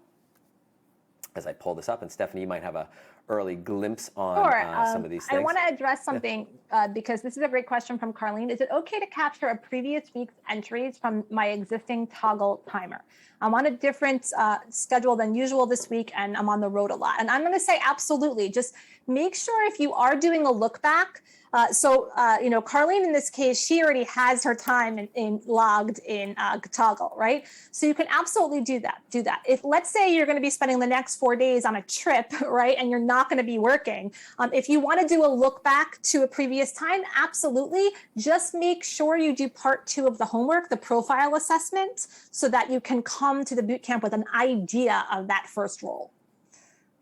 as I pull this up. And Stephanie, you might have a early glimpse on Sure. some of these things. I want to address something because this is a great question from Carlene. Is it okay to capture a previous week's entries from my existing Toggl timer? I'm on a different schedule than usual this week, and I'm on the road a lot. And I'm going to say absolutely. Just make sure if you are doing a look back. Carlene, in this case, she already has her time logged in Toggl, right? So you can absolutely do that. If, let's say, you're going to be spending the next 4 days on a trip, right, and you're not going to be working, if you want to do a look back to a previous time, absolutely. Just make sure you do part 2 of the homework, the profile assessment, so that you can come to the boot camp with an idea of that first role.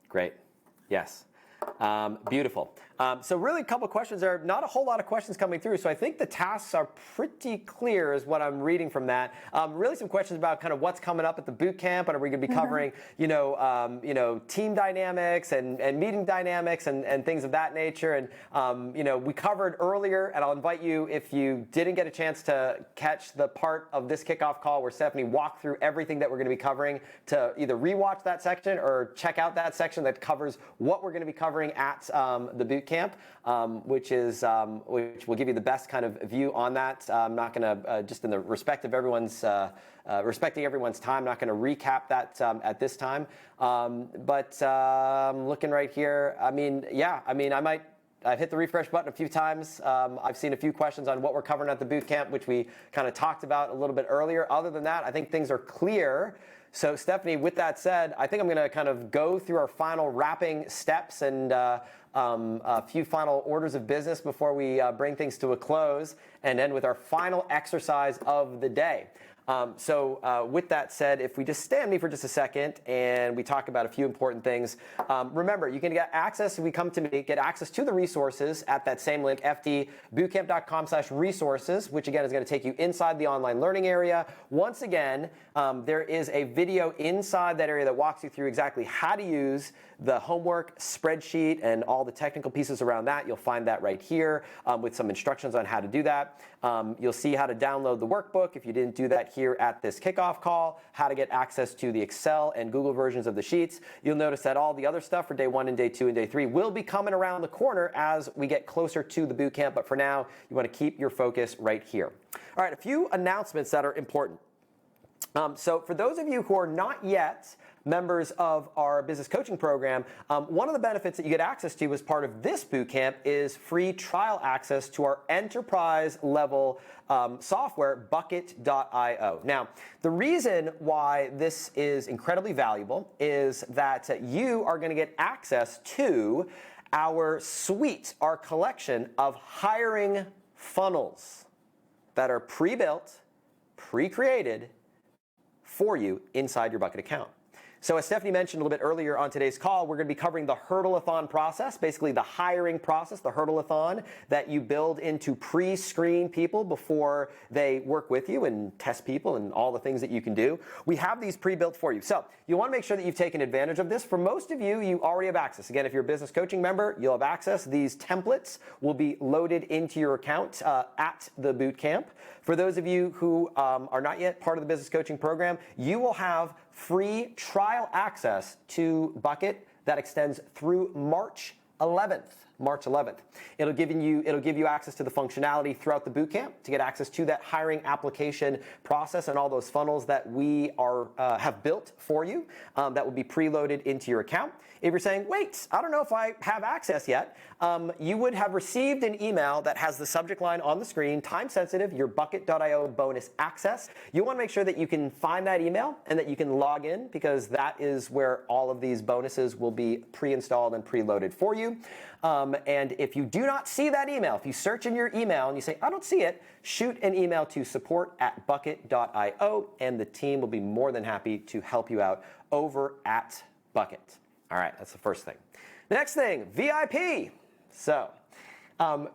Great. Yes. Beautiful. So really a couple questions there. Not a whole lot of questions coming through. So I think the tasks are pretty clear is what I'm reading from that. Really some questions about kind of what's coming up at the boot camp, and are we going to be covering, team dynamics and meeting dynamics and things of that nature. And, we covered earlier, and I'll invite you, if you didn't get a chance to catch the part of this kickoff call where Stephanie walked through everything that we're going to be covering, to either rewatch that section or check out that section that covers what we're going to be covering at the boot camp, which will give you the best kind of view on that. I'm not going to, just in the respect of everyone's, respecting everyone's time, not going to recap that at this time. But looking right here, I've hit the refresh button a few times. I've seen a few questions on what we're covering at the boot camp, which we kind of talked about a little bit earlier. Other than that, I think things are clear. So Stephanie, with that said, I think I'm going to kind of go through our final wrapping steps and a few final orders of business before we bring things to a close, and end with our final exercise of the day. With that said, if we just stay on me for just a second and we talk about a few important things, remember, you can get access, if we come to me, get access to the resources at that same link, ftbootcamp.com/resources, which again is going to take you inside the online learning area. Once again, there is a video inside that area that walks you through exactly how to use the homework spreadsheet and all the technical pieces around that. You'll find that right here with some instructions on how to do that. You'll see how to download the workbook if you didn't do that here at this kickoff call, how to get access to the Excel and Google versions of the sheets. You'll notice that all the other stuff for day 1 and day 2 and day 3 will be coming around the corner as we get closer to the boot camp. But for now, you want to keep your focus right here. All right, a few announcements that are important. So for those of you who are not yet members of our business coaching program, one of the benefits that you get access to as part of this boot camp is free trial access to our enterprise level software, Bucket.io. Now, the reason why this is incredibly valuable is that you are going to get access to our suite, our collection of hiring funnels that are pre-built, pre-created for you inside your Bucket account. So as Stephanie mentioned a little bit earlier on today's call, we're going to be covering the Hurdle-a-thon process, basically the hiring process, the Hurdle-a-thon that you build into pre-screen people before they work with you and test people and all the things that you can do. We have these pre-built for you. So you want to make sure that you've taken advantage of this. For most of you, you already have access. Again, if you're a business coaching member, you'll have access. These templates will be loaded into your account at the boot camp. For those of you who are not yet part of the business coaching program, you will have free trial access to Bucket that extends through March 11th. It'll give you access to the functionality throughout the boot camp to get access to that hiring application process and all those funnels that we have built for you that will be preloaded into your account. If you're saying, wait, I don't know if I have access yet, you would have received an email that has the subject line on the screen, time sensitive, your Bucket.io bonus access. You want to make sure that you can find that email and that you can log in, because that is where all of these bonuses will be pre-installed and preloaded for you. And if you do not see that email, if you search in your email and you say, I don't see it, shoot an email to support@bucket.io, and the team will be more than happy to help you out over at Bucket. All right, that's the first thing. The next thing, VIP. So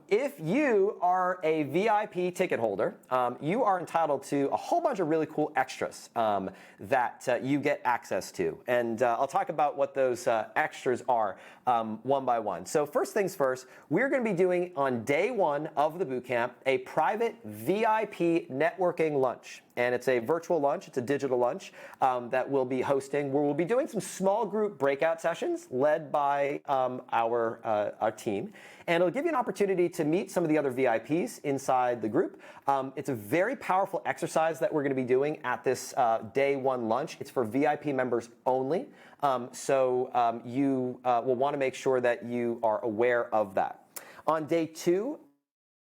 if you are a VIP ticket holder, you are entitled to a whole bunch of really cool extras that you get access to. And I'll talk about what those extras are one by one. So first things first, we're going to be doing on day 1 of the bootcamp a private VIP networking lunch. And it's a virtual lunch, it's a digital lunch that we'll be hosting, where we'll be doing some small group breakout sessions led by our team. And it'll give you an opportunity to meet some of the other VIPs inside the group. It's a very powerful exercise that we're going to be doing at this day one lunch. It's for VIP members only. So you will want to make sure that you are aware of that. On day 2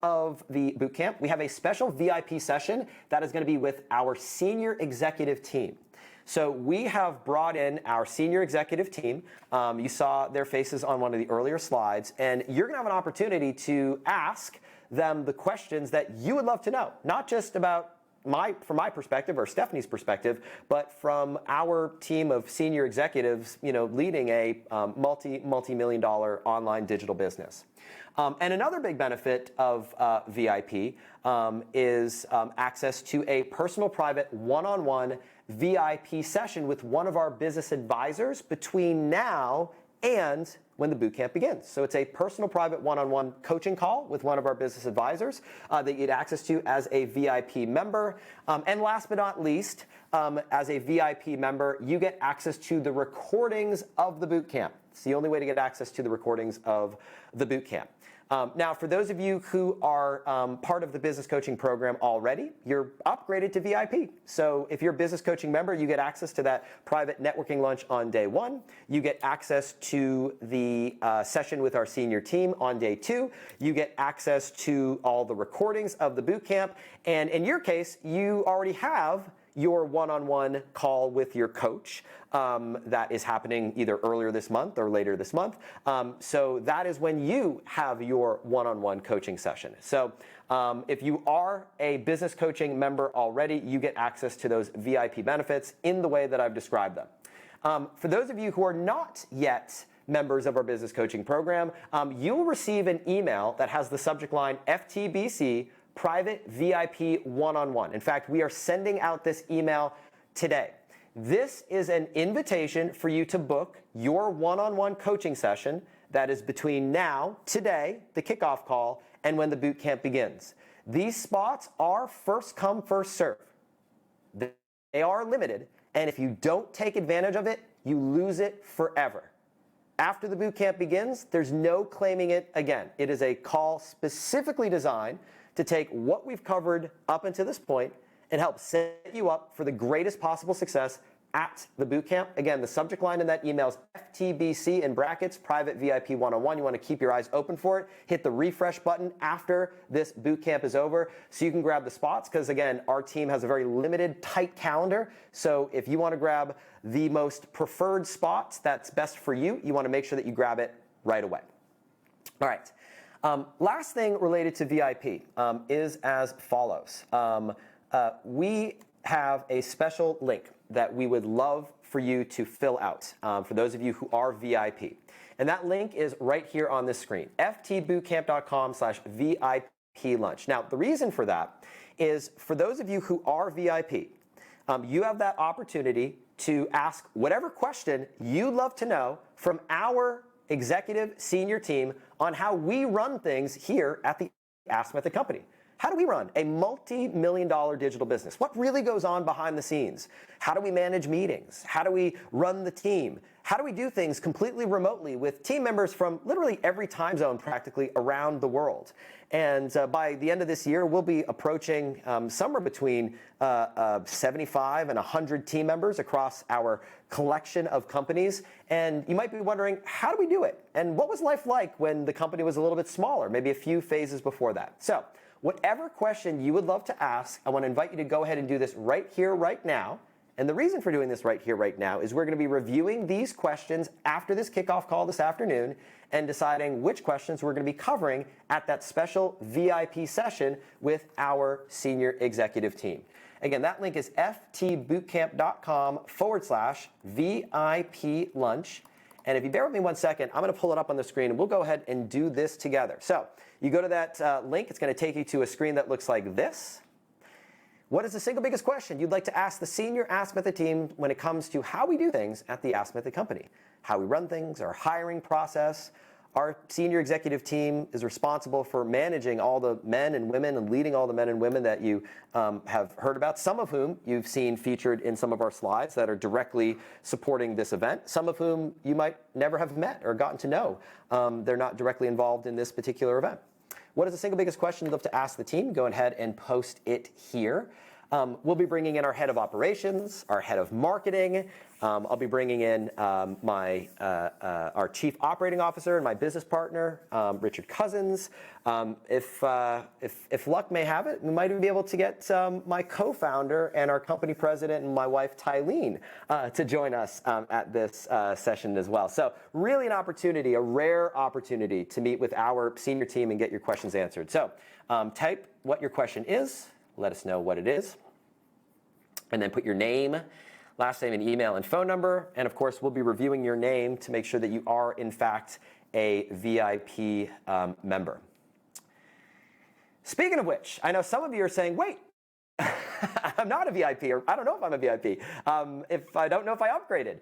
of the boot camp, we have a special VIP session that is going to be with our senior executive team. So we have brought in our senior executive team. You saw their faces on one of the earlier slides, and you're going to have an opportunity to ask them the questions that you would love to know, not just about from my perspective or Stephanie's perspective, but from our team of senior executives, leading a multi-million dollar online digital business. And another big benefit of VIP is access to a personal, private, one-on-one VIP session with one of our business advisors between now and when the boot camp begins. So it's a personal, private, one-on-one coaching call with one of our business advisors that you get access to as a VIP member. And last but not least, as a VIP member, you get access to the recordings of the boot camp. It's the only way to get access to the recordings of the boot camp. Now, for those of you who are part of the business coaching program already, you're upgraded to VIP. So if you're a business coaching member, you get access to that private networking lunch on day 1. You get access to the session with our senior team on day 2. You get access to all the recordings of the boot camp. And in your case, you already have your one-on-one call with your coach that is happening either earlier this month or later this month. So that is when you have your one-on-one coaching session. So if you are a business coaching member already, you get access to those VIP benefits in the way that I've described them. For those of you who are not yet members of our business coaching program, you'll receive an email that has the subject line FTBC Private VIP One-on-One. In fact, we are sending out this email today. This is an invitation for you to book your one-on-one coaching session that is between now, today, the kickoff call, and when the boot camp begins. These spots are first come, first serve. They are limited, and if you don't take advantage of it, you lose it forever. After the boot camp begins, there's no claiming it again. It is a call specifically designed to take what we've covered up until this point and help set you up for the greatest possible success at the boot camp. Again, the subject line in that email is FTBC in brackets, Private VIP One-on-One. You want to keep your eyes open for it. Hit the refresh button after this boot camp is over so you can grab the spots, because again, our team has a very limited, tight calendar. So if you want to grab the most preferred spots that's best for you, you want to make sure that you grab it right away. All right. Last thing related to VIP is as follows. We have a special link that we would love for you to fill out for those of you who are VIP. And that link is right here on this screen, ftbootcamp.com/VIP lunch. Now, the reason for that is for those of you who are VIP, you have that opportunity to ask whatever question you'd love to know from our executive senior team on how we run things here at the Ask Method Company. How do we run a multi-million-dollar digital business? What really goes on behind the scenes? How do we manage meetings? How do we run the team? How do we do things completely remotely with team members from literally every time zone practically around the world? And by the end of this year, we'll be approaching somewhere between 75 and 100 team members across our collection of companies. And you might be wondering, how do we do it? And what was life like when the company was a little bit smaller, maybe a few phases before that? So whatever question you would love to ask, I want to invite you to go ahead and do this right here, right now. And the reason for doing this right here, right now, is we're going to be reviewing these questions after this kickoff call this afternoon and deciding which questions we're going to be covering at that special VIP session with our senior executive team. Again, that link is ftbootcamp.com/VIP lunch. And if you bear with me one second, I'm going to pull it up on the screen and we'll go ahead and do this together. So you go to that link, it's going to take you to a screen that looks like this. What is the single biggest question you'd like to ask the senior Ask Method team when it comes to how we do things at the Ask Method Company? How we run things, our hiring process, Our senior executive team is responsible for managing all the men and women and leading all the men and women that you have heard about, some of whom you've seen featured in some of our slides that are directly supporting this event, some of whom you might never have met or gotten to know. They're not directly involved in this particular event. What is the single biggest question you'd love to ask the team? Go ahead and post it here. We'll be bringing in our head of operations, our head of marketing. I'll be bringing in our chief operating officer and my business partner, Richard Cousins. If luck may have it, we might even be able to get my co-founder and our company president and my wife, Tylene, to join us at this session as well. So really an opportunity, a rare opportunity to meet with our senior team and get your questions answered. So type what your question is. Let us know what it is. And then put your name, last name, and email and phone number. And of course, we'll be reviewing your name to make sure that you are, in fact, a VIP member. Speaking of which, I know some of you are saying, wait, I'm not a VIP, or I don't know if I'm a VIP, if I don't know if I upgraded.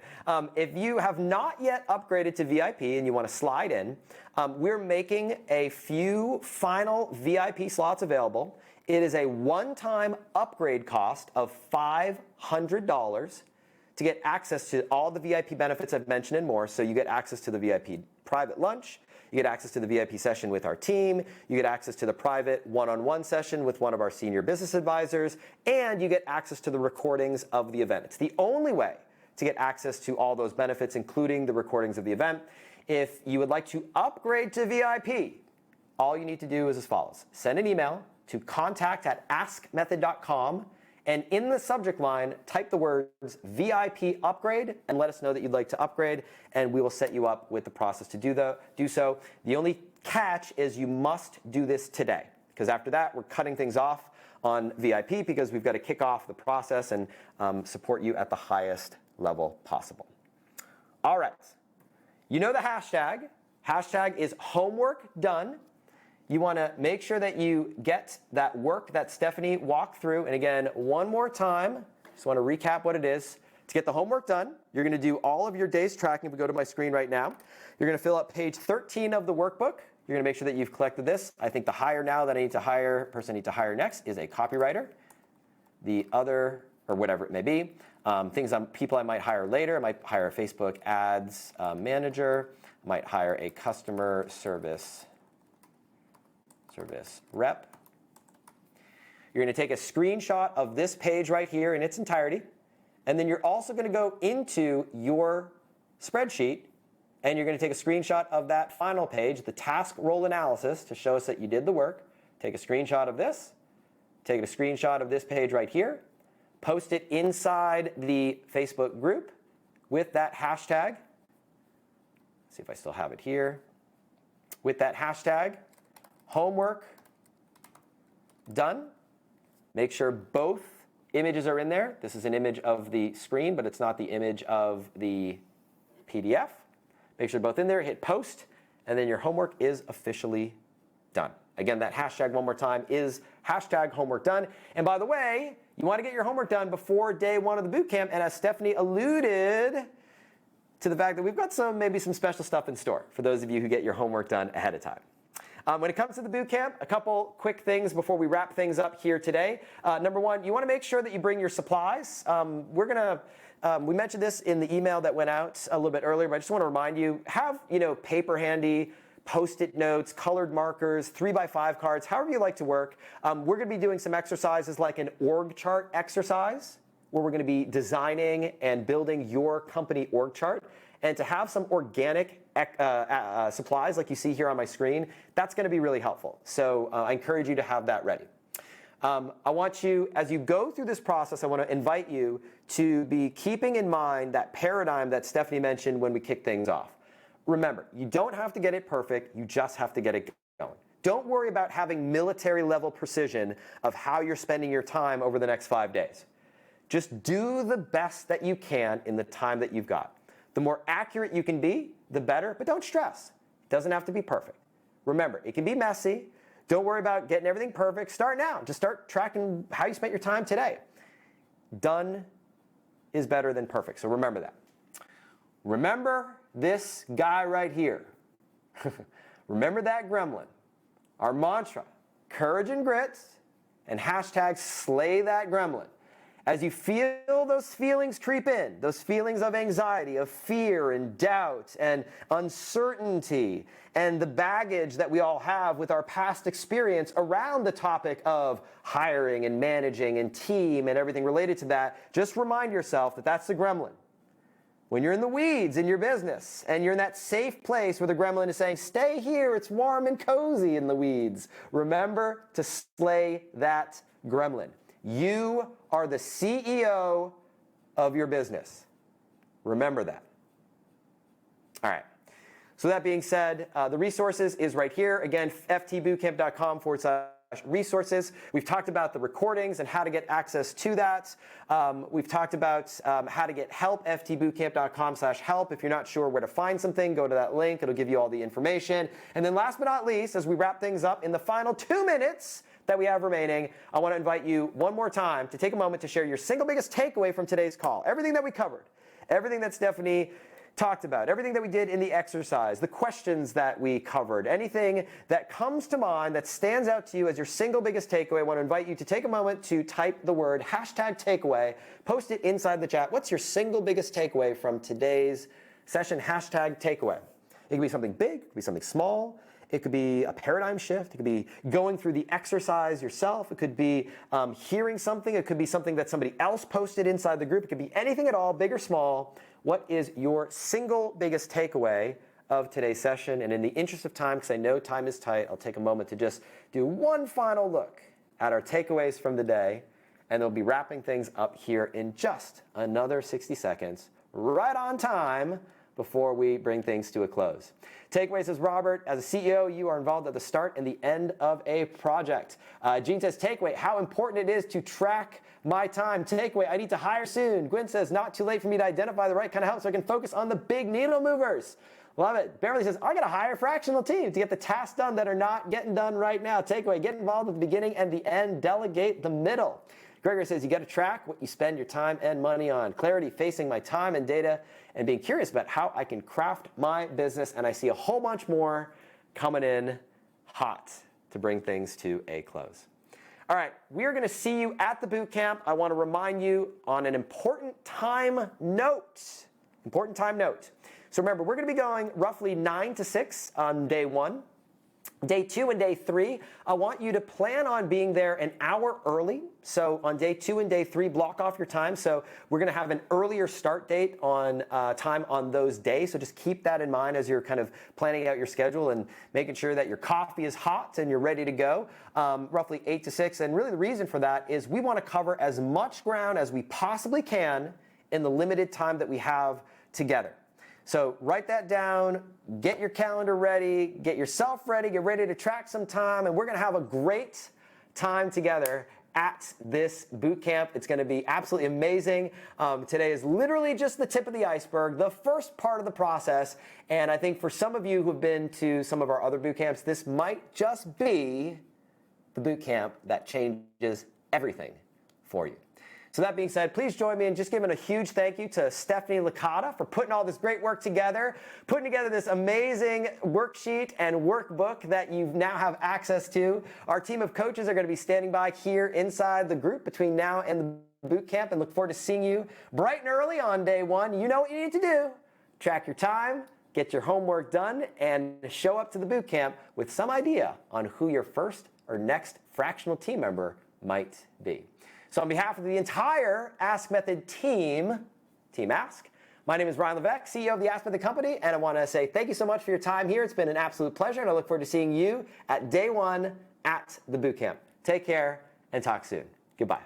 If you have not yet upgraded to VIP and you want to slide in, we're making a few final VIP slots available. It is a one-time upgrade cost of $500 to get access to all the VIP benefits I've mentioned and more. So you get access to the VIP private lunch, you get access to the VIP session with our team, you get access to the private one-on-one session with one of our senior business advisors, and you get access to the recordings of the event. It's the only way to get access to all those benefits, including the recordings of the event. If you would like to upgrade to VIP, all you need to do is as follows. Send an email to contact@askmethod.com, and in the subject line, type the words VIP upgrade and let us know that you'd like to upgrade, and we will set you up with the process to do so. The only catch is you must do this today, because after that, we're cutting things off on VIP because we've got to kick off the process and support you at the highest level possible. All right. You know the hashtag. Hashtag is homework done. You want to make sure that you get that work that Stephanie walked through. And again, one more time, just want to recap what it is. To get the homework done, you're going to do all of your day's tracking. If we go to my screen right now, you're going to fill out page 13 of the workbook. You're going to make sure that you've collected this. I think the hire now that I need to hire, person I need to hire next is a copywriter. The other, or whatever it may be, people I might hire later. I might hire a Facebook ads manager. I might hire a customer service rep. You're going to take a screenshot of this page right here in its entirety, and then you're also going to go into your spreadsheet and you're going to take a screenshot of that final page, the task role analysis, to show us that you did the work. Take a screenshot of this, take a screenshot of this page right here, post it inside the Facebook group with that hashtag. Let's see if I still have it here. With that hashtag, homework done. Make sure both images are in there. This is an image of the screen, but it's not the image of the PDF. Make sure both in there, hit post, and then your homework is officially done. Again, that hashtag one more time is hashtag homework done. And by the way, you want to get your homework done before day one of the bootcamp. And as Stephanie alluded to the fact that we've got maybe some special stuff in store for those of you who get your homework done ahead of time. When it comes to the bootcamp, a couple quick things before we wrap things up here today. Number one, you want to make sure that you bring your supplies. We mentioned this in the email that went out a little bit earlier, but I just want to remind you, have paper handy, Post-it notes, colored markers, 3x5 cards, however you like to work. We're going to be doing some exercises like an org chart exercise, where we're going to be designing and building your company org chart. And to have some organic supplies like you see here on my screen, that's going to be really helpful. So I encourage you to have that ready. I want you, as you go through this process, I want to invite you to be keeping in mind that paradigm that Stephanie mentioned when we kick things off. Remember, you don't have to get it perfect, you just have to get it going. Don't worry about having military level precision of how you're spending your time over the next 5 days. Just do the best that you can in the time that you've got. The more accurate you can be, the better, but don't stress. It doesn't have to be perfect. Remember, it can be messy. Don't worry about getting everything perfect. Start now. Just start tracking how you spent your time today. Done is better than perfect, so remember that. Remember this guy right here. Remember that gremlin. Our mantra, courage and grit, and hashtag slay that gremlin. As you feel those feelings creep in, those feelings of anxiety, of fear and doubt and uncertainty, and the baggage that we all have with our past experience around the topic of hiring and managing and team and everything related to that, just remind yourself that that's the gremlin. When you're in the weeds in your business and you're in that safe place where the gremlin is saying, stay here, it's warm and cozy in the weeds, remember to slay that gremlin. You are the CEO of your business. Remember that. All right. So that being said, the resources is right here. Again, ftbootcamp.com/resources. We've talked about the recordings and how to get access to that. We've talked about how to get help, ftbootcamp.com/help. If you're not sure where to find something, go to that link. It'll give you all the information. And then last but not least, as we wrap things up in the final 2 minutes that we have remaining, I want to invite you one more time to take a moment to share your single biggest takeaway from today's call. Everything that we covered, everything that Stephanie talked about, everything that we did in the exercise, the questions that we covered, anything that comes to mind that stands out to you as your single biggest takeaway, I want to invite you to take a moment to type the word #takeaway, post it inside the chat. What's your single biggest takeaway from today's session? #takeaway. It could be something big, it could be something small. It could be a paradigm shift. It could be going through the exercise yourself. It could be hearing something. It could be something that somebody else posted inside the group. It could be anything at all, big or small. What is your single biggest takeaway of today's session? And in the interest of time, because I know time is tight, I'll take a moment to just do one final look at our takeaways from the day, and they'll be wrapping things up here in just another 60 seconds, right on time, before we bring things to a close. Takeaway says, Robert, as a CEO, you are involved at the start and the end of a project. Gene says, takeaway, how important it is to track my time. Takeaway, I need to hire soon. Gwen says, not too late for me to identify the right kind of help so I can focus on the big needle movers. Love it. Beverly says, I got to hire a fractional team to get the tasks done that are not getting done right now. Takeaway, get involved at the beginning and the end. Delegate the middle. Gregor says, you got to track what you spend your time and money on. Clarity, facing my time and data and being curious about how I can craft my business. And I see a whole bunch more coming in hot to bring things to a close. All right, we're going to see you at the boot camp. I want to remind you on an important time note. So remember, we're going to be going roughly 9 to 6 on day 1. Day 2 and day 3, I want you to plan on being there an hour early. So on day 2 and day 3, block off your time. So we're going to have an earlier start date on time on those days. So just keep that in mind as you're kind of planning out your schedule and making sure that your coffee is hot and you're ready to go. Roughly 8 to 6. And really the reason for that is we want to cover as much ground as we possibly can in the limited time that we have together. So write that down, get your calendar ready, get yourself ready, get ready to track some time, and we're going to have a great time together at this boot camp. It's going to be absolutely amazing. Today is literally just the tip of the iceberg, the first part of the process, and I think for some of you who have been to some of our other boot camps, this might just be the boot camp that changes everything for you. So that being said, please join me in just giving a huge thank you to Stephanie Licata for putting all this great work together, putting together this amazing worksheet and workbook that you now have access to. Our team of coaches are going to be standing by here inside the group between now and the boot camp, and look forward to seeing you bright and early on day 1. You know what you need to do. Track your time, get your homework done, and show up to the boot camp with some idea on who your first or next fractional team member might be. So on behalf of the entire Ask Method team, Team Ask, my name is Ryan Levesque, CEO of the Ask Method Company, and I want to say thank you so much for your time here. It's been an absolute pleasure, and I look forward to seeing you at day 1 at the boot camp. Take care and talk soon. Goodbye.